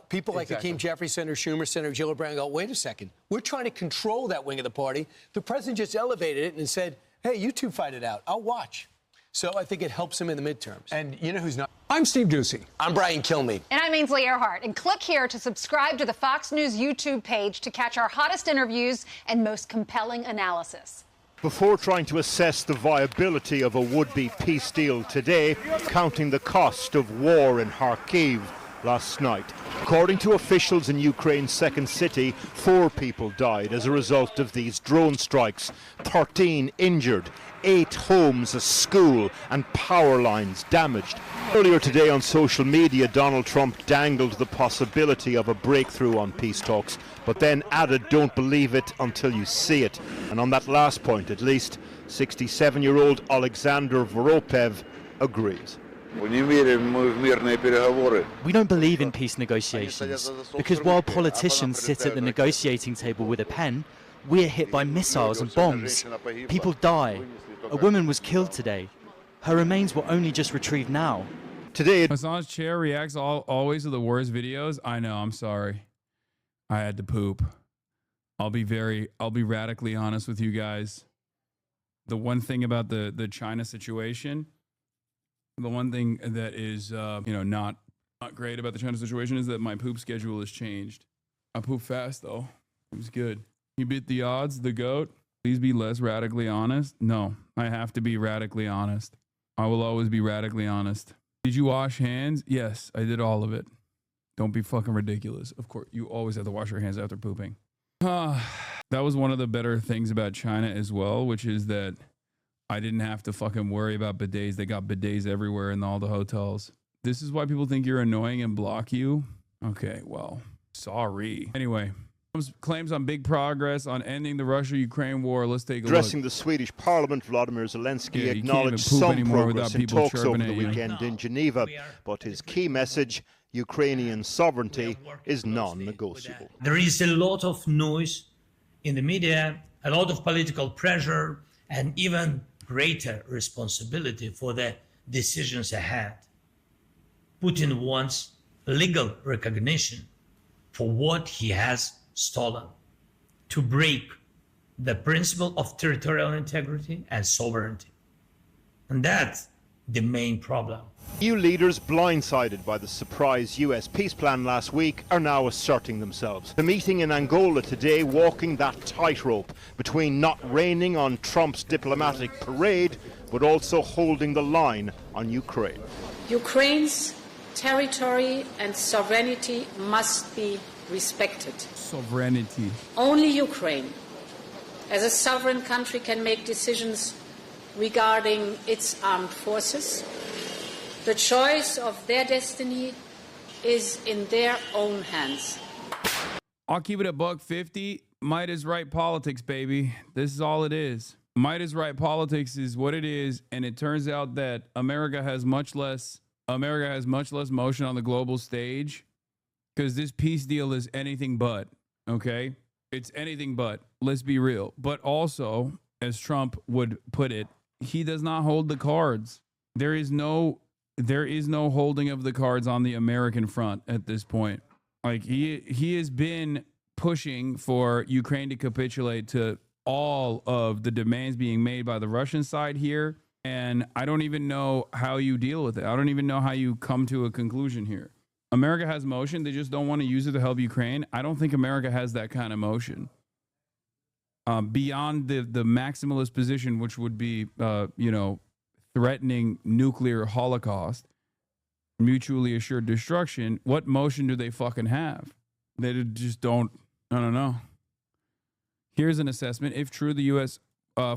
People like Hakeem Jeffries, Senator Schumer, Senator Gillibrand go, wait a second. We're trying to control that wing of the party. The president just elevated it and said, hey, you two fight it out. I'll watch. So I think it helps him in the midterms. And you know who's not? I'm Steve Doocy. I'm Brian Kilmeade. And I'm Ainsley Earhart. And click here to subscribe to the Fox News YouTube page to catch our hottest interviews and most compelling analysis. Before trying to assess the viability of a would-be peace deal today, counting the cost of war in Kharkiv last night. According to officials in Ukraine's second city, 4 people died as a result of these drone strikes, 13 injured, 8 homes, a school and power lines damaged. Earlier today on social media, Donald Trump dangled the possibility of a breakthrough on peace talks, but then added, don't believe it until you see it. And on that last point, at least, 67-year-old Alexander Voropev agrees. We don't believe in peace negotiations because while politicians sit at the negotiating table with a pen, we're hit by missiles and bombs. People die. A woman was killed today. Her remains were only just retrieved now. Today, Hassan's chair reacts always to the worst videos. I know, I'm sorry. I had to poop. I'll be radically honest with you guys. The one thing about the China situation, the one thing that is, not great about the China situation is that my poop schedule has changed. I poop fast, though. It was good. You beat the odds, the GOAT. Please be less radically honest. No, I have to be radically honest. I will always be radically honest. Did you wash hands? Yes, I did all of it. Don't be fucking ridiculous. Of course, you always have to wash your hands after pooping. That was one of the better things about China as well, which is that I didn't have to fucking worry about bidets. They got bidets everywhere in all the hotels. This is why people think you're annoying and block you. Okay, well, sorry. Anyway, claims on big progress on ending the Russia-Ukraine war. Let's take a look. Addressing the Swedish Parliament, Vladimir Zelensky acknowledged some progress in talks over the weekend in Geneva, but his key message, Ukrainian sovereignty, is non-negotiable. There is a lot of noise in the media, a lot of political pressure, and even greater responsibility for the decisions ahead. Putin wants legal recognition for what he has stolen, to break the principle of territorial integrity and sovereignty. And that's the main problem. EU leaders, blindsided by the surprise US peace plan last week, are now asserting themselves. The meeting in Angola today walking that tightrope between not raining on Trump's diplomatic parade, but also holding the line on Ukraine. Ukraine's territory and sovereignty must be respected. Sovereignty. Only Ukraine, as a sovereign country, can make decisions regarding its armed forces. The choice of their destiny is in their own hands. I'll keep it a $1.50. Might is right politics, baby. This is all it is. Might is right politics is what it is, and it turns out that America has much less motion on the global stage because this peace deal is anything but, okay? It's anything but. Let's be real. But also, as Trump would put it, he does not hold the cards. There is no holding of the cards on the American front at this point. Like he has been pushing for Ukraine to capitulate to all of the demands being made by the Russian side here. And I don't even know how you deal with it. I don't even know how you come to a conclusion here. America has motion. They just don't want to use it to help Ukraine. I don't think America has that kind of motion. Beyond the maximalist position, which would be, threatening nuclear holocaust, mutually assured destruction, what motion do they fucking have? They just don't, I don't know. Here's an assessment. If true, the U.S.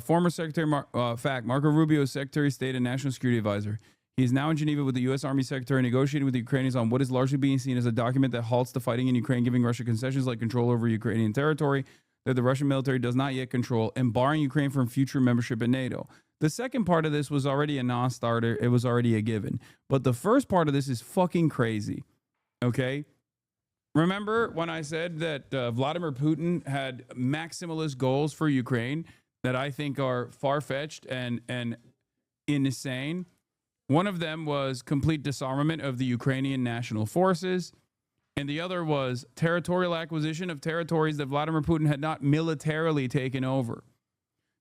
Former Secretary Marco Rubio is Secretary of State and National Security Advisor. He is now in Geneva with the U.S. Army Secretary negotiating with the Ukrainians on what is largely being seen as a document that halts the fighting in Ukraine, giving Russia concessions like control over Ukrainian territory that the Russian military does not yet control, and barring Ukraine from future membership in NATO. The second part of this was already a non-starter. It was already a given. But the first part of this is fucking crazy. Okay? Remember when I said that Vladimir Putin had maximalist goals for Ukraine that I think are far-fetched and insane? One of them was complete disarmament of the Ukrainian national forces. And the other was territorial acquisition of territories that Vladimir Putin had not militarily taken over.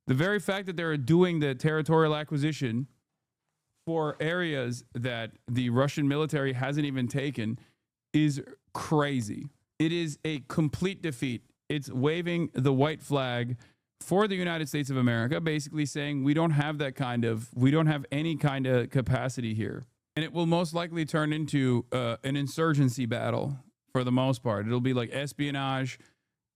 The very fact that they're doing the territorial acquisition for areas that the Russian military hasn't even taken is crazy. It is a complete defeat. It's waving the white flag for the United States of America, basically saying we don't have any kind of capacity here. And it will most likely turn into an insurgency battle for the most part. It'll be like espionage.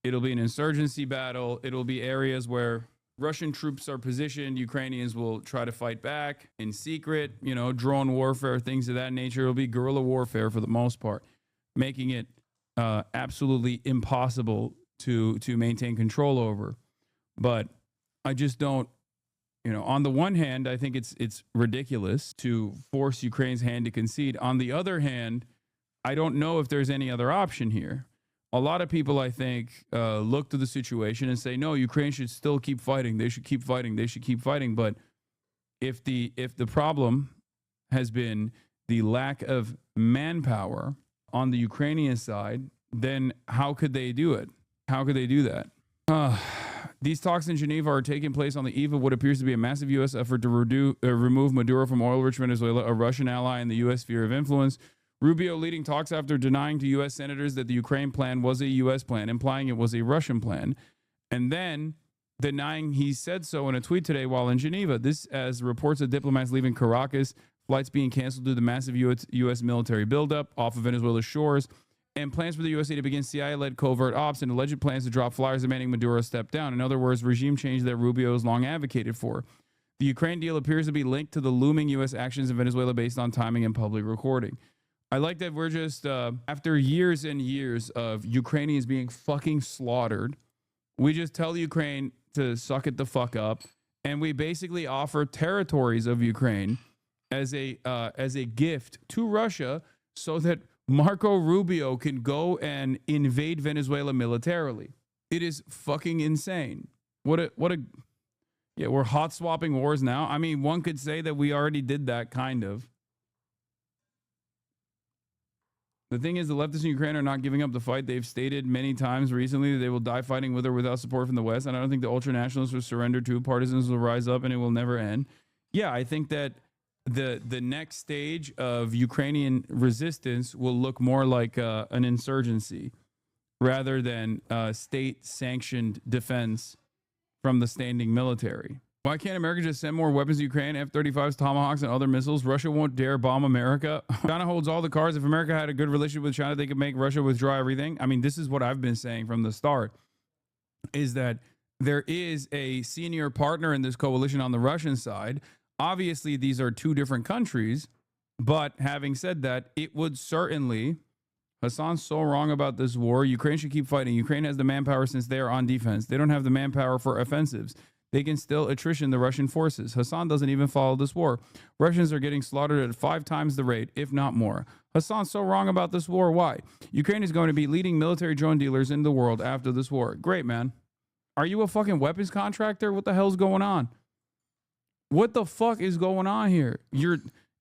It'll be an insurgency battle. It'll be areas where Russian troops are positioned. Ukrainians will try to fight back in secret, drone warfare, things of that nature. It'll be guerrilla warfare for the most part, making it absolutely impossible to maintain control over. But I just don't, on the one hand, I think it's ridiculous to force Ukraine's hand to concede. On the other hand, I don't know if there's any other option here. A lot of people, I think, look to the situation and say, no, Ukraine should still keep fighting. They should keep fighting. They should keep fighting. But if the problem has been the lack of manpower on the Ukrainian side, then how could they do it? How could they do that? These talks in Geneva are taking place on the eve of what appears to be a massive U.S. effort to remove Maduro from oil-rich Venezuela, a Russian ally in the U.S. sphere of influence. Rubio leading talks after denying to U.S. senators that the Ukraine plan was a U.S. plan, implying it was a Russian plan, and then denying he said so in a tweet today while in Geneva. This as reports of diplomats leaving Caracas, flights being canceled due to the massive U.S. military buildup off of Venezuela's shores, and plans for the USA to begin CIA-led covert ops and alleged plans to drop flyers demanding Maduro step down. In other words, regime change that Rubio has long advocated for. The Ukraine deal appears to be linked to the looming U.S. actions in Venezuela based on timing and public recording. I like that we're just, after years and years of Ukrainians being fucking slaughtered, we just tell Ukraine to suck it the fuck up, and we basically offer territories of Ukraine as a gift to Russia so that Marco Rubio can go and invade Venezuela militarily. It is fucking insane. We're hot swapping wars now. I mean, one could say that we already did that kind of. The thing is, the leftists in Ukraine are not giving up the fight. They've stated many times recently that they will die fighting with or without support from the West. And I don't think the ultranationalists will surrender to. Partisans will rise up and it will never end. Yeah, I think that the next stage of Ukrainian resistance will look more like an insurgency rather than state-sanctioned defense from the standing military. Why can't America just send more weapons to Ukraine, F-35s, Tomahawks, and other missiles? Russia won't dare bomb America. China holds all the cards. If America had a good relationship with China, they could make Russia withdraw everything. I mean, this is what I've been saying from the start, is that there is a senior partner in this coalition on the Russian side. Obviously, these are two different countries, but having said that, it would certainly... Hassan's so wrong about this war. Ukraine should keep fighting. Ukraine has the manpower since they are on defense. They don't have the manpower for offensives. They can still attrition the Russian forces. Hassan doesn't even follow this war. Russians are getting slaughtered at 5 times the rate, if not more. Hassan's so wrong about this war. Why? Ukraine is going to be leading military drone dealers in the world after this war. Great, man. Are you a fucking weapons contractor? What the hell's going on? What the fuck is going on here?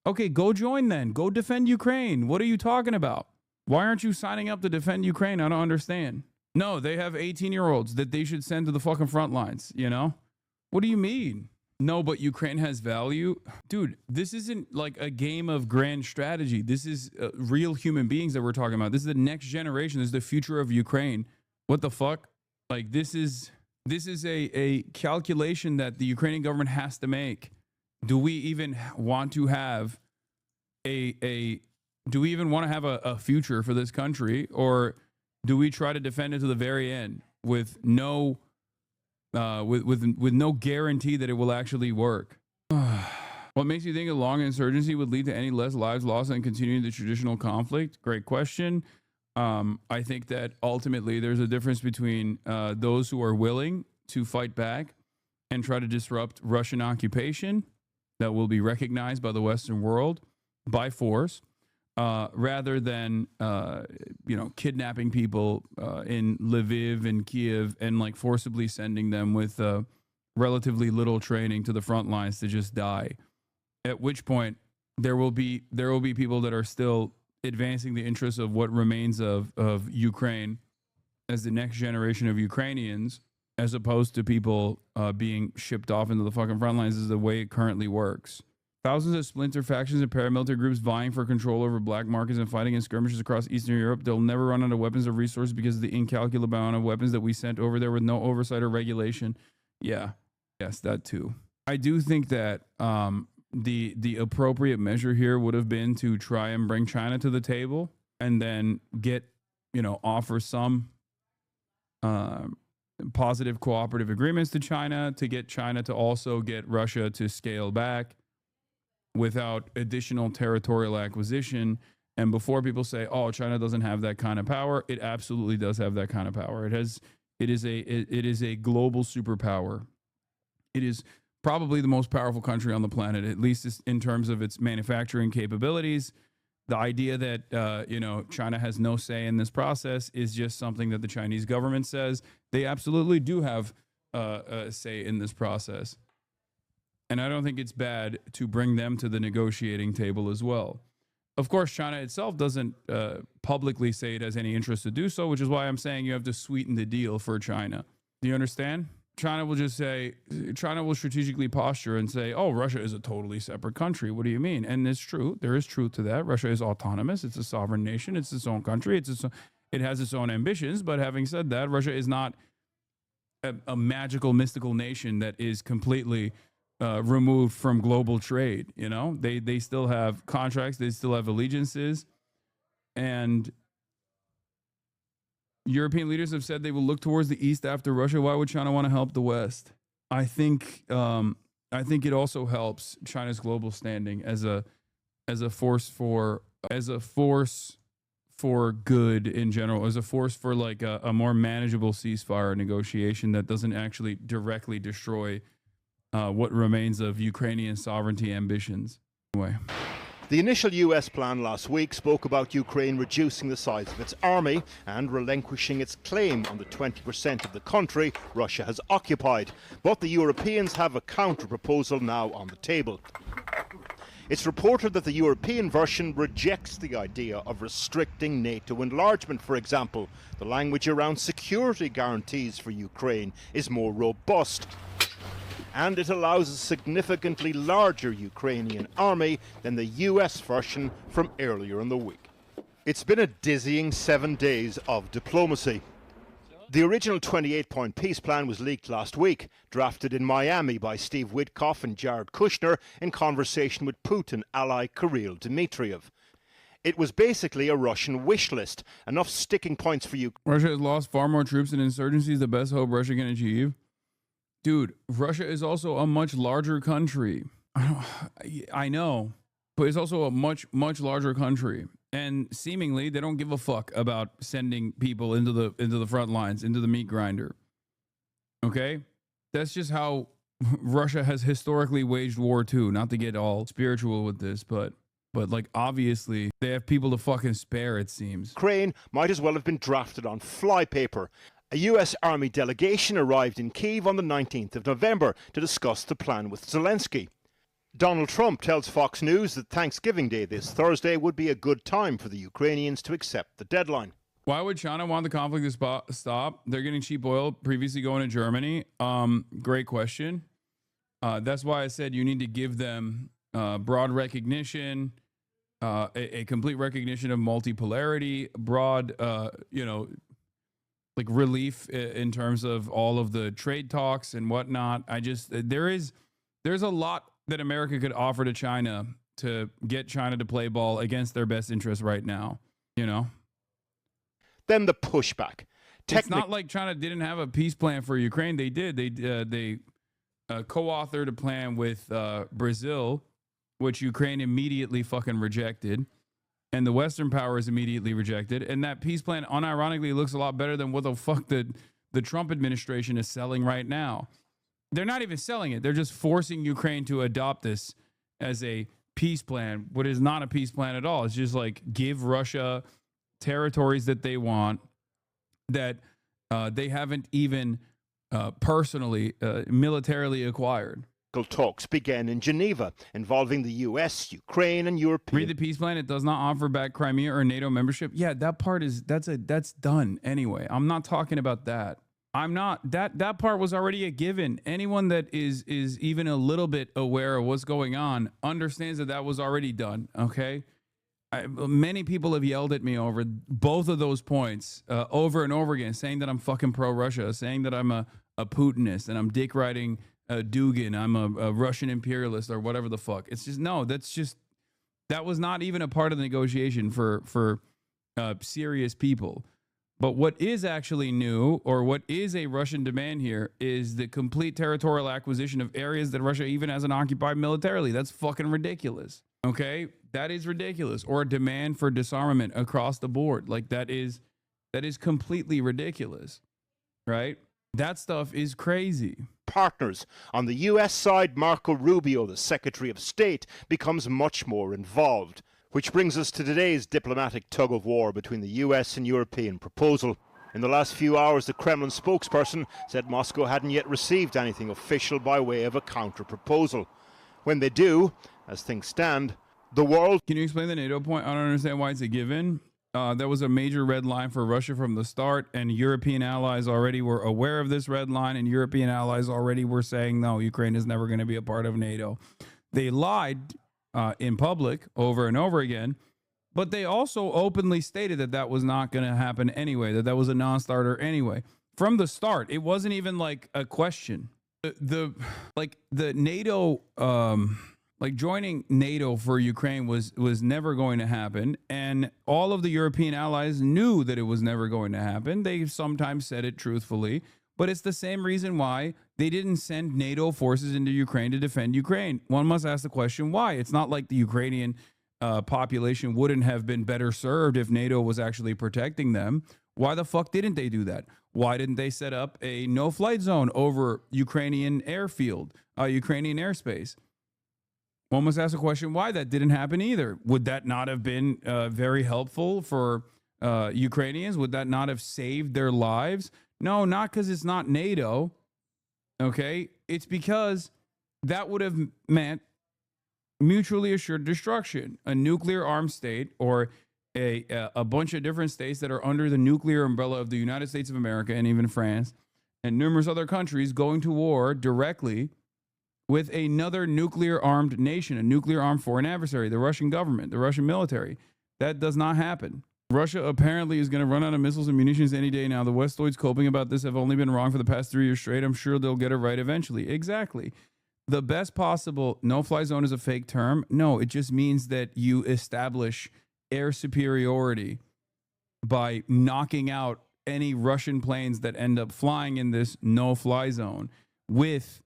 Okay, go join then. Go defend Ukraine. What are you talking about? Why aren't you signing up to defend Ukraine? I don't understand. No, they have 18-year-olds that they should send to the fucking front lines, you know? What do you mean? No, but Ukraine has value? Dude, this isn't like a game of grand strategy. This is real human beings that we're talking about. This is the next generation. This is the future of Ukraine. What the fuck? Like, this is a calculation that the Ukrainian government has to make. Do we even want to have do we even want to have a future for this country, or do we try to defend it to the very end with no with no guarantee that it will actually work? What makes you think a long insurgency would lead to any less lives lost than continuing the traditional conflict? Great question. I think that ultimately there's a difference between those who are willing to fight back and try to disrupt Russian occupation that will be recognized by the Western world by force, rather than kidnapping people in Lviv and Kiev and like forcibly sending them with relatively little training to the front lines to just die. At which point there will be people that are still advancing the interests of what remains of Ukraine as the next generation of Ukrainians, as opposed to people being shipped off into the fucking front lines. Is the way it currently works. Thousands of splinter factions and paramilitary groups vying for control over black markets and fighting in skirmishes across Eastern Europe. They'll never run out of weapons or resources because of the incalculable amount of weapons that we sent over there with no oversight or regulation. Yeah, yes, that too. I do think that the appropriate measure here would have been to try and bring China to the table and then get, offer some positive cooperative agreements to China, to get China to also get Russia to scale back without additional territorial acquisition. And before people say, oh, China doesn't have that kind of power, it absolutely does have that kind of power. It is a global superpower. It is probably the most powerful country on the planet, at least in terms of its manufacturing capabilities. The idea that China has no say in this process is just something that the Chinese government says. They absolutely do have a say in this process. And I don't think it's bad to bring them to the negotiating table as well. Of course, China itself doesn't publicly say it has any interest to do so, which is why I'm saying you have to sweeten the deal for China. Do you understand? China will strategically posture and say, oh, Russia is a totally separate country. What do you mean? And it's true. There is truth to that. Russia is autonomous. It's a sovereign nation. It's its own country. It has its own ambitions. But having said that, Russia is not a magical, mystical nation that is completely removed from global trade. They still have contracts. They still have allegiances. And European leaders have said they will look towards the East after Russia. Why would China want to help the West? I think it also helps China's global standing as a force for good in general, as a force for like a more manageable ceasefire negotiation that doesn't actually directly destroy what remains of Ukrainian sovereignty ambitions. Anyway. The initial US plan last week spoke about Ukraine reducing the size of its army and relinquishing its claim on the 20% of the country Russia has occupied. But the Europeans have a counter-proposal now on the table. It's reported that the European version rejects the idea of restricting NATO enlargement, for example. The language around security guarantees for Ukraine is more robust, and it allows a significantly larger Ukrainian army than the US version from earlier in the week. It's been a dizzying 7 days of diplomacy. The original 28-point peace plan was leaked last week, drafted in Miami by Steve Witkoff and Jared Kushner in conversation with Putin ally Kirill Dmitriev. It was basically a Russian wish list, enough sticking points for Ukraine. Russia has lost far more troops in insurgencies, the best hope Russia can achieve. Dude, Russia is also a much larger country. I know, but it's also a much larger country. And seemingly, they don't give a fuck about sending people into the front lines, into the meat grinder. Okay? That's just how Russia has historically waged war too. Not to get all spiritual with this, but like obviously they have people to fucking spare, it seems. Ukraine might as well have been drafted on flypaper. A US Army delegation arrived in Kyiv on the 19th of November to discuss the plan with Zelensky. Donald Trump tells Fox News that Thanksgiving Day this Thursday would be a good time for the Ukrainians to accept the deadline. Why would China want the conflict to stop? They're getting cheap oil previously going to Germany. Great question. That's why I said you need to give them broad recognition, a complete recognition of multipolarity, broad, like relief in terms of all of the trade talks and whatnot. There's a lot that America could offer to China to get China to play ball against their best interests right now, you know? Then the pushback. It's not like China didn't have a peace plan for Ukraine. They did. They co-authored a plan with Brazil, which Ukraine immediately fucking rejected. And the Western powers immediately rejected. And that peace plan, unironically, looks a lot better than what the fuck the Trump administration is selling right now. They're not even selling it. They're just forcing Ukraine to adopt this as a peace plan, what is not a peace plan at all. It's just like give Russia territories that they want that they haven't even personally, militarily acquired. Talks began in Geneva involving the US, Ukraine, and European. Read the peace plan. It does not offer back Crimea or NATO membership. Yeah, that part that's done anyway. I'm not talking about that. I'm not that part was already a given. Anyone that is even a little bit aware of what's going on understands that was already done. Okay. Many people have yelled at me over both of those points over and over again, saying that I'm fucking pro-Russia, saying that I'm a Putinist and I'm dick riding Dugin, I'm a Russian imperialist or whatever the fuck. It's just, no, that was not even a part of the negotiation for serious people. But what is actually new, or what is a Russian demand here, is the complete territorial acquisition of areas that Russia even hasn't occupied militarily. That's fucking ridiculous. Okay? That is ridiculous. Or a demand for disarmament across the board. Like that is completely ridiculous. Right? That stuff is crazy. Partners. On the US side, Marco Rubio, the Secretary of State, becomes much more involved. Which brings us to today's diplomatic tug-of-war between the US and European proposal. In the last few hours, the Kremlin spokesperson said Moscow hadn't yet received anything official by way of a counter-proposal. When they do, as things stand, the world... Can you explain the NATO point? I don't understand why it's a given. That was a major red line for Russia from the start, and European allies already were aware of this red line, and European allies already were saying, no, Ukraine is never going to be a part of NATO. They lied in public over and over again, but they also openly stated that was not going to happen anyway, that was a non-starter anyway. From the start, it wasn't even like a question. The NATO, like joining NATO for Ukraine was never going to happen, and all of the European allies knew that it was never going to happen. They sometimes said it truthfully, but it's the same reason why they didn't send NATO forces into Ukraine to defend Ukraine. One must ask the question, why? It's not like the Ukrainian population wouldn't have been better served if NATO was actually protecting them. Why the fuck didn't they do that? Why didn't they set up a no-flight zone over Ukrainian airfield, Ukrainian airspace? One must ask the question why that didn't happen either. Would that not have been very helpful for Ukrainians? Would that not have saved their lives? No, not because it's not NATO. Okay, it's because that would have meant mutually assured destruction. A nuclear armed state, or a bunch of different states that are under the nuclear umbrella of the United States of America and even France and numerous other countries, going to war directly with another nuclear armed nation, a nuclear armed foreign adversary, the Russian government, the Russian military. That does not happen. Russia apparently is going to run out of missiles and munitions any day now. The Westoids coping about this have only been wrong for the past 3 years straight. I'm sure they'll get it right eventually. Exactly. The best possible no-fly zone is a fake term. No, it just means that you establish air superiority by knocking out any Russian planes that end up flying in this no-fly zone with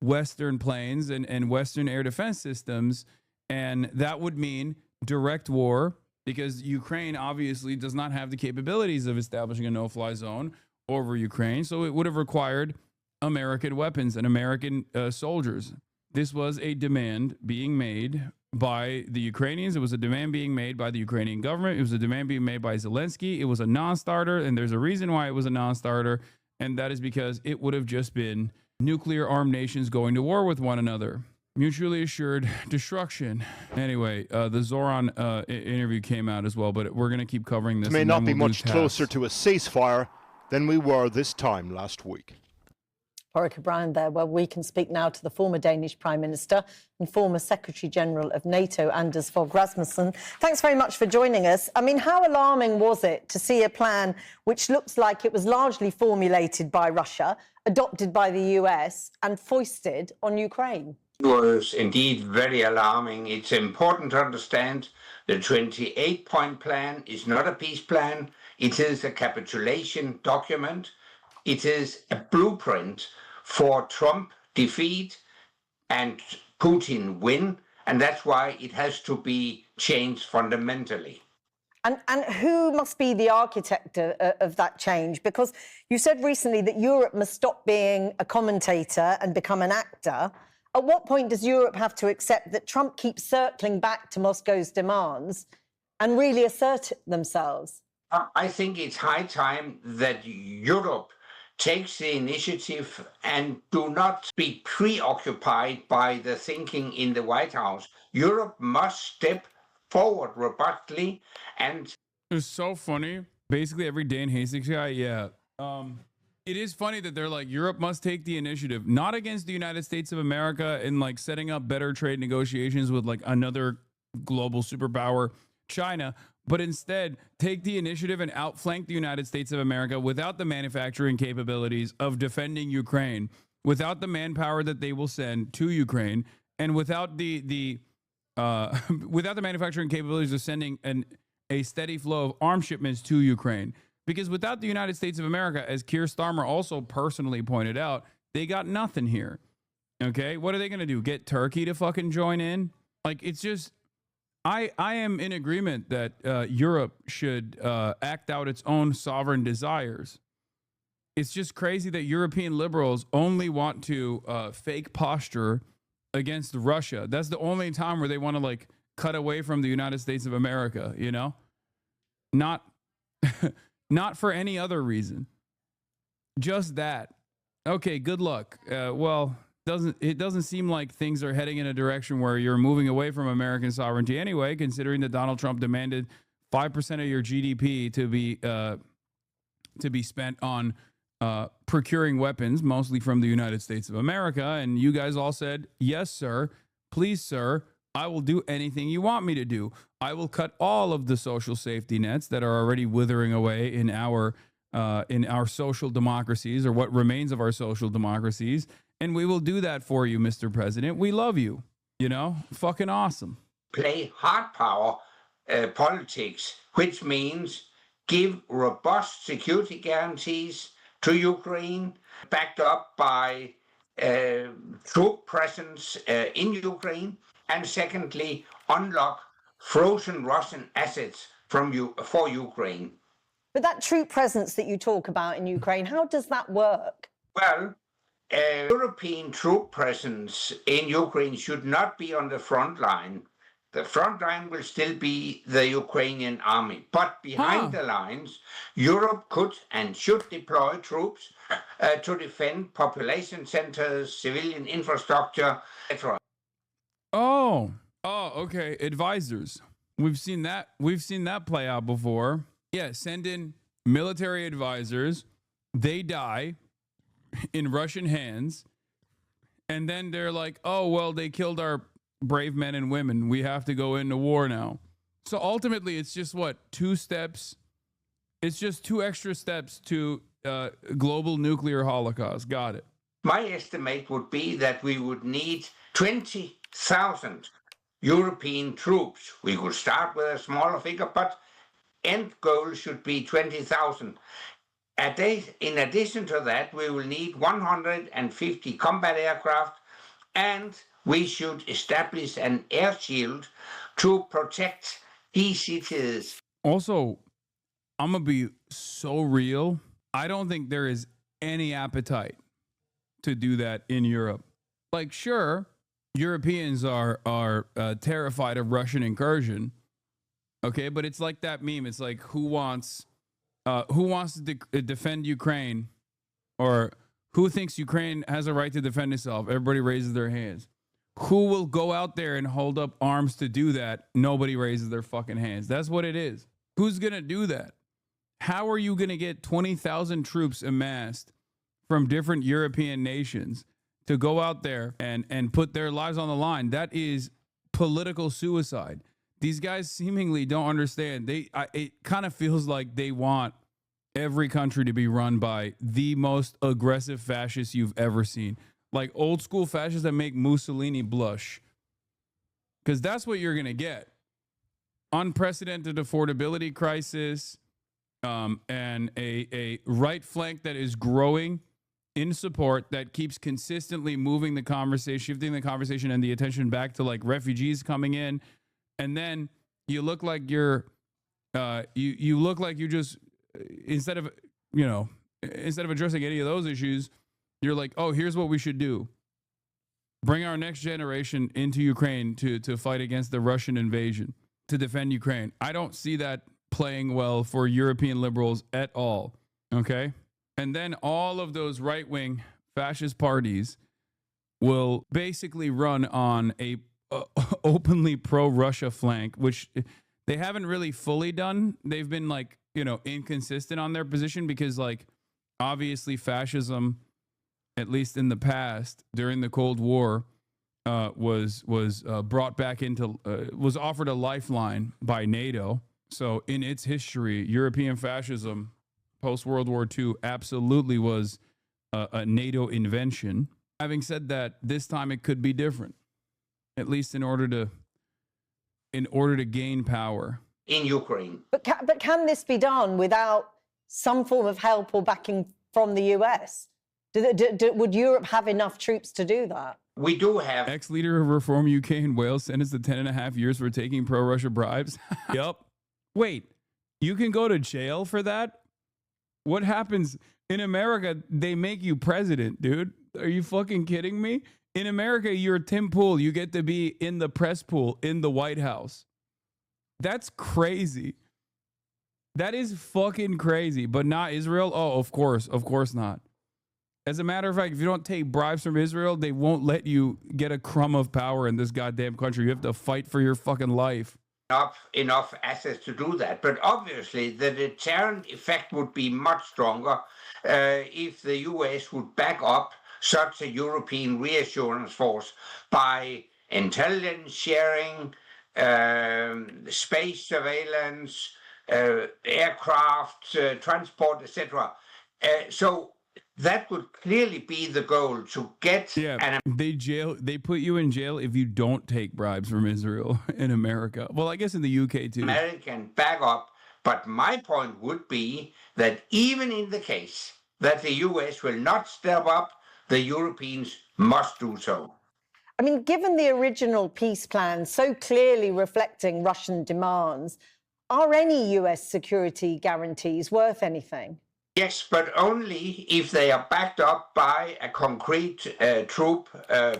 Western planes and Western air defense systems. And that would mean direct war, because Ukraine obviously does not have the capabilities of establishing a no-fly zone over Ukraine. So it would have required American weapons and American soldiers. This was a demand being made by the Ukrainians. It was a demand being made by the Ukrainian government. It was a demand being made by Zelensky. It was a non-starter, and there's a reason why it was a non-starter, and that is because it would have just been nuclear armed nations going to war with one another. Mutually assured destruction. Anyway, the Zoran interview came out as well, but we're going to keep covering this. It may not be much closer to a ceasefire than we were this time last week. Warwick O'Brien there, where we can speak now to the former Danish Prime Minister and former Secretary General of NATO, Anders Fogh Rasmussen. Thanks very much for joining us. I mean, how alarming was it to see a plan which looks like it was largely formulated by Russia, adopted by the US and foisted on Ukraine? It was indeed very alarming. It's important to understand the 28-point plan is not a peace plan. It is a capitulation document. It is a blueprint for Trump defeat and Putin win, and that's why it has to be changed fundamentally. And who must be the architect of that change? Because you said recently that Europe must stop being a commentator and become an actor. At what point does Europe have to accept that Trump keeps circling back to Moscow's demands and really assert themselves? I think it's high time that Europe takes the initiative and do not be preoccupied by the thinking in the White House. Europe must step forward robustly. And it's so funny. Basically, every Dan Hastings guy, yeah. It is funny that they're like, Europe must take the initiative, not against the United States of America in like setting up better trade negotiations with like another global superpower, China, but instead take the initiative and outflank the United States of America without the manufacturing capabilities of defending Ukraine, without the manpower that they will send to Ukraine, and without the without the manufacturing capabilities of sending a steady flow of arms shipments to Ukraine. Because without the United States of America, as Keir Starmer also personally pointed out, they got nothing here. Okay, what are they going to do? Get Turkey to fucking join in? Like, it's just, I am in agreement that Europe should act out its own sovereign desires. It's just crazy that European liberals only want to fake posture against Russia. That's the only time where they want to like cut away from the United States of America, you know? Not not for any other reason. Just that. Okay, good luck. Well, it doesn't seem like things are heading in a direction where you're moving away from American sovereignty anyway, considering that Donald Trump demanded 5% of your GDP to be spent on procuring weapons, mostly from the United States of America. And you guys all said, yes, sir. Please, sir. I will do anything you want me to do. I will cut all of the social safety nets that are already withering away in our social democracies, or what remains of our social democracies. And we will do that for you, Mr. President. We love you. You know, fucking awesome. Play hard power politics, which means give robust security guarantees to Ukraine, backed up by troop presence in Ukraine. And secondly, unlock frozen Russian assets for Ukraine. But that troop presence that you talk about in Ukraine, how does that work? Well, European troop presence in Ukraine should not be on the front line. The front line will still be the Ukrainian army. But behind the lines, Europe could and should deploy troops to defend population centers, civilian infrastructure, etc. Oh, okay. Advisors. We've seen that. We've seen that play out before. Yeah, send in military advisors. They die in Russian hands. And then they're like, oh, well, they killed our brave men and women. We have to go into war now. So ultimately, it's just what? 2 steps. It's just 2 extra steps to global nuclear holocaust. Got it. My estimate would be that we would need 20,000 European troops. We could start with a smaller figure, but end goal should be 20,000. In addition to that, we will need 150 combat aircraft, and we should establish an air shield to protect these cities. Also, I'm going to be so real. I don't think there is any appetite to do that in Europe. Like, sure, Europeans are terrified of Russian incursion. Okay, but it's like that meme. It's like, who wants to defend Ukraine, or who thinks Ukraine has a right to defend itself? Everybody raises their hands. Who will go out there and hold up arms to do that? Nobody raises their fucking hands. That's what it is. Who's going to do that? How are you going to get 20,000 troops amassed from different European nations to go out there and put their lives on the line? That is political suicide. These guys seemingly don't understand. It kind of feels like they want every country to be run by the most aggressive fascists you've ever seen. Like old school fascists that make Mussolini blush. Because that's what you're going to get. Unprecedented affordability crisis, and a right flank that is growing in support, that keeps consistently moving the conversation, shifting the conversation and the attention back to like refugees coming in. And then you look like you're, you look like you just, instead of addressing any of those issues, you're like, oh, here's what we should do. Bring our next generation into Ukraine to fight against the Russian invasion, to defend Ukraine. I don't see that playing well for European liberals at all. Okay. And then all of those right-wing fascist parties will basically run on a openly pro-Russia flank, which they haven't really fully done. They've been like, inconsistent on their position because like obviously fascism, at least in the past during the Cold War, was brought back into, was offered a lifeline by NATO. So in its history, European fascism post-World War II absolutely was a NATO invention. Having said that, this time it could be different, at least in order to gain power in Ukraine. But can this be done without some form of help or backing from the US? Would Europe have enough troops to do that? We do have. Ex-leader of Reform UK and Wales sentenced to 10.5 years for taking pro-Russia bribes. Yep. Wait, you can go to jail for that? What happens in America? They make you president, dude. Are you fucking kidding me? In America, you're Tim Pool. You get to be in the press pool in the White House. That's crazy. That is fucking crazy. But not Israel? Oh, of course not. As a matter of fact, if you don't take bribes from Israel, they won't let you get a crumb of power in this goddamn country. You have to fight for your fucking life. Enough assets to do that. But obviously, the deterrent effect would be much stronger if the US would back up such a European reassurance force by intelligence sharing, space surveillance, aircraft, transport, etc. So that would clearly be the goal, to get. Yeah, they put you in jail if you don't take bribes from Israel in America. Well, I guess in the UK too. American backup. But my point would be that even in the case that the US will not step up, the Europeans must do so. I mean, given the original peace plan so clearly reflecting Russian demands, are any US security guarantees worth anything? Yes, but only if they are backed up by a concrete troop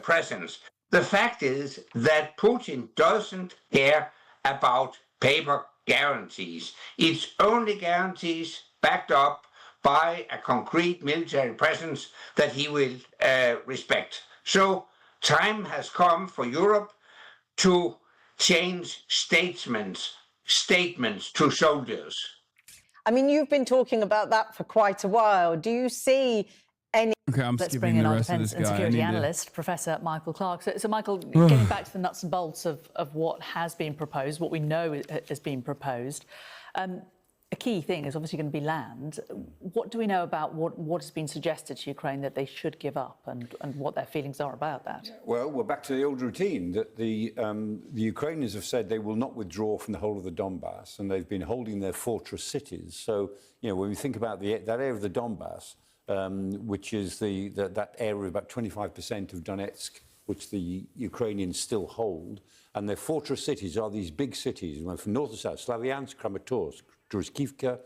presence. The fact is that Putin doesn't care about paper guarantees. It's only guarantees backed up by a concrete military presence that he will respect. So time has come for Europe to change statements to soldiers. I mean, you've been talking about that for quite a while. Do you see any... Okay, I'm Let's skipping bring in the our rest of defence this and guy. security analyst, Professor Michael Clark. So Michael, getting back to the nuts and bolts of what has been proposed, what we know has been proposed, a key thing is obviously going to be land. What do we know about what has been suggested to Ukraine that they should give up and what their feelings are about that? Well, we're back to the old routine that the Ukrainians have said they will not withdraw from the whole of the Donbass, and they've been holding their fortress cities. So, you know, when we think about that area of the Donbass, which is that area of about 25% of Donetsk, which the Ukrainians still hold, and their fortress cities are these big cities from north to south: Slavyansk, Kramatorsk, Druskivka,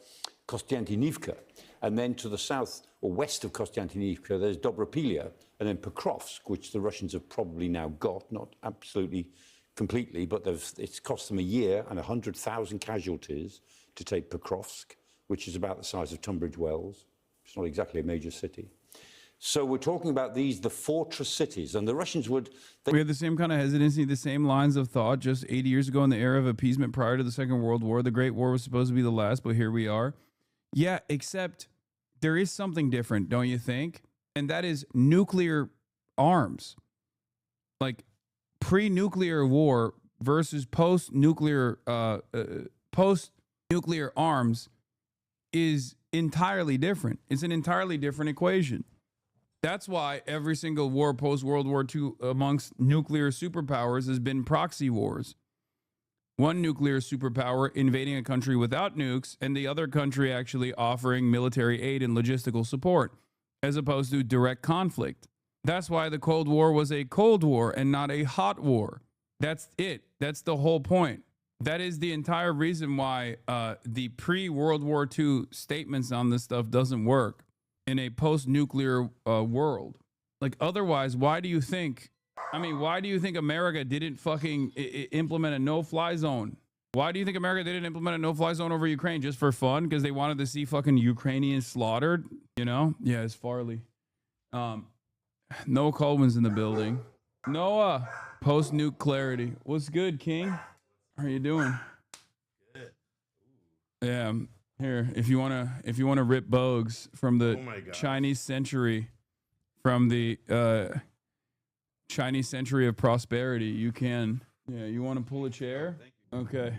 Kostiantynivka, and then to the south or west of Kostiantynivka, there's Dobropilia, and then Pokrovsk, which the Russians have probably now got, not absolutely completely, but it's cost them a year and 100,000 casualties to take Pokrovsk, which is about the size of Tunbridge Wells. It's not exactly a major city. So we're talking about the fortress cities, and the Russians would... We had the same kind of hesitancy, the same lines of thought just 80 years ago in the era of appeasement prior to the Second World War. The Great War was supposed to be the last, but here we are. Yeah, except there is something different, don't you think? And that is nuclear arms. Like pre-nuclear war versus post-nuclear arms is entirely different. It's an entirely different equation. That's why every single war post-World War II amongst nuclear superpowers has been proxy wars. One nuclear superpower invading a country without nukes and the other country actually offering military aid and logistical support, as opposed to direct conflict. That's why the Cold War was a Cold War and not a hot war. That's it. That's the whole point. That is the entire reason why the pre-World War II statements on this stuff doesn't work in a post-nuclear world. Like, otherwise, why do you think America didn't fucking implement a no-fly zone? Why do you think America didn't implement a no-fly zone over Ukraine? Just for fun? Because they wanted to see fucking Ukrainians slaughtered? You know? Yeah, it's Farley. Noah Coleman's in the building. Noah, post-nuke clarity. What's good, King? How are you doing? Good. Yeah. Here, if you wanna rip Bogues from the Chinese century, from the Chinese century of prosperity, you can. Yeah, you want to pull a chair? Okay.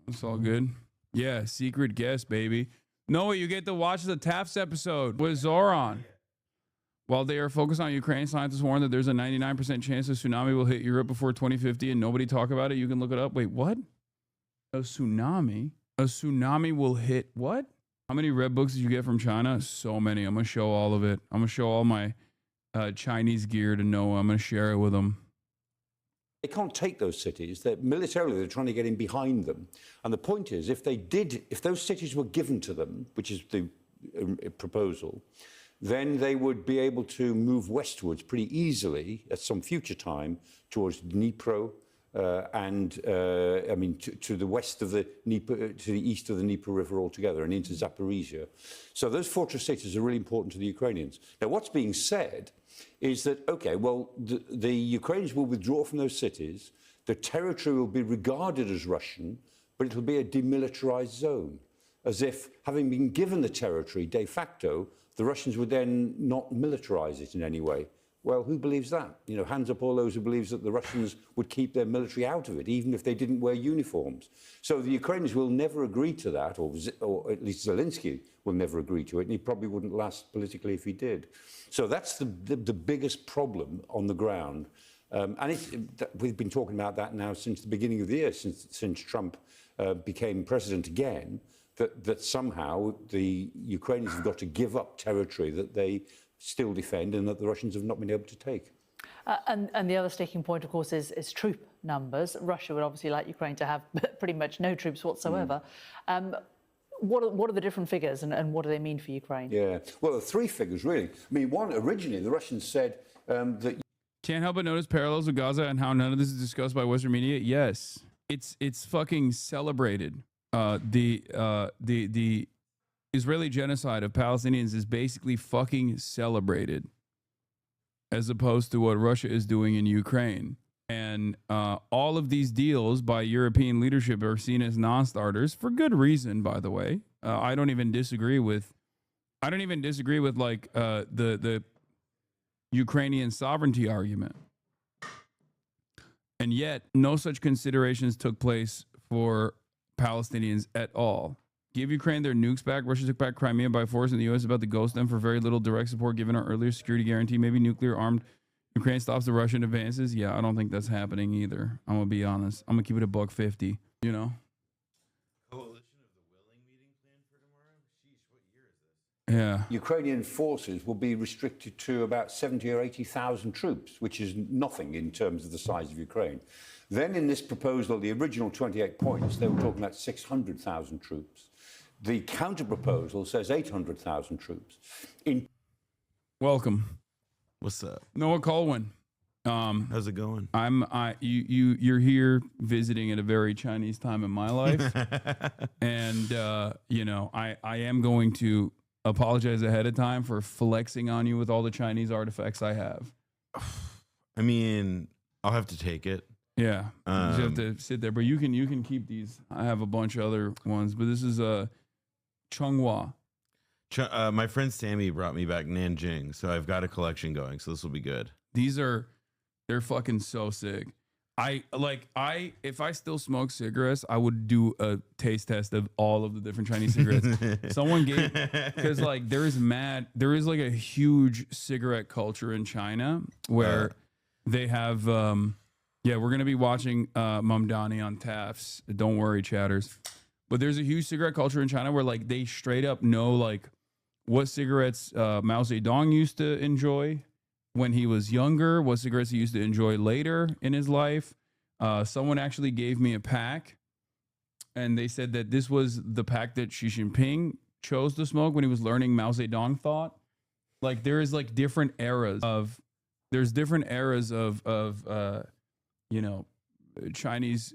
That's all good. Yeah, secret guest, baby. Noah, you get to watch the Tafts episode with Zoran. While they are focused on Ukraine, scientists warn that there's a 99% chance a tsunami will hit Europe before 2050 and nobody talk about it. You can look it up. Wait, what? A tsunami? A tsunami will hit what? How many red books did you get from China? So many. I'm going to show all of it. I'm going to show all my Chinese gear to Noah. I'm going to share it with him. They can't take those cities. They're trying to get in behind them. And the point is, if those cities were given to them, which is the proposal, then they would be able to move westwards pretty easily at some future time towards Dnipro, to the west of the Dnieper, to the east of the Dnieper River altogether, and into Zaporizhia. So those fortress cities are really important to the Ukrainians. Now, what's being said is that, okay, well, the Ukrainians will withdraw from those cities. The territory will be regarded as Russian, but it will be a demilitarized zone, as if, having been given the territory de facto, the Russians would then not militarize it in any way. Well, who believes that? You know, hands up all those who believes that the Russians would keep their military out of it, even if they didn't wear uniforms. So the Ukrainians will never agree to that, or at least Zelensky will never agree to it, and he probably wouldn't last politically if he did. So that's the biggest problem on the ground. We've been talking about that now since the beginning of the year, since Trump became president again, that somehow the Ukrainians have got to give up territory that they still defend and that the Russians have not been able to take. And the other sticking point, of course, is troop numbers. Russia would obviously like Ukraine to have pretty much no troops whatsoever. What are the different figures and what do they mean for Ukraine? Yeah, well, there are three figures, really. I mean, one, originally, the Russians said that... Can't help but notice parallels with Gaza and how none of this is discussed by Western media. Yes, it's fucking celebrated. The Israeli genocide of Palestinians is basically fucking celebrated, as opposed to what Russia is doing in Ukraine. And all of these deals by European leadership are seen as non-starters for good reason, by the way. I don't even disagree with like the Ukrainian sovereignty argument. And yet, no such considerations took place for Palestinians at all. Give Ukraine their nukes back. Russia took back Crimea by force, and the U.S. is about to ghost them for very little direct support given our earlier security guarantee. Maybe nuclear armed Ukraine stops the Russian advances. Yeah, I don't think that's happening either. I'm going to be honest. I'm going to keep it $1.50, you know? Yeah. Ukrainian forces will be restricted to about 70 or 80,000 troops, which is nothing in terms of the size of Ukraine. Then in this proposal, the original 28 points, they were talking about 600,000 troops. The counter-proposal says 800,000 troops. Welcome. What's up? Noah Colwyn. How's it going? You're here visiting at a very Chinese time in my life. And you know, I am going to apologize ahead of time for flexing on you with all the Chinese artifacts I have. I mean, I'll have to take it. Yeah. You just have to sit there, but you can keep these. I have a bunch of other ones, but this is Chonghua. My friend Sammy brought me back Nanjing, so I've got a collection going, so this will be good. They're fucking so sick. If I still smoke cigarettes, I would do a taste test of all of the different Chinese cigarettes. Someone gave, because like there is like a huge cigarette culture in China where they have yeah, we're gonna be watching Mamdani on TAFs. Don't worry, chatters. But there's a huge cigarette culture in China where like they straight up know like what cigarettes Mao Zedong used to enjoy when he was younger, what cigarettes he used to enjoy later in his life. Someone actually gave me a pack, and they said that this was the pack that Xi Jinping chose to smoke when he was learning Mao Zedong thought. Like there is like different eras of you know, Chinese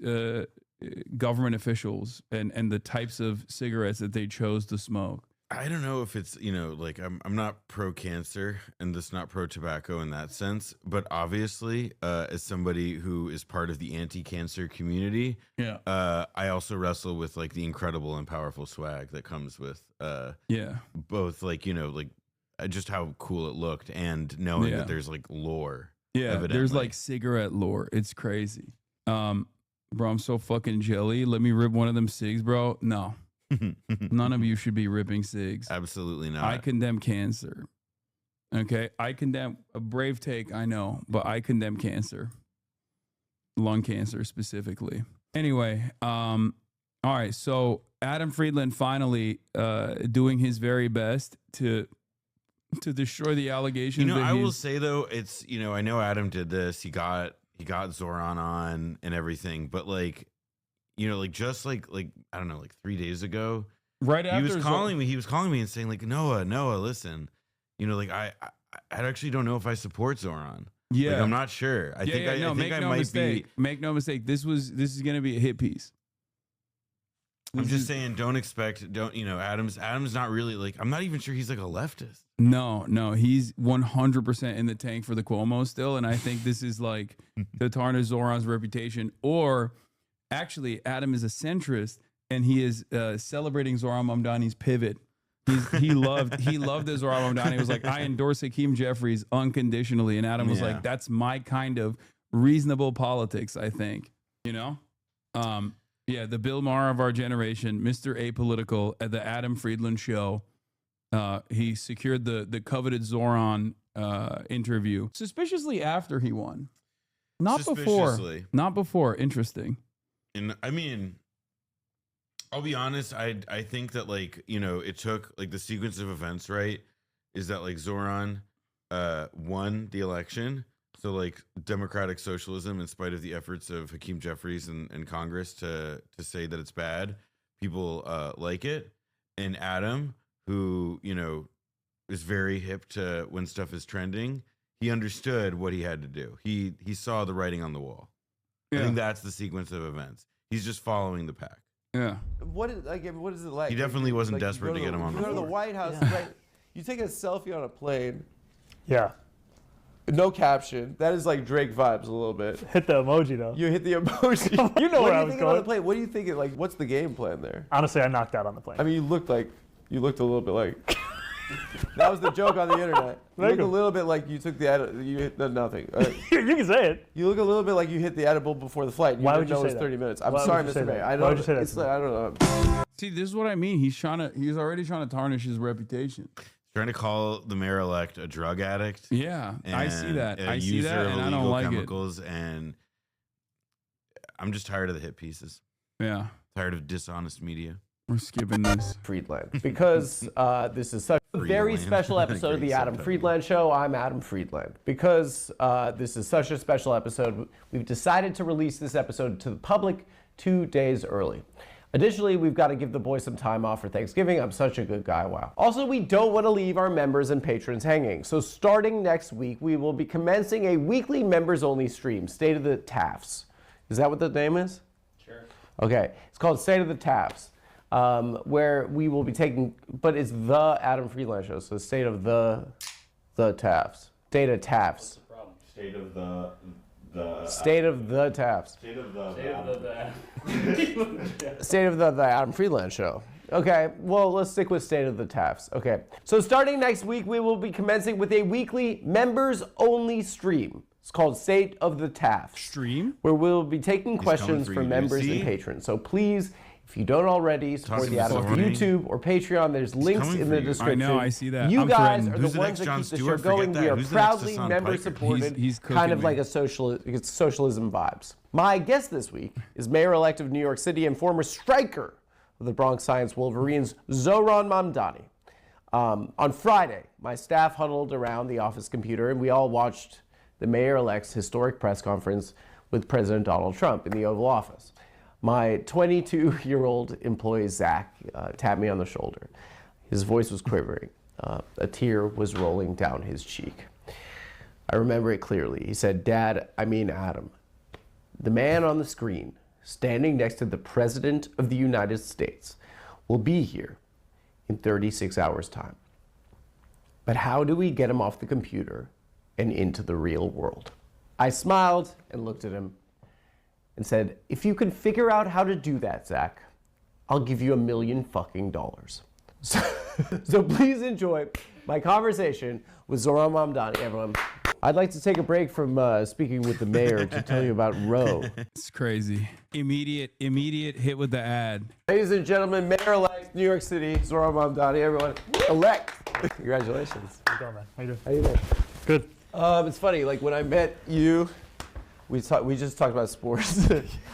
government officials and the types of cigarettes that they chose to smoke. I don't know if it's, you know, like I'm not pro-cancer and this not pro-tobacco in that sense, but obviously as somebody who is part of the anti-cancer community, yeah, I also wrestle with like the incredible and powerful swag that comes with both like, you know, like just how cool it looked and knowing that there's like lore. Yeah, evidently. There's like cigarette lore. It's crazy. Bro, I'm so fucking jelly. Let me rip one of them cigs, bro. No. None of you should be ripping cigs. Absolutely not. I condemn cancer. Okay? I condemn a brave take, I know, but I condemn cancer. Lung cancer specifically. Anyway, all right, so Adam Friedland finally doing his very best to destroy the allegations. You know, I will say though, it's, you know, I know Adam did this. He got Zoran on and everything, but like, you know, like just like I don't know, like 3 days ago, right after he was calling me and saying like, Noah, listen, you know, like I actually don't know if I support Zoran. Yeah, like, I'm not sure. I think I might be. Make no mistake. This is gonna be a hit piece. I'm just saying, you know, Adam's not really like, I'm not even sure he's like a leftist. No, he's 100% in the tank for the Cuomo still, and I think this is like to tarnish Zoran's reputation. Or actually, Adam is a centrist, and he is celebrating Zoran Mamdani's pivot. He loved that Zoran Mamdani was like, I endorse Hakeem Jeffries unconditionally, and Adam was like, that's my kind of reasonable politics, I think. You know, yeah, the Bill Maher of our generation, Mr. Apolitical, at the Adam Friedland show. He secured the coveted Zoran interview suspiciously after he won. Not before. Interesting. And I mean, I'll be honest, I think that like, you know, it took like the sequence of events, right? Is that like Zoran won the election. So like democratic socialism, in spite of the efforts of Hakeem Jeffries and Congress to say that it's bad, people like it. And Adam, who, you know, is very hip to when stuff is trending, he understood what he had to do. He saw the writing on the wall. Yeah. I think that's the sequence of events. He's just following the pack. Yeah. What is it like? He definitely wasn't desperate to get him on the board. You go to the White House, right? You take a selfie on a plane. Yeah. No caption. That is like Drake vibes a little bit. Hit the emoji though. You hit the emoji. You know where I What do you was think going. about the plane? What do you think? Like, what's the game plan there? Honestly, I knocked out on the plane. I mean, you looked a little bit like. That was the joke on the internet. You look a little bit like you took you hit nothing. You can say it. You look a little bit like you hit the edible before the flight. Why would you know say it was that? 30 minutes. I'm Why sorry, would you say Mr. May. that? I Why don't. would you say that It's to like, me? I don't know. See, this is what I mean. He's already trying to tarnish his reputation. Trying to call the mayor-elect a drug addict. Yeah, I see that. A I see user that, of and I illegal don't like chemicals, and I'm just tired of the hit pieces. Yeah. Tired of dishonest media. We're skipping this. Friedland. Because this is such a very Friedland. special episode of the Adam Friedland Show. I'm Adam Friedland. Because this is such a special episode, we've decided to release this episode to the public 2 days early. Additionally, we've got to give the boys some time off for Thanksgiving. I'm such a good guy, wow. Also, we don't want to leave our members and patrons hanging. So starting next week, we will be commencing a weekly members-only stream, State of the TAFs. Is that what the name is? Sure. Okay, it's called State of the TAFs, where we will be taking, but it's the Adam Friedland Show, so State of the TAFs. State of TAFs. State of the State of the TAFs. State of the Adam Friedland Show. Okay, well, let's stick with State of the TAFs. Okay, so starting next week, we will be commencing with a weekly members-only stream. It's called State of the TAFs. Stream? Where we'll be taking questions for from you, members see? and patrons. So please, if you don't already, support Talking the Adam to on Sony. YouTube or Patreon. There's links coming in for the you. description. I know, I see that. You I'm guys threatened. are Who's the the ones next that Jon keep the Stewart? show going. Forget We that. are Who's the next proudly Hassan member-supported, He's kind of cooking like me. it's socialism vibes. My guest this week is Mayor-elect of New York City and former striker of the Bronx Science Wolverines, Zohran Mamdani. On Friday, my staff huddled around the office computer and we all watched the mayor-elect's historic press conference with President Donald Trump in the Oval Office. My 22-year-old employee, Zach, tapped me on the shoulder. His voice was quivering. A tear was rolling down his cheek. I remember it clearly. He said, "Dad, I mean Adam, the man on the screen, standing next to the President of the United States, will be here in 36 hours' time. But how do we get him off the computer and into the real world?" I smiled and looked at him and said, "If you can figure out how to do that, Zach, I'll give you $1 million fucking dollars." So please enjoy my conversation with Zohran Mamdani, everyone. I'd like to take a break from speaking with the mayor to tell you about Roe. It's crazy. Immediate hit with the ad. Ladies and gentlemen, Mayor-elect New York City, Zohran Mamdani, everyone. Elect. Congratulations. How you doing, man? How you doing? How you doing? Good. It's funny, like when I met you, we just talked about sports.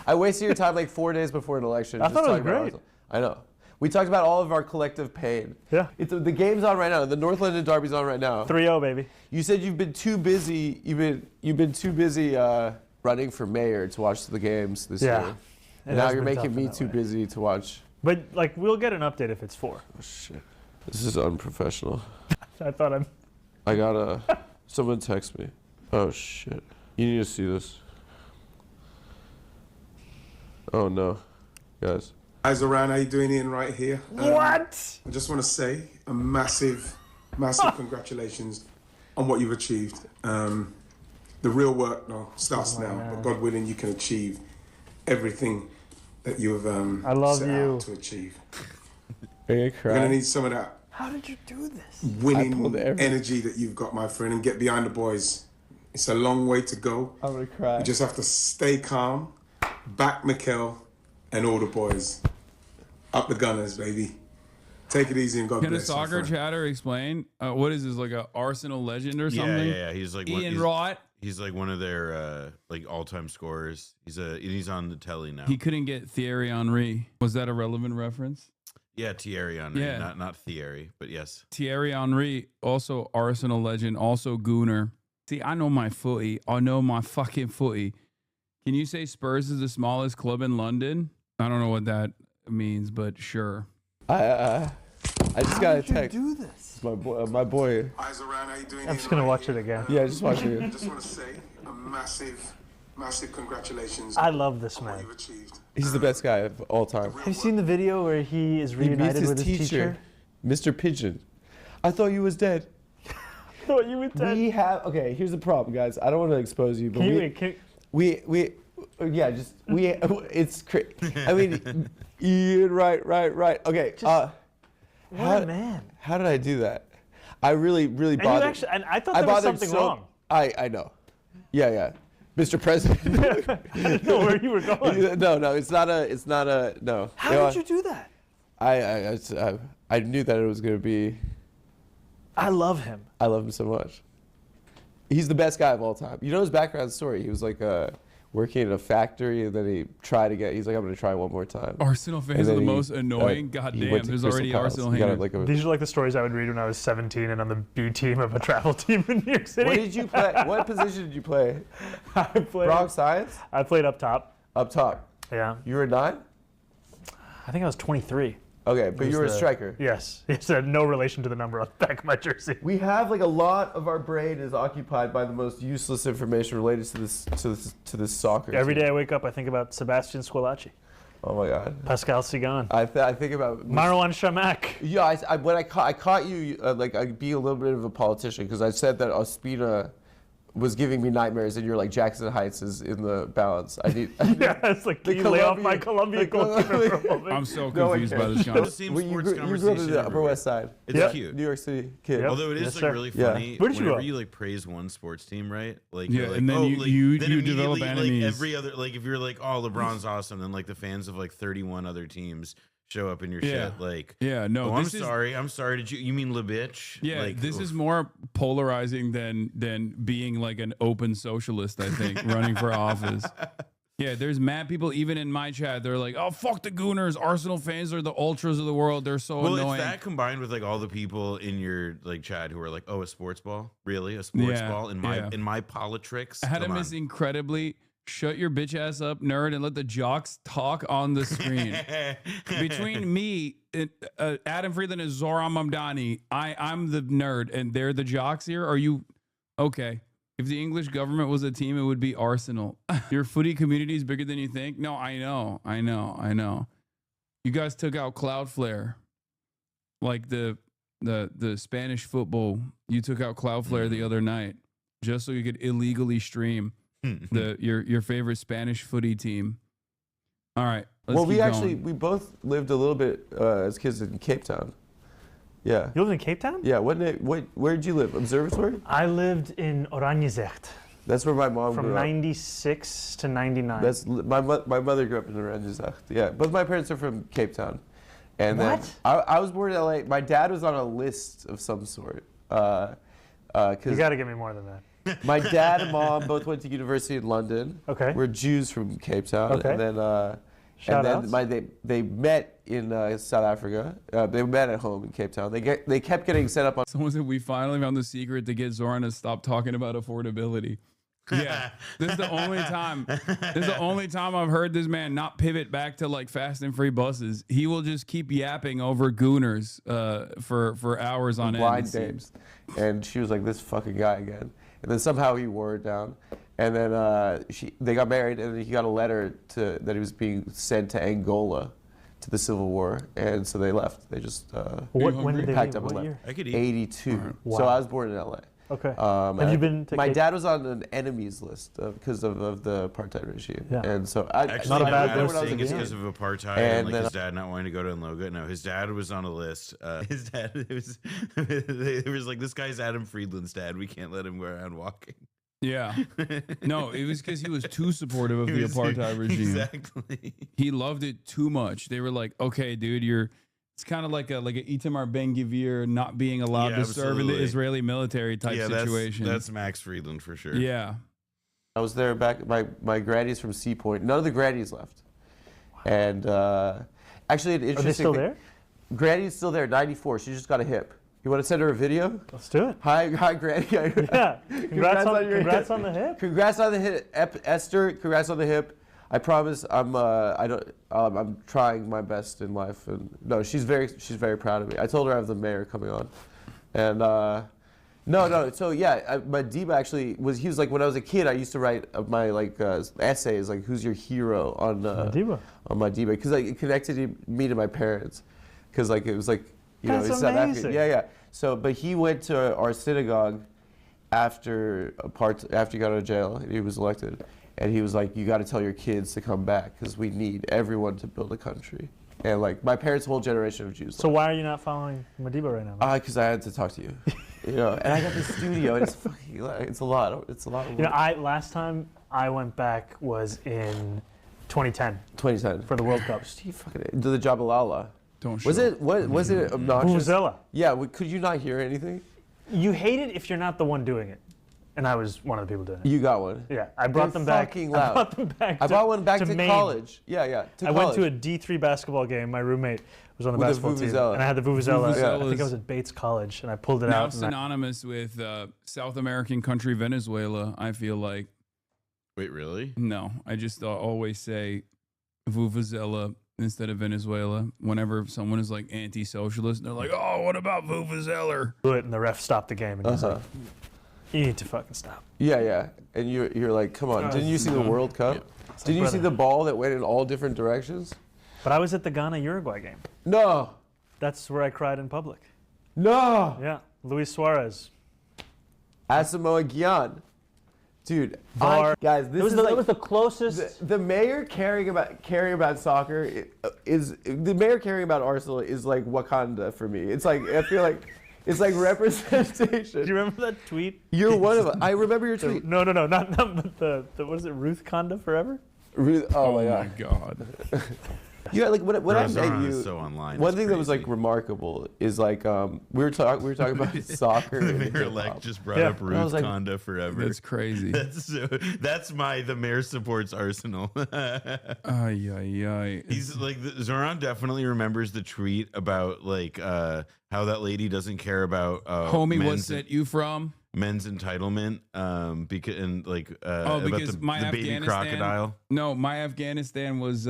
I wasted your time like 4 days before an election. I just thought it was talking about great. I know. We talked about all of our collective pain. Yeah. The game's on right now. The North London Derby's on right now. 3-0, baby. You said you've been too busy. You've been too busy running for mayor to watch the games this Yeah. year. It And now has you're been making tough me in that too way. busy to watch. But like, we'll get an update if it's 4. Oh shit. This is unprofessional. I thought I gotta. Someone text me. Oh shit. You need to see this. Oh no, guys. Hi Zohran, how you doing, Ian? Right here. What? I just want to say a massive congratulations on what you've achieved. The real work starts now, but God willing, you can achieve everything that you have I love set you. out to achieve. Are you We're crying? gonna need some of that How did you do this? I winning pulled everything. energy that you've got, my friend, and get behind the boys. It's a long way to go. I'm gonna cry. You just have to stay calm, back Mikel and all the boys. Up the Gunners, baby. Take it easy and God Can a bless. my soccer friend. chatter explain what is this, like a Arsenal legend or something? Yeah. He's like Ian Wright. He's like one of their like all-time scorers. He's on the telly now. He couldn't get Thierry Henry. Was that a relevant reference? Yeah, Thierry Henry, Yeah. not Thierry, but yes. Thierry Henry, also Arsenal legend, also Gooner. See, I know my footy. I know my fucking footy. Can you say Spurs is the smallest club in London? I don't know what that means, but sure. I just got a text. Do this. My boy. Hi Zohran, how you doing? I'm just gonna watch it again. Yeah, just watch it. I just want to say a massive congratulations. I love this on what man. you've achieved. He's the best guy of all time. Have you seen the video where he is He meets reunited his with his teacher? Mr. Pigeon. I thought you was dead. thought you would. We have. Okay, here's the problem, guys. I don't want to expose you, but it's crazy. I mean, Ian, right. Okay. What a man. How did I do that? I really bothered. And I thought there was something wrong. I know. Yeah. Mr. President. I know where you were going. No, it's not a, no. How did you do that? I knew that it was going to be. I love him. I love him so much. He's the best guy of all time. You know his background story? He was like working in a factory, and then he's like, I'm going to try one more time. Arsenal fans are the most annoying. God damn, there's already Arsenal haters. These are like the stories I would read when I was 17 and on the B team of a travel team in New York City. What did you play? What position did you play? I played Bronx Science? I played up top. Up top? Yeah. You were 9? I think I was 23. Okay, but you were a striker. Yes. It had no relation to the number on the back of my jersey. We have like a lot of our brain is occupied by the most useless information related to this soccer. Every day I wake up, I think about Sebastian Squillaci. Oh my God. Pascal Sigan. I think about Marwan Shamak. Yeah, when I caught you like being a little bit of a politician, because I said that Ospina was giving me nightmares, and you're like, Jackson Heights is in the balance. Yeah, it's like, can you lay off my Columbia goalkeeper for a moment? I'm so confused by this The conversation. same You sports grew up conversation in the Upper everywhere. West Side. It's cute. New York City kid. Yep. Although it is Yes, like sir. really Yeah. funny Where did you whenever grow you like praise one sports team, right? Like Yeah, you're like, and then oh, you- like, you- then you develop immediately, enemies. Like every other, like if you're like, oh, LeBron's awesome, then like the fans of like 31 other teams show up in your Yeah. shit. Like, Yeah, no, oh, I'm this is- sorry. Did you mean LeBitch? Yeah, like, this oof. is more polarizing than being like an open socialist, I think, running for office. Yeah, there's mad people even in my chat. They're like, "Oh, fuck the Gooners. Arsenal fans are the ultras of the world. They're so Well, annoying." it's that combined with like all the people in your like chat who are like, "Oh, a sports ball? Really? A sports Yeah, ball in my politrics?" Adam Come is on. incredibly shut your bitch ass up, nerd, and let the jocks talk on the screen. Between me, and, Adam Friedland, and Zoran Mamdani, I'm the nerd, and they're the jocks here. Are you okay? If the English government was a team, it would be Arsenal. Your footy community is bigger than you think. No, I know. You guys took out Cloudflare, like the Spanish football. You took out Cloudflare the other night just so you could illegally stream your favorite Spanish footy team. All right. Well, keep going. we both lived a little bit as kids in Cape Town. Yeah. You lived in Cape Town? Yeah. Where did you live? Observatory? I lived in Oranjezegt. That's where my mom From grew up. 96 to 99. That's my mother grew up in Oranjezegt. Yeah. Both my parents are from Cape Town. And then I was born in LA. My dad was on a list of some sort. You got to give me more than that. My dad and mom both went to university in London. Okay. We're Jews from Cape Town. Okay. And then Shout outs. they met in South Africa. They met at home in Cape Town. They kept getting set up on. Someone said we finally found the secret to get Zoran to stop talking about affordability. Yeah, this is the only time. This is the only time I've heard this man not pivot back to like fast and free buses. He will just keep yapping over Gooners for hours on end. Blind dates. And she was like, "This fucking guy again." And then somehow he wore it down. And then they got married, and he got a letter that he was being sent to Angola to the Civil War, and so they left. They just when did they packed leave? up and What left. year? I could eat. 82. Right. Wow. So I was born in LA. Okay. Have you been to my Cape- dad was on an enemies list because of the apartheid regime. Yeah. And so Actually, Not a bad I don't place to think it's be. because of apartheid And and like then- his dad not wanting to go to Unloga. No, his dad was on a list. His dad, it was like, this guy's Adam Friedland's dad. We can't let him go around walking. Yeah. No, it was because he was too supportive of He the was- apartheid regime. Exactly. He loved it too much. They were like, okay, dude, it's kind of like a Itamar Ben-Gvir not being allowed Yeah, to serve in the absolutely. Israeli military type Yeah, situation. that's Max Friedland for sure. Yeah. I was there back. My granny's from Sea Point. None of the grannies left. And actually, an interesting Are they still thing- there? Granny's still there. 94. She just got a hip. You want to send her a video? Let's do it. Hi, Granny. Yeah. Congrats on the hip. Congrats on the hip, Esther. Congrats on the hip. I promise I'm trying my best in life, and no, she's very proud of me. I told her I have the mayor coming on, and no. So yeah, my Diba actually he was like, when I was a kid, I used to write my essays like, who's your hero on my Diba, because like it connected me to my parents, because like it was like, you know, That's he's South African. amazing. Yeah. So but he went to our synagogue after he got out of jail and he was elected, and he was like, "You got to tell your kids to come back because we need everyone to build a country." And like my parents' whole generation of Jews. So why are you not following Madiba right now? Because I had to talk to you. And I got this studio, and it's a lot. It's a lot of work. Last time I went back was in 2010. 2010 for the World Cup. Steve fucking did the Jabalala. Don't. Was it obnoxious? Vuvuzela. Yeah. Could you not hear anything? You hate it if you're not the one doing it, and I was one of the people doing it. You got one. Yeah, I brought them back. Fucking loud. I brought them back. I brought one back to Maine. college. Yeah. I went to a D3 basketball game. My roommate was on the basketball team, and I had the Vuvuzela. Vuvuzela I think I was at Bates College, and I pulled it now out. synonymous with South American country Venezuela, I feel like. Wait, really? No, I just always say Vuvuzela instead of Venezuela. Whenever someone is like anti-socialist, they're like, "Oh, what about Vuvuzela?" Do it, and the ref stopped the game, and he's like, "You need to fucking stop." Yeah. And you're like, come on. Didn't you see the World Cup? Yeah. Didn't you see the ball that went in all different directions? But I was at the Ghana-Uruguay game. No. That's where I cried in public. No. Yeah, Luis Suarez. Asamoah Gyan. Dude, guys, this it was the closest. The mayor caring about soccer is the mayor caring about Arsenal is like Wakanda for me. It's like I feel like it's like representation. Do you remember that tweet? You're one of them. I remember your tweet. No, not the what is it? Ruth Conda forever. Ruth. Oh my God. Yeah, like when I met you, so online, one thing that was like remarkable is like we were talking about soccer. The and mayor-elect just brought up Ruth Conda forever. That's crazy. That's the mayor supports Arsenal. He's like Zoran definitely remembers the tweet about like how that lady doesn't care about homie, what set you from? Men's entitlement, because and like because about the baby crocodile. No, my Afghanistan was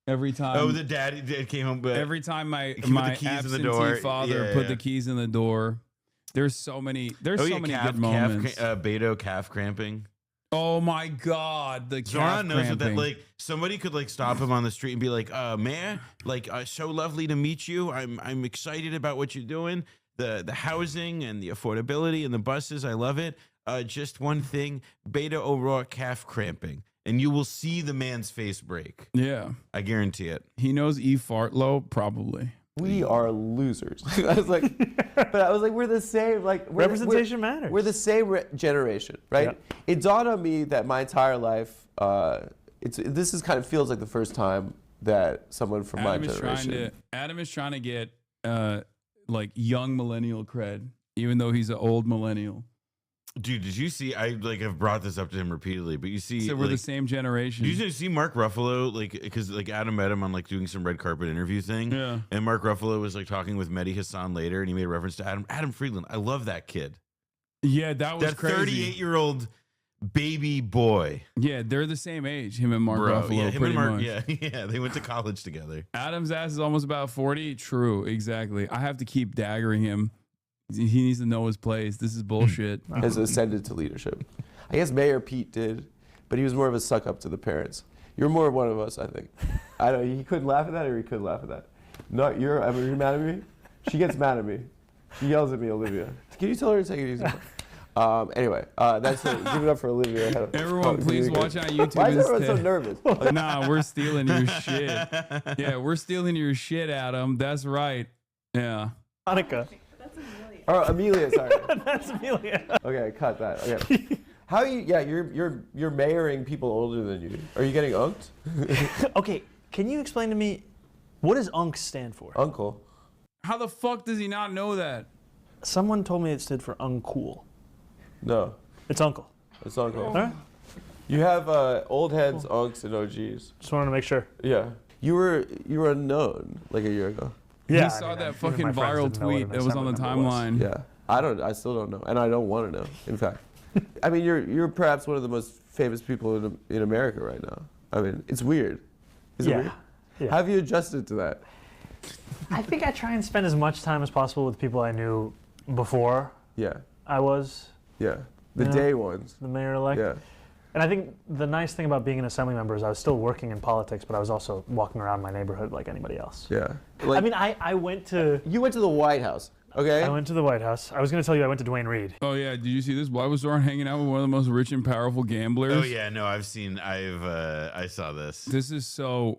every time. Oh, the dad came home. But every time my keys in the absentee door. father put the keys in the door. There's so many. There's so many good moments. Beto calf cramping. Oh my God, the Zoran knows cramping. that like somebody could like stop him on the street and be like, "Man, like so lovely to meet you. I'm excited about what you're doing. The housing and the affordability and the buses, I love it. Just one thing, Beta O'Rourke calf cramping." And you will see the man's face break. Yeah. I guarantee it. He knows E. Fartlow, probably. We are losers. I was like, we're the same. Like representation matters. We're the same generation, right? Yeah. It dawned on me that my entire life, this is kind of feels like the first time that someone from my generation. Adam is trying to get like young millennial cred, even though he's an old millennial. Dude, did you see? I like have brought this up to him repeatedly, but you see, so we're the same generation. Did you see Mark Ruffalo? Like, because like Adam met him on like doing some red carpet interview thing. Yeah. And Mark Ruffalo was like talking with Mehdi Hassan later, and he made a reference to Adam Friedland. I love that kid. Yeah, that was crazy. 38-year-old baby boy. Yeah, they're the same age. Him and Mark Ruffalo. Yeah, him pretty and Mark. much. Yeah, they went to college together. Adam's ass is almost about 40. True, exactly. I have to keep daggering him. He needs to know his place. This is bullshit. Has ascended to leadership. I guess Mayor Pete did, but he was more of a suck up to the parents. You're more one of us, I think. I don't. He couldn't laugh at that, or he could laugh at that. No, you're mad at me. She gets mad at me. She yells at me, Olivia. Can you tell her to take it easy? Anyway, that's it. Give it up for Olivia. Everyone, please watch on YouTube. Why is everyone so nervous? Nah, we're stealing your shit. Yeah, we're stealing your shit, Adam. That's right. Yeah. Monica. Or Amelia, sorry. That's Amelia. Okay, cut that. Okay. How are you? Yeah, you're mayoring people older than you. Are you getting unked? Okay, can you explain to me what does UNC stand for? Uncle. How the fuck does he not know that? Someone told me it stood for uncool. No. It's uncle. It's uncle. All right. You have old heads, unks, and OGs. Just wanted to make sure. Yeah. You were unknown like a year ago. Yeah, I saw that fucking viral tweet that was on the timeline. Yeah, I still don't know, and I don't want to know. In fact, I mean, you're perhaps one of the most famous people in America right now. I mean, it's weird. Is it weird? Yeah. How have you adjusted to that? I think I try and spend as much time as possible with people I knew before. Yeah. I was. Yeah. The day ones. The mayor-elect. Yeah. And I think the nice thing about being an assembly member is I was still working in politics, but I was also walking around my neighborhood like anybody else. Yeah. I mean, I went to... You went to the White House. Okay. I went to the White House. I was going to tell you I went to Dwayne Reed. Oh yeah, did you see this? Why was Zoran hanging out with one of the most rich and powerful gamblers? Oh yeah, no, I saw this. This is so.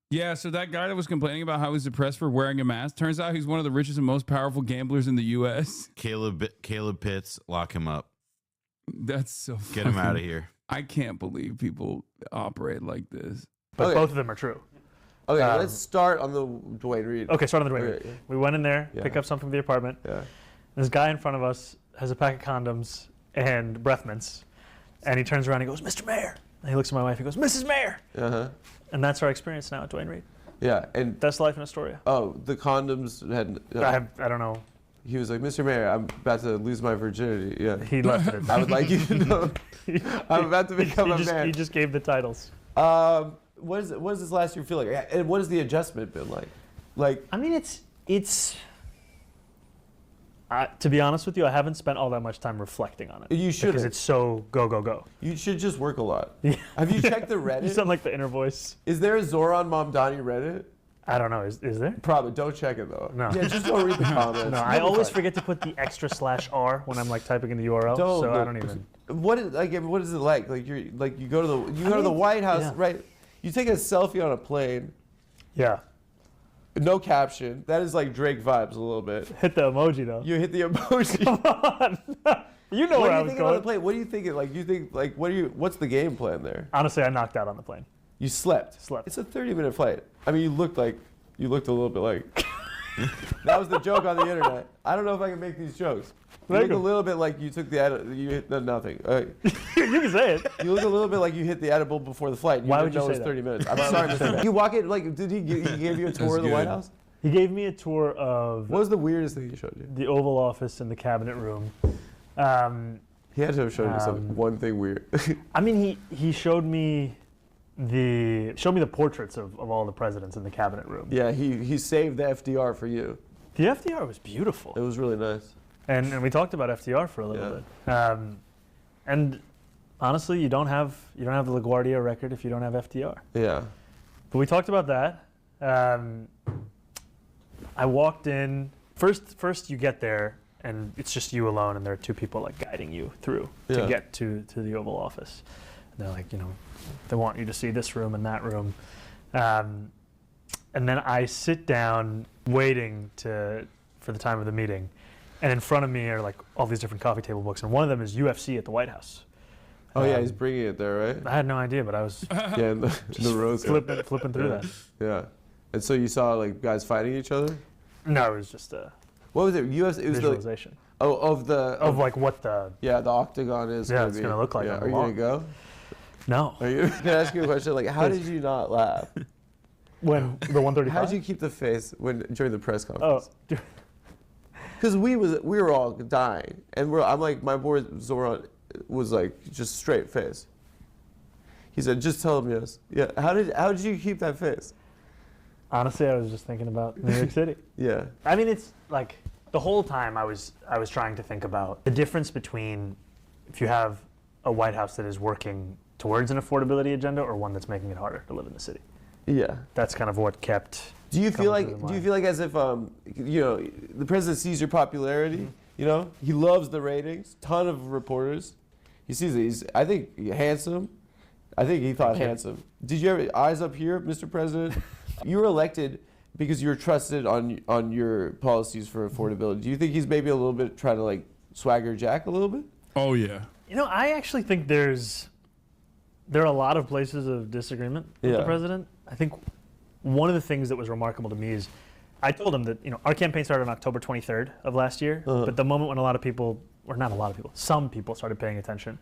Yeah, so that guy that was complaining about how he's depressed for wearing a mask, turns out he's one of the richest and most powerful gamblers in the U.S. Caleb Pitts, lock him up. That's so funny. Get him out of here. I can't believe people operate like this. But Okay. both of them are true. Okay, let's start on the Dwayne Reed. Okay, start on the Dwayne Okay, Reed. We went in there, Yeah. pick up something from the apartment. Yeah. This guy in front of us has a pack of condoms and breath mints. And he turns around and he goes, Mr. Mayor. And he looks at my wife, he goes, Mrs. Mayor. Uh-huh. And that's our experience now at Dwayne Reed. Yeah, and That's life in Astoria. oh, the condoms had. I don't know. He was like, Mr. Mayor, I'm about to lose my virginity. Yeah. He left it. I would like you to know. I'm about to become a man. He just gave the titles. What does this last year feel like? And what has the adjustment been like? Like, I mean, it's. To be honest with you, I haven't spent all that much time reflecting on it. You should, because it's so go. You should just work a lot. Have you checked the Reddit? You sound like the inner voice. Is there a Zoran Mamdani Reddit? I don't know. Is there? Probably. Don't check it though. No. Yeah, just don't read the comments. No, I always forget to put the extra /R when I'm like typing in the URL. So I don't even. What is it like? Like you go to the White House, yeah. right? You take a selfie on a plane. Yeah. No caption. That is like Drake vibes a little bit. Hit the emoji though. You hit the emoji. Come on. You know what where are I you was thinking on the going. plane? What are you thinking? Like you think like what's the game plan there? Honestly, I knocked out on the plane. You slept. It's a 30-minute flight. I mean, you looked a little bit like. That was the joke on the internet. I don't know if I can make these jokes. You look a little bit like you took you hit nothing. You can say it. You look a little bit like you hit the edible before the flight. Why would you know say it was that? 30 minutes. I'm Why would sorry, you say Mr. that? You walk in like he gave you a tour of the White House? He gave me a tour of. What was the weirdest thing he showed you? The Oval Office and the Cabinet Room. He had to have shown you one thing weird. I mean, he showed me the portraits of all the presidents in the Cabinet Room. Yeah, he saved the FDR for you. The FDR was beautiful. It was really nice. And we talked about FDR for a little bit. And honestly, you don't have the LaGuardia record if you don't have FDR. Yeah. But we talked about that. I walked in. First you get there, and it's just you alone, and there are two people like guiding you through to get to the Oval Office. And they're like, they want you to see this room and that room. And then I sit down waiting for the time of the meeting. And in front of me are like all these different coffee table books. And one of them is UFC at the White House. Oh yeah, he's bringing it there, right? I had no idea, but I was in the rose flipping through that. Yeah. And so you saw like guys fighting each other? No, it was just a what was it? UFC? It was visualization. Of like what the the octagon is. Yeah, it's gonna look like. Yeah. Are you gonna go? No. Can I ask you a question? Like, how did you not laugh? When the 135? How did you keep the face during the press conference? Oh, because we were all dying, and I'm like, my boy Zoran was like just straight face. He said, "Just tell him yes." Yeah. How did you keep that face? Honestly, I was just thinking about New York City. Yeah. I mean, it's like the whole time I was trying to think about the difference between if you have a White House that is working towards an affordability agenda or one that's making it harder to live in the city. Yeah. That's kind of what kept. Do you feel like as if the president sees your popularity? Mm-hmm. He loves the ratings. Ton of reporters. He sees it. He's, I think, handsome. I think he thought handsome. Did you ever eyes up here, Mr. President? You were elected because you were trusted on your policies for affordability. Do you think he's maybe a little bit trying to like swagger Jack a little bit? Oh yeah. I actually think there are a lot of places of disagreement with the president. I think one of the things that was remarkable to me is I told him that our campaign started on October 23rd of last year, but the moment when some people started paying attention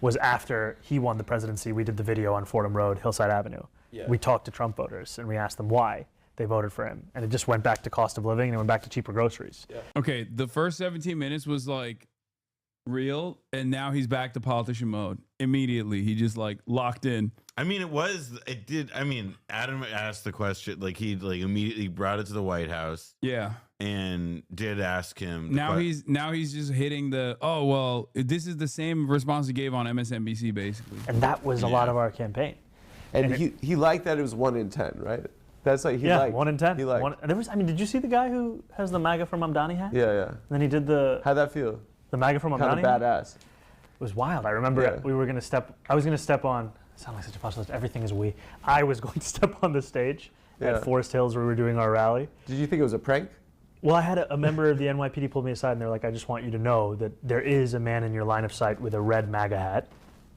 was after he won the presidency. We did the video on Fordham Road, Hillside Avenue. Yeah. We talked to Trump voters and we asked them why they voted for him. And it just went back to cost of living and it went back to cheaper groceries. Yeah. Okay, the first 17 minutes was like real, and now he's back to politician mode. Immediately, he just like locked in. I mean, Adam asked the question, like he like immediately brought it to the White House. Yeah. And did ask him. Now he's just hitting this is the same response he gave on MSNBC basically. And that was a lot of our campaign. And he liked that it was 1 in 10, right? That's like yeah, 1 in 10. There was. I mean, did you see the guy who has the MAGA from Mamdani hat? Yeah. And then he did the. How'd that feel? The MAGA from Mamdani. Kind of badass. It was wild. I remember I was gonna step on. I sound like such a postulist. Everything is we. I was going to step on the stage at Forest Hills where we were doing our rally. Did you think it was a prank? Well, I had a member of the NYPD pulled me aside and they're like, I just want you to know that there is a man in your line of sight with a red MAGA hat.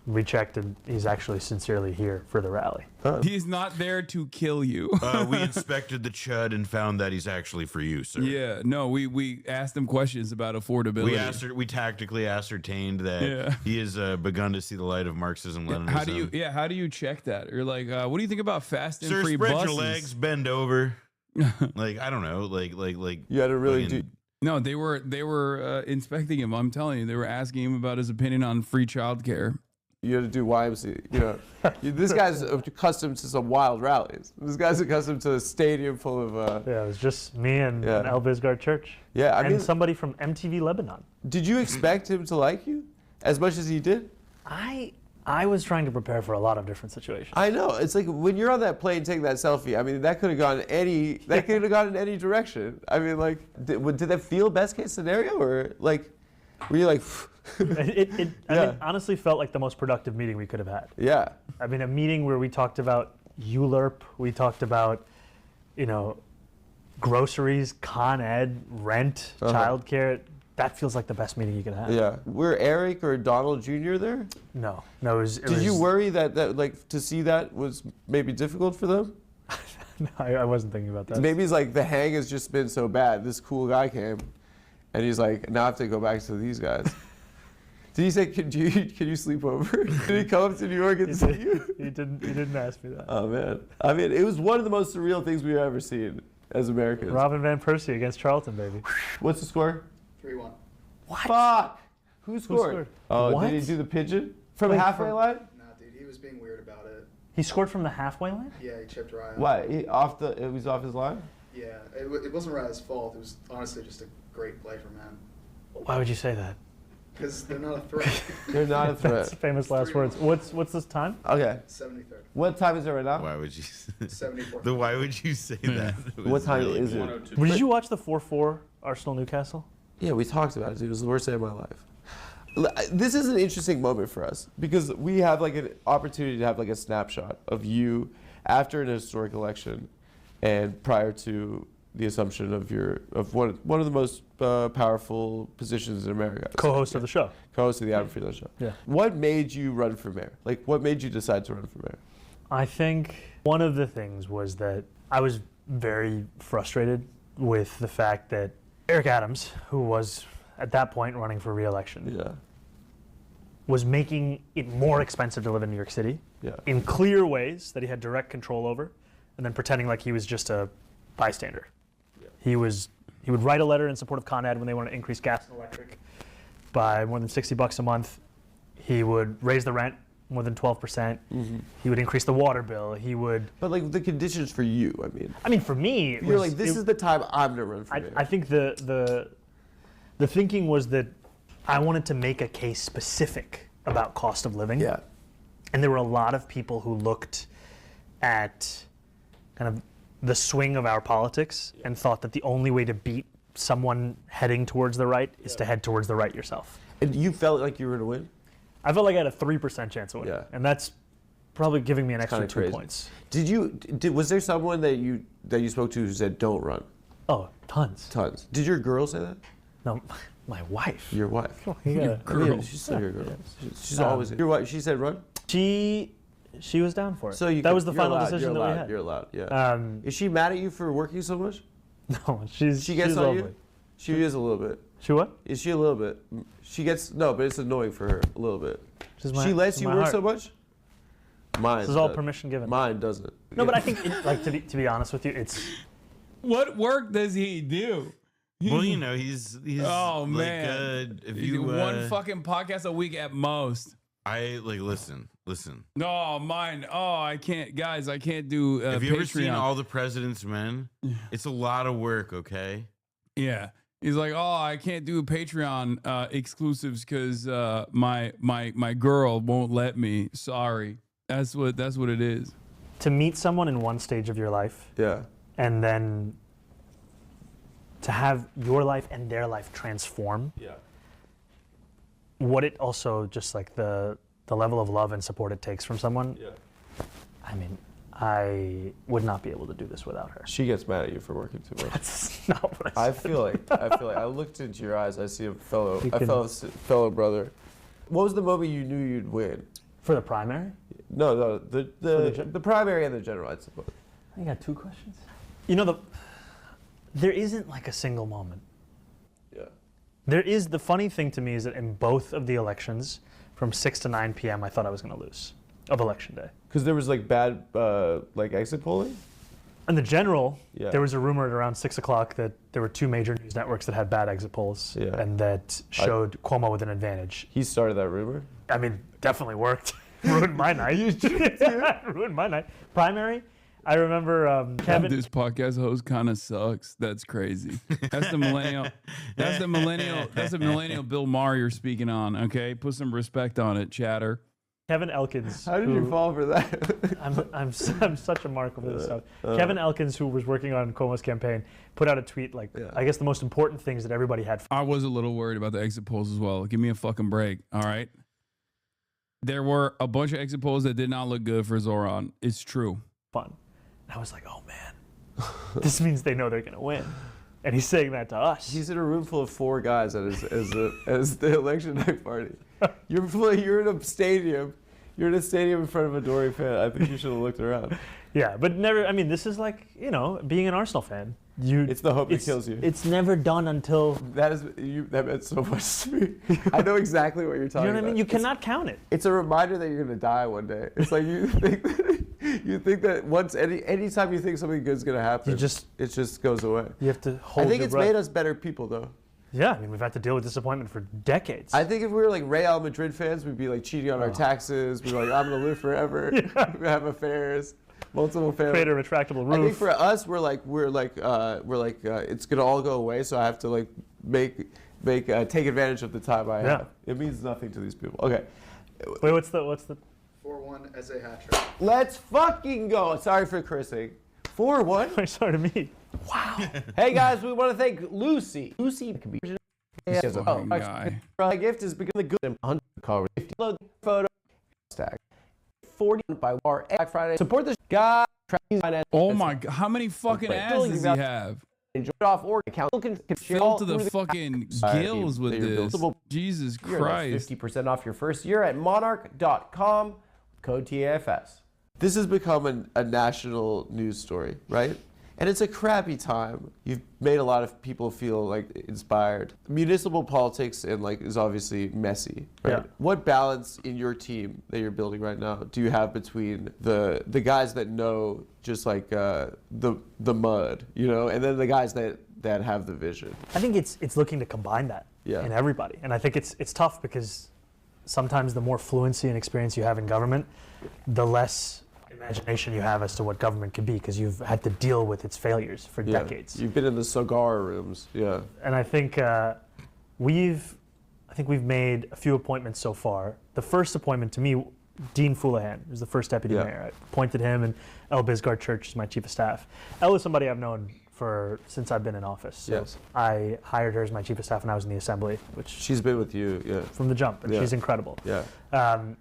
We checked and he's actually sincerely here for the rally. He's not there to kill you. We inspected the chud and found that he's actually for you, sir. Yeah, no, we asked him questions about affordability. We tactically ascertained that he has begun to see the light of Marxism, Leninism. How do you check that? Or like, what do you think about fast and Sir, free spread buses? your legs, bend over. Like, I don't know, like you had to really do. No, they were inspecting him. I'm telling you, they were asking him about his opinion on free childcare. You had to do YMCA. You know, this guy's accustomed to some wild rallies. This guy's accustomed to a stadium full of. Yeah, it was just me and El Bizgar Church. Yeah, I mean, somebody from MTV Lebanon. Did you expect him to like you as much as he did? I was trying to prepare for a lot of different situations. I know. It's like when you're on that plane taking that selfie. I mean, that could have gone any. That could have gone in any direction. I mean, like, did that feel best case scenario, or like, were you like? I mean, honestly felt like the most productive meeting we could have had. Yeah. I mean, a meeting where we talked about ULERP, we talked about, groceries, Con Ed, rent, childcare. That feels like the best meeting you could have. Yeah. Were Eric or Donald Jr. there? No. It was. Did you worry that like to see that was maybe difficult for them? No, I wasn't thinking about that. Maybe it's like the hang has just been so bad. This cool guy came, and he's like, now I have to go back to these guys. Did he say, can you sleep over? Did he come up to New York and see you? He didn't ask me that. Oh, man. I mean, it was one of the most surreal things we've ever seen as Americans. Robin Van Persie against Charlton, baby. What's the score? 3-1. What? Fuck! Who scored? Oh, what? Did he do the pigeon? From the halfway line? Nah, dude, he was being weird about it. He scored from the halfway line? Yeah, he chipped Ryan. What? It was off his line? Yeah, it wasn't Ryan's fault. It was honestly just a great play from him. Why would you say that? Because they're not a threat. They're not a threat. That's famous last words. What's this time? Okay. 73rd. What time is it right now? Why would you? 74. Why would you say that? What time is it? Did you watch the 4-4 Arsenal Newcastle? Yeah, we talked about it. Dude. It was the worst day of my life. This is an interesting moment for us because we have like an opportunity to have like a snapshot of you after an historic election and prior to the assumption of one of the most powerful positions in America. Co-host of the show. Co-host of the Adam Friedland Show. Yeah. What made you run for mayor? Like, what made you decide to run for mayor? I think one of the things was that I was very frustrated with the fact that Eric Adams, who was at that point running for re-election, was making it more expensive to live in New York City in clear ways that he had direct control over, and then pretending like he was just a bystander. He would write a letter in support of Con Ed when they wanted to increase gas and electric by more than $60 a month. He would raise the rent more than 12%. Mm-hmm. He would increase the water bill. He would. But like the conditions for you, I mean, for me, you're like, this is the time I'm gonna run for mayor. I think the thinking was that I wanted to make a case specific about cost of living. Yeah. And there were a lot of people who looked at kind of the swing of our politics and thought that the only way to beat someone heading towards the right is to head towards the right yourself. And you felt like you were going to win? I felt like I had a 3% chance of winning. Yeah. And that's probably giving me an extra 2 points. Was there someone that you spoke to who said don't run? Oh, tons. Tons. Did your girl say that? No, my wife. Your wife. Your girl. I mean, she's still your girl. She's always your wife. She said run? She was down for it. So that was the final decision that we had. You're allowed, yeah. Is she mad at you for working so much? No, she gets on lovely. you? She is a little bit. She what? Is she a little bit? She gets, no, but it's annoying for her a little bit. She lets you work heart. so much? Mine. This is all permission given. Mine doesn't. No, but I think, to be honest with you, it's... What work does he do? Well, he's oh like, man, if you one fucking podcast a week at most. I listen. No, mine. Oh, I can't, guys. I can't do. Have you Patreon. ever seen All the President's Men? It's a lot of work. Okay. Yeah, he's like, oh, I can't do Patreon exclusives because my girl won't let me. Sorry. That's what it is. to meet someone in one stage of your life, and then to have your life and their life transform. What it also just like the level of love and support it takes from someone. I mean, I would not be able to do this without her. She gets mad at you for working too much. That's not what I said. I feel like I looked into your eyes. I see a fellow brother. What was the moment you knew you'd win? For the primary? No, the primary and the general, I suppose. I got 2 questions. You know, there isn't like a single moment. The funny thing to me is that in both of the elections, from 6 to 9 p.m., I thought I was going to lose of election day. Because there was like bad like exit polling? In the general, there was a rumor at around 6 o'clock that there were 2 major news networks that had bad exit polls and that showed Cuomo with an advantage. He started that rumor? I mean, definitely worked. Ruined my night. Ruined my night. Primary, I remember Kevin. This podcast host kind of sucks. That's crazy. That's the millennial. That's the millennial Bill Maher you're speaking on. Okay, put some respect on it, chatter. Kevin Elkins. How did you fall for that? I'm such a mark over this stuff. Kevin Elkins, who was working on Cuomo's campaign, put out a tweet like, I guess the most important things that everybody had. I was a little worried about the exit polls as well. Give me a fucking break. All right. There were a bunch of exit polls that did not look good for Zoran. It's true. Fun. And I was like, oh man, this means they know they're gonna win. And he's saying that to us. He's in a room full of 4 guys at as the election night party. You're in a stadium. You're in a stadium in front of a Dory fan. I think you should have looked around. Yeah, but never. I mean, this is like, you know, being an Arsenal fan. It's the hope that kills you. It's never done until that meant so much to me. I know exactly what you're talking about. You know what I mean? You cannot count it. It's a reminder that you're gonna die one day. It's like you think that once anytime you think something good's gonna happen, it just goes away. You have to hold. I think your it's breath. made us better people, though. Yeah, I mean, we've had to deal with disappointment for decades. I think if we were like Real Madrid fans, we'd be like cheating on our taxes. We'd be like, I'm gonna live forever. We have affairs, multiple families. Create a retractable roof. I think for us, we're like it's gonna all go away. So I have to like take advantage of the time I have. It means nothing to these people. Okay. Wait, what's the 4-1 as a hat trick. Let's fucking go. Sorry for cursing. 4-1. Sorry to me. Wow. Hey guys, we want to thank Lucy. Lucy can be guy. My gift is becoming the good 100 call 50 load photo stack 40 by War Friday. Support this guy. Oh my god, how many fucking ads does he have? Enjoy off org account. Filled to the fucking gills with this. Jesus Christ. 50% off your first year at monarch.com. Code TAFS. This has become a national news story, right? And it's a crappy time. You've made a lot of people feel like inspired. Municipal politics is obviously messy, right? Yeah. What balance in your team that you're building right now do you have between the guys that know just like the mud, you know, and then the guys that have the vision? I think it's looking to combine that in everybody, and I think it's tough because sometimes the more fluency and experience you have in government, the less imagination you have as to what government can be, because you've had to deal with its failures for decades. You've been in the cigar rooms, And I think we've made a few appointments so far. The first appointment to me, Dean Foulahan, who's the first deputy mayor. I appointed him, and El Bisgard Church is my chief of staff. El is somebody I've known since I've been in office. So I hired her as my chief of staff when I was in the assembly, which she's been with you, from the jump, and she's incredible. And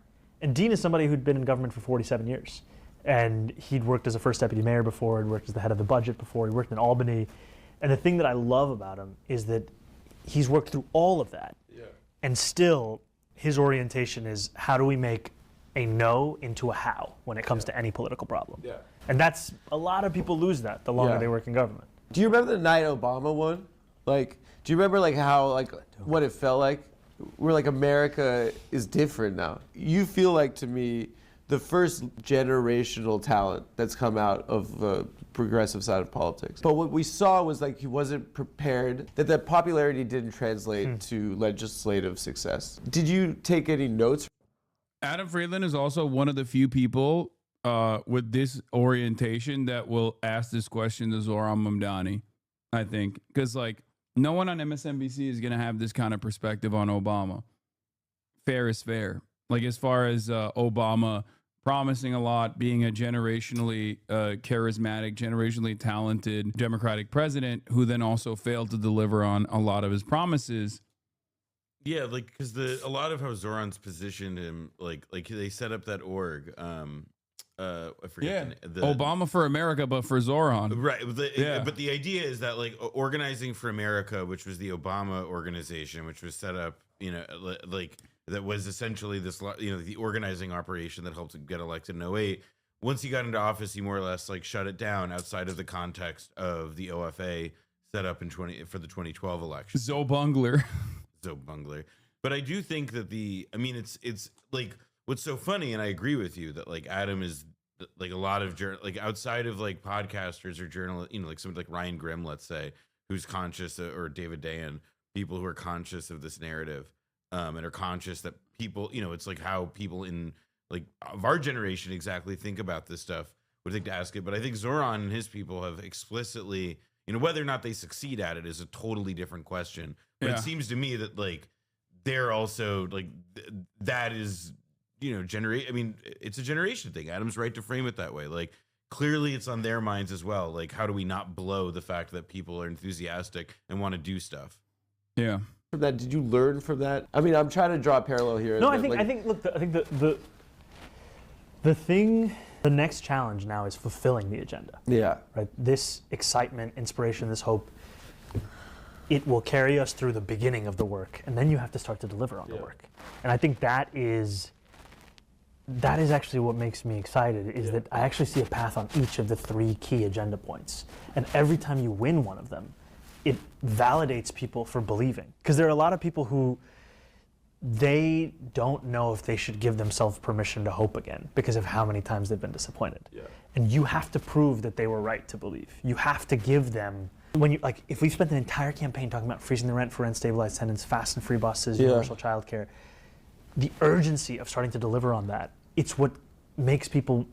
Dean is somebody who'd been in government for 47 years. And he'd worked as a first deputy mayor before, he'd worked as the head of the budget before, he worked in Albany. And the thing that I love about him is that he's worked through all of that. And still, his orientation is, how do we make a no into a how when it comes to any political problem? And that's, a lot of people lose that the longer they work in government. Do you remember the night Obama won? Like, do you remember like how, like, what it felt like? We're like, America is different now. You feel like, to me, the first generational talent that's come out of the progressive side of politics. But what we saw was like he wasn't prepared, that popularity didn't translate to legislative success. Did you take any notes? Adam Friedland is also one of the few people with this orientation that will ask this question to Zoran Mamdani, I think. Because like no one on MSNBC is going to have this kind of perspective on Obama. Fair is fair. Like as far as Obama promising a lot, being a generationally charismatic, generationally talented Democratic president who then also failed to deliver on a lot of his promises. Yeah, like because a lot of how Zoran's positioned him, like they set up that org. I forget the Obama for America, but for Zoran. Right. But the idea is that like Organizing for America, which was the Obama organization, which was set up, like that was essentially this, the organizing operation that helped him get elected in 2008. Once he got into office, he more or less like shut it down outside of the context of the OFA set up for the 2012 election. Zobungler. But I do think that it's like what's so funny, and I agree with you that like Adam is like a lot of like outside of like podcasters or journalists, like somebody like Ryan Grimm, let's say, who's conscious, or David Dayen, people who are conscious of this narrative, and are conscious that people, it's like how people in like of our generation exactly think about this stuff would think to ask it. But I think Zoran and his people have explicitly, whether or not they succeed at it is a totally different question. But it seems to me that like they're also like that is, it's a generation thing. Adam's right to frame it that way. Like clearly it's on their minds as well. Like how do we not blow the fact that people are enthusiastic and want to do stuff? Yeah. From that, did you learn from that? I mean, I'm trying to draw a parallel here. No, I think the next challenge now is fulfilling the agenda. Yeah. Right. This excitement, inspiration, this hope, it will carry us through the beginning of the work, and then you have to start to deliver on the work. And I think that is actually what makes me excited, is that I actually see a path on each of the 3 key agenda points. And every time you win one of them, it validates people for believing. Because there are a lot of people who they don't know if they should give themselves permission to hope again because of how many times they've been disappointed. Yeah. And you have to prove that they were right to believe. You have to give them, if we've spent an entire campaign talking about freezing the rent for rent stabilized tenants, fast and free buses, universal childcare, the urgency of starting to deliver on that, it's what makes people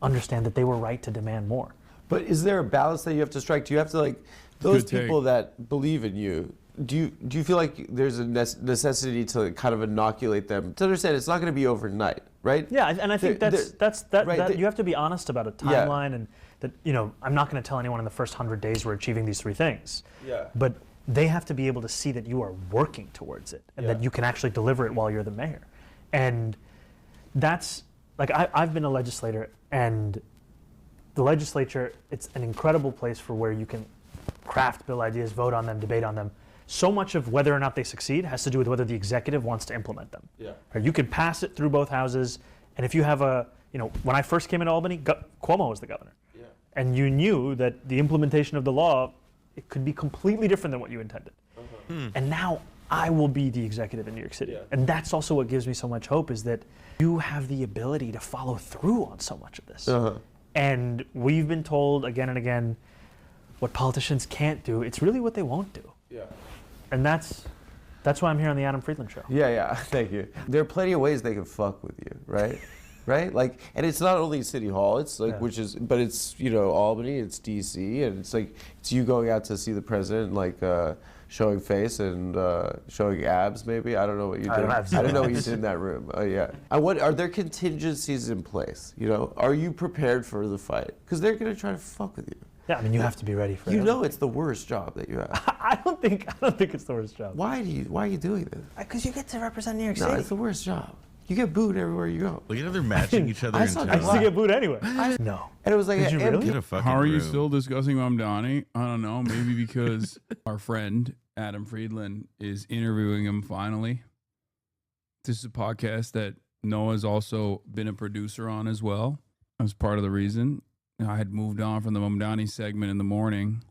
understand that they were right to demand more. But is there a balance that you have to strike? Do you have to those people that believe in you? Do you feel like there's a necessity to kind of inoculate them to understand it's not going to be overnight, right? Yeah, and I think that you have to be honest about a timeline, and that I'm not going to tell anyone in the first 100 days we're achieving these 3 things. Yeah. But they have to be able to see that you are working towards it, and that you can actually deliver it while you're the mayor. And that's I've been a legislator, and the legislature, it's an incredible place for where you can craft bill ideas, vote on them, debate on them. So much of whether or not they succeed has to do with whether the executive wants to implement them. Yeah. Right? You can pass it through both houses, and if you have when I first came into Albany, Cuomo was the governor. Yeah. And you knew that the implementation of the law, it could be completely different than what you intended. And now I will be the executive in New York City. Yeah. And that's also what gives me so much hope, is that you have the ability to follow through on so much of this. And we've been told again and again what politicians can't do. It's really what they won't do. Yeah. And that's why I'm here on the Adam Friedland Show. Yeah, thank you. There are plenty of ways they can fuck with you, right? Right? Like, and it's not only City Hall, it's like, but it's, Albany, it's DC, and it's like, it's you going out to see the president, like, showing face and showing abs, maybe. I don't know what you did. I don't know what you did in that room. Yeah. Are there contingencies in place? Are you prepared for the fight? Because they're going to try to fuck with you. Yeah, I mean, you have to be ready for it. It's the worst job that you have. I don't think it's the worst job. Why are you doing this? Because you get to represent New York City. No, it's the worst job. You get booed everywhere you go. Look at how they're matching each other in town. I used to get booed anyway. No. And it was like, did you really? How are you still discussing Mamdani? I don't know. Maybe because our friend Adam Friedland is interviewing him finally. This is a podcast that Noah's also been a producer on as well. That's part of the reason. I had moved on from the Mamdani segment in the morning.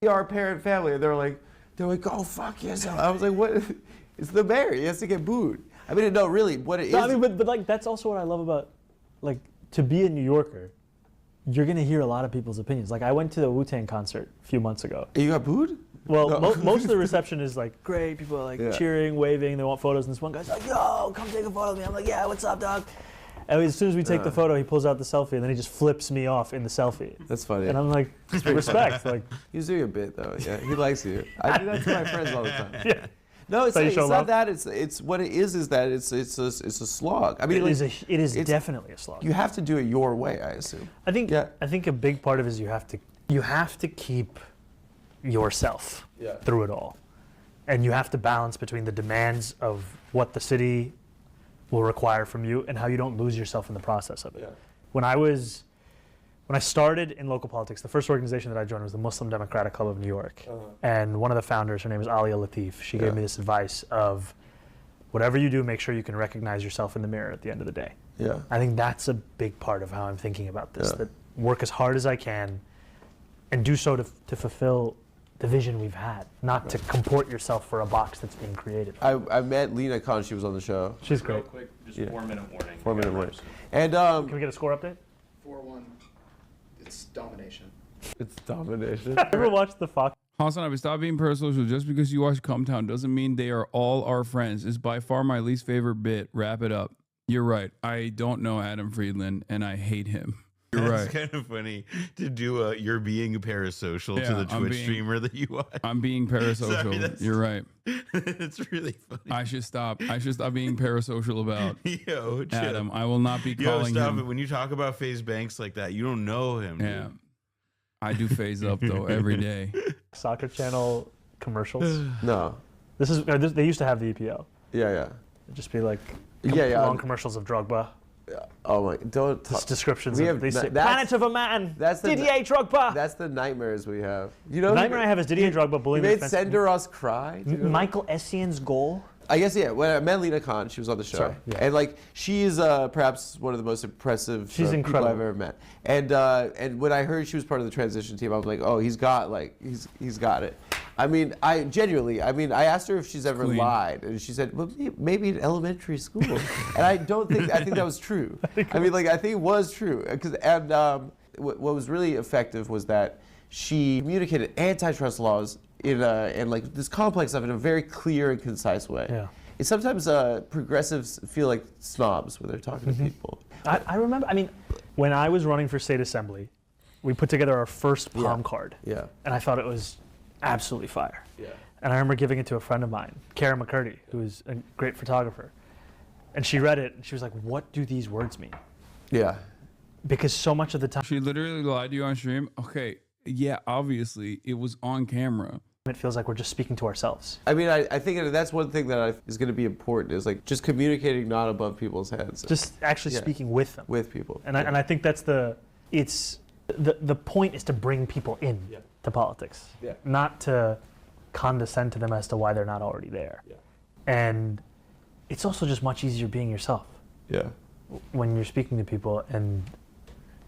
Our parent family, they're like, go fuck yourself. I was like, what? It's the mayor. He has to get booed. I mean, no, really, what it is. I mean, but that's also what I love about, to be a New Yorker, you're going to hear a lot of people's opinions. I went to the Wu-Tang concert a few months ago. You got booed? Well, no. Most of the reception is great. People are cheering, waving. They want photos. And this one guy's like, yo, come take a photo of me. I'm like, yeah, what's up, dog? And as soon as we take the photo, he pulls out the selfie, and then he just flips me off in the selfie. That's funny. And I'm like, respect. He's doing a bit, though. Yeah, he likes you. I do that to my friends all the time. Yeah. No, it's, How you it's show not love? that. It's what it is that it's a slog. I mean, It is it's- definitely a slog. You have to do it your way, I assume. I think a big part of it is you have to keep yourself through it all. And you have to balance between the demands of what the city will require from you and how you don't lose yourself in the process of it. Yeah. When I started in local politics, the first organization that I joined was the Muslim Democratic Club of New York. And one of the founders, her name is Alia Latif, she gave me this advice of whatever you do, make sure you can recognize yourself in the mirror at the end of the day. Yeah. I think that's a big part of how I'm thinking about this, that work as hard as I can and do so to fulfill the vision we've had, not to comport yourself for a box that's being created. I met Lena Khan. She was on the show. She's great. Real quick, just 4-minute warning. 4-minute warning. And can we get a score update? 4-1. It's domination. It's domination. Ever watched the Fox? Hasanabi, stop being parasocial. Just because you watch Cumtown doesn't mean they are all our friends. It's by far my least favorite bit. Wrap it up. You're right. I don't know Adam Friedland, and I hate him. You're It's right. kind of funny to do a you're being parasocial to the Twitch streamer that you watch. I'm being parasocial. Sorry, You're right. It's really funny. I should stop being parasocial about Yo, chill. Adam. I will not be Yo, calling stop him. it. When you talk about FaZe Banks like that, you don't know him. Yeah. Dude. I do phase up though every day. Soccer Channel commercials? No. They used to have the EPL. Yeah. It'd just be like long commercials of Drogba. Oh my! Don't talk. Descriptions. We Of, have they say, that's- Planet of a Man. That's the Didier Drogba. That's the nightmares we have. You know, The nightmare I have is Didier Drogba bullying You the made defense. Senderos cry. Do you know? Michael Essien's goal. I guess when I met Lena Khan, she was on the show, Sorry, yeah. and like she is perhaps one of the most impressive She's people incredible. I've ever met. And when I heard she was part of the transition team, I was like, oh, he's got it. I mean, I asked her if she's ever Clean. lied, and she said, well, maybe in elementary school, and I think that was true. I mean, like I think it was true, what was really effective was that she communicated antitrust laws and like this complex stuff in a very clear and concise way. Yeah. And sometimes progressives feel like snobs when they're talking to people. I remember, when I was running for state assembly, we put together our first palm card. Yeah. And I thought it was absolutely fire. Yeah. And I remember giving it to a friend of mine, Kara McCurdy, who is a great photographer. And she read it and she was like, what do these words mean? Yeah. Because so much of the time She literally lied to you on stream. Okay. Yeah, obviously it was on camera. it feels like we're just speaking to ourselves. I mean, I think that's one thing that is going to be important is like just communicating not above people's heads. Just actually speaking with them. With people. And I think that's the point is to bring people in to politics, not to condescend to them as to why they're not already there. Yeah. And it's also just much easier being yourself. Yeah. When you're speaking to people and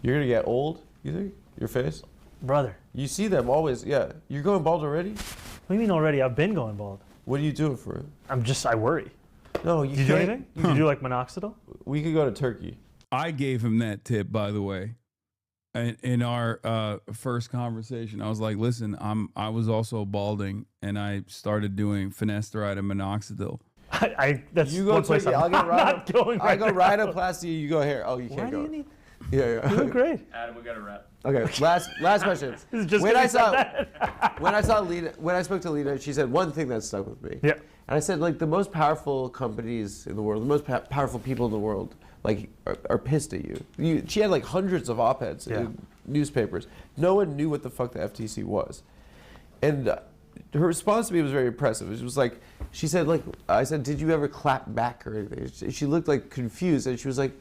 You're going to get old, you think? Your face? Brother. You see them always, yeah. You're going bald already? What do you mean already? I've been going bald. What are you doing for it? I worry. No, Did you do anything? Did you do like minoxidil? We could go to Turkey. I gave him that tip, by the way. In our first conversation, I was like, "Listen, I was also balding, and I started doing finasteride and minoxidil." That's you go one to place Turkey. I'm I'll get not going I right go now. rhinoplasty. You go hair. Oh, you can't Why go. do you need? Yeah. You look great. Adam, we got to wrap. Okay, last question. This is just when gonna I be saw when I spoke to Lena, she said one thing that stuck with me. Yeah. And I said, like, the most powerful companies in the world, the most powerful people in the world, like, are pissed at you. She had like hundreds of op-eds in newspapers. No one knew what the fuck the FTC was, and her response to me was very impressive. It was like, she said, like, I said, did you ever clap back or anything? She looked like confused, and she was like,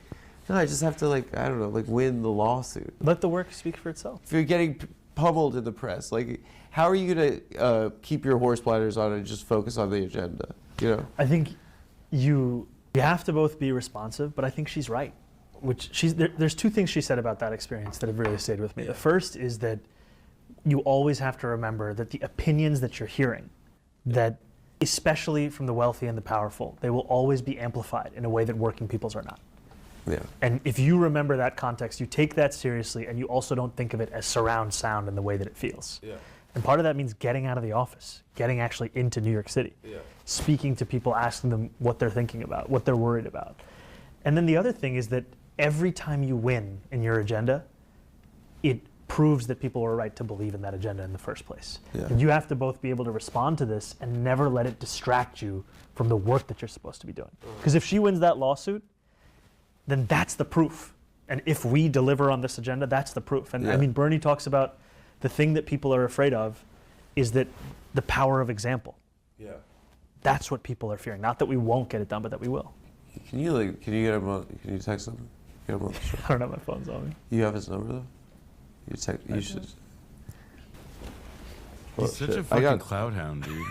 no, I just have to, like, I don't know, like, win the lawsuit. Let the work speak for itself. If you're getting pummeled in the press, like, how are you gonna keep your horse blinders on and just focus on the agenda? You know? I think you have to both be responsive, but I think she's right. There's two things she said about that experience that have really stayed with me. The first is that you always have to remember that the opinions that you're hearing, that especially from the wealthy and the powerful, they will always be amplified in a way that working people's are not. Yeah. And if you remember that context, you take that seriously, and you also don't think of it as surround sound in the way that it feels. Yeah. And part of that means getting out of the office, getting actually into New York City, speaking to people, asking them what they're thinking about, what they're worried about. And then the other thing is that every time you win in your agenda, it proves that people were right to believe in that agenda in the first place. Yeah. And you have to both be able to respond to this and never let it distract you from the work that you're supposed to be doing. Because if she wins that lawsuit, then that's the proof. And if we deliver on this agenda, that's the proof. And I mean, Bernie talks about the thing that people are afraid of is that the power of example. Yeah. That's what people are fearing. Not that we won't get it done, but that we will. Can you get him on, can you text him? Get him on the show? I don't have my phone's on me. You have his number though? You should. He's such a fucking cloud hound, dude.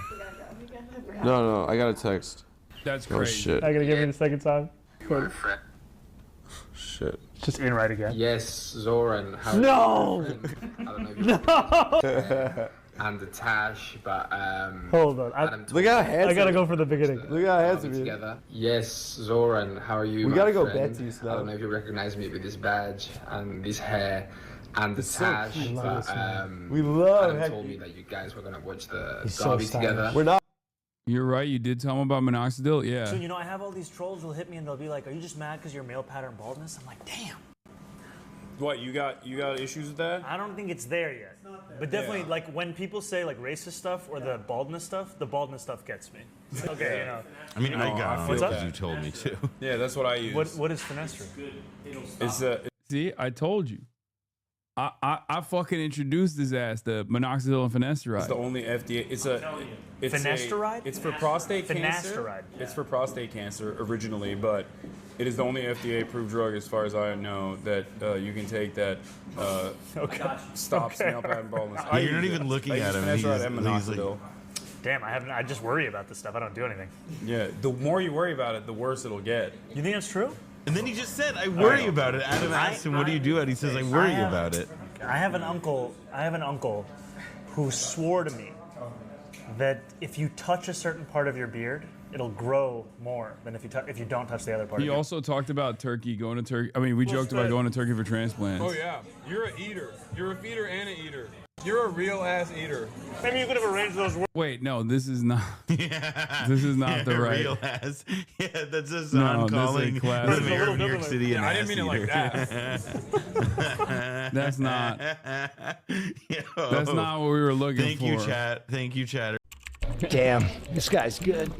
No, I got a text. That's Oh crazy. shit. I gotta give me the second time. Shit. Just in right again. Yes, Zoran. How No! I don't know if you and Tash, but Hold on. Look how handsome. I gotta go for the beginning. Look how handsome he is. together. Yes, Zoran. How are you? We my gotta go friend? Betsy's I now. don't know if you recognize me with this badge and this hair and the It's so Tash, cute. but We love Adam Hecky. told me that you guys were gonna watch the He's so derby stylish. together. We're not. You're right. You did tell him about minoxidil. Yeah. So, you know, I have all these trolls who'll hit me and they'll be like, are you just mad because you're male pattern baldness? I'm like, damn. What, you got issues with that? I don't think it's there yet. But definitely, like, when people say, like, racist stuff or the baldness stuff gets me. Okay, you know. I mean, I got it What's up? because you told me to. Yeah, that's what I use. What is finasteride? It's see, I told you. I fucking introduced his ass to minoxidil and finasteride. It's the only FDA. It's Finasteride? It's for prostate cancer. Finasteride. It's for prostate cancer originally, but it is the only FDA-approved drug, as far as I know, that you can take that stops male pattern baldness. Yeah, you're not even looking at him. Finasteride and He's like- minoxidil. Damn, I just worry about this stuff. I don't do anything. Yeah, the more you worry about it, the worse it'll get. You think that's true? And then he just said, I worry about it. Adam asked him, what do you do? And he says, I worry about it. I have an uncle who swore to me that if you touch a certain part of your beard, it'll grow more than if you don't touch the other part. He of your also talked about Turkey, going to Turkey. I mean, we joked about going to Turkey for transplants. Oh yeah, you're an eater. You're a feeder and an eater. You're a real ass eater. Maybe you could have arranged those. Wait, no, this is not. This is not the right. Real ass. Yeah, that's a No, son this is calling class. the mayor of New York City an I ass didn't mean it like eater. that. That's not. Yo. That's not what we were looking Thank for. you, chat. Thank you, chatter. Damn, this guy's good.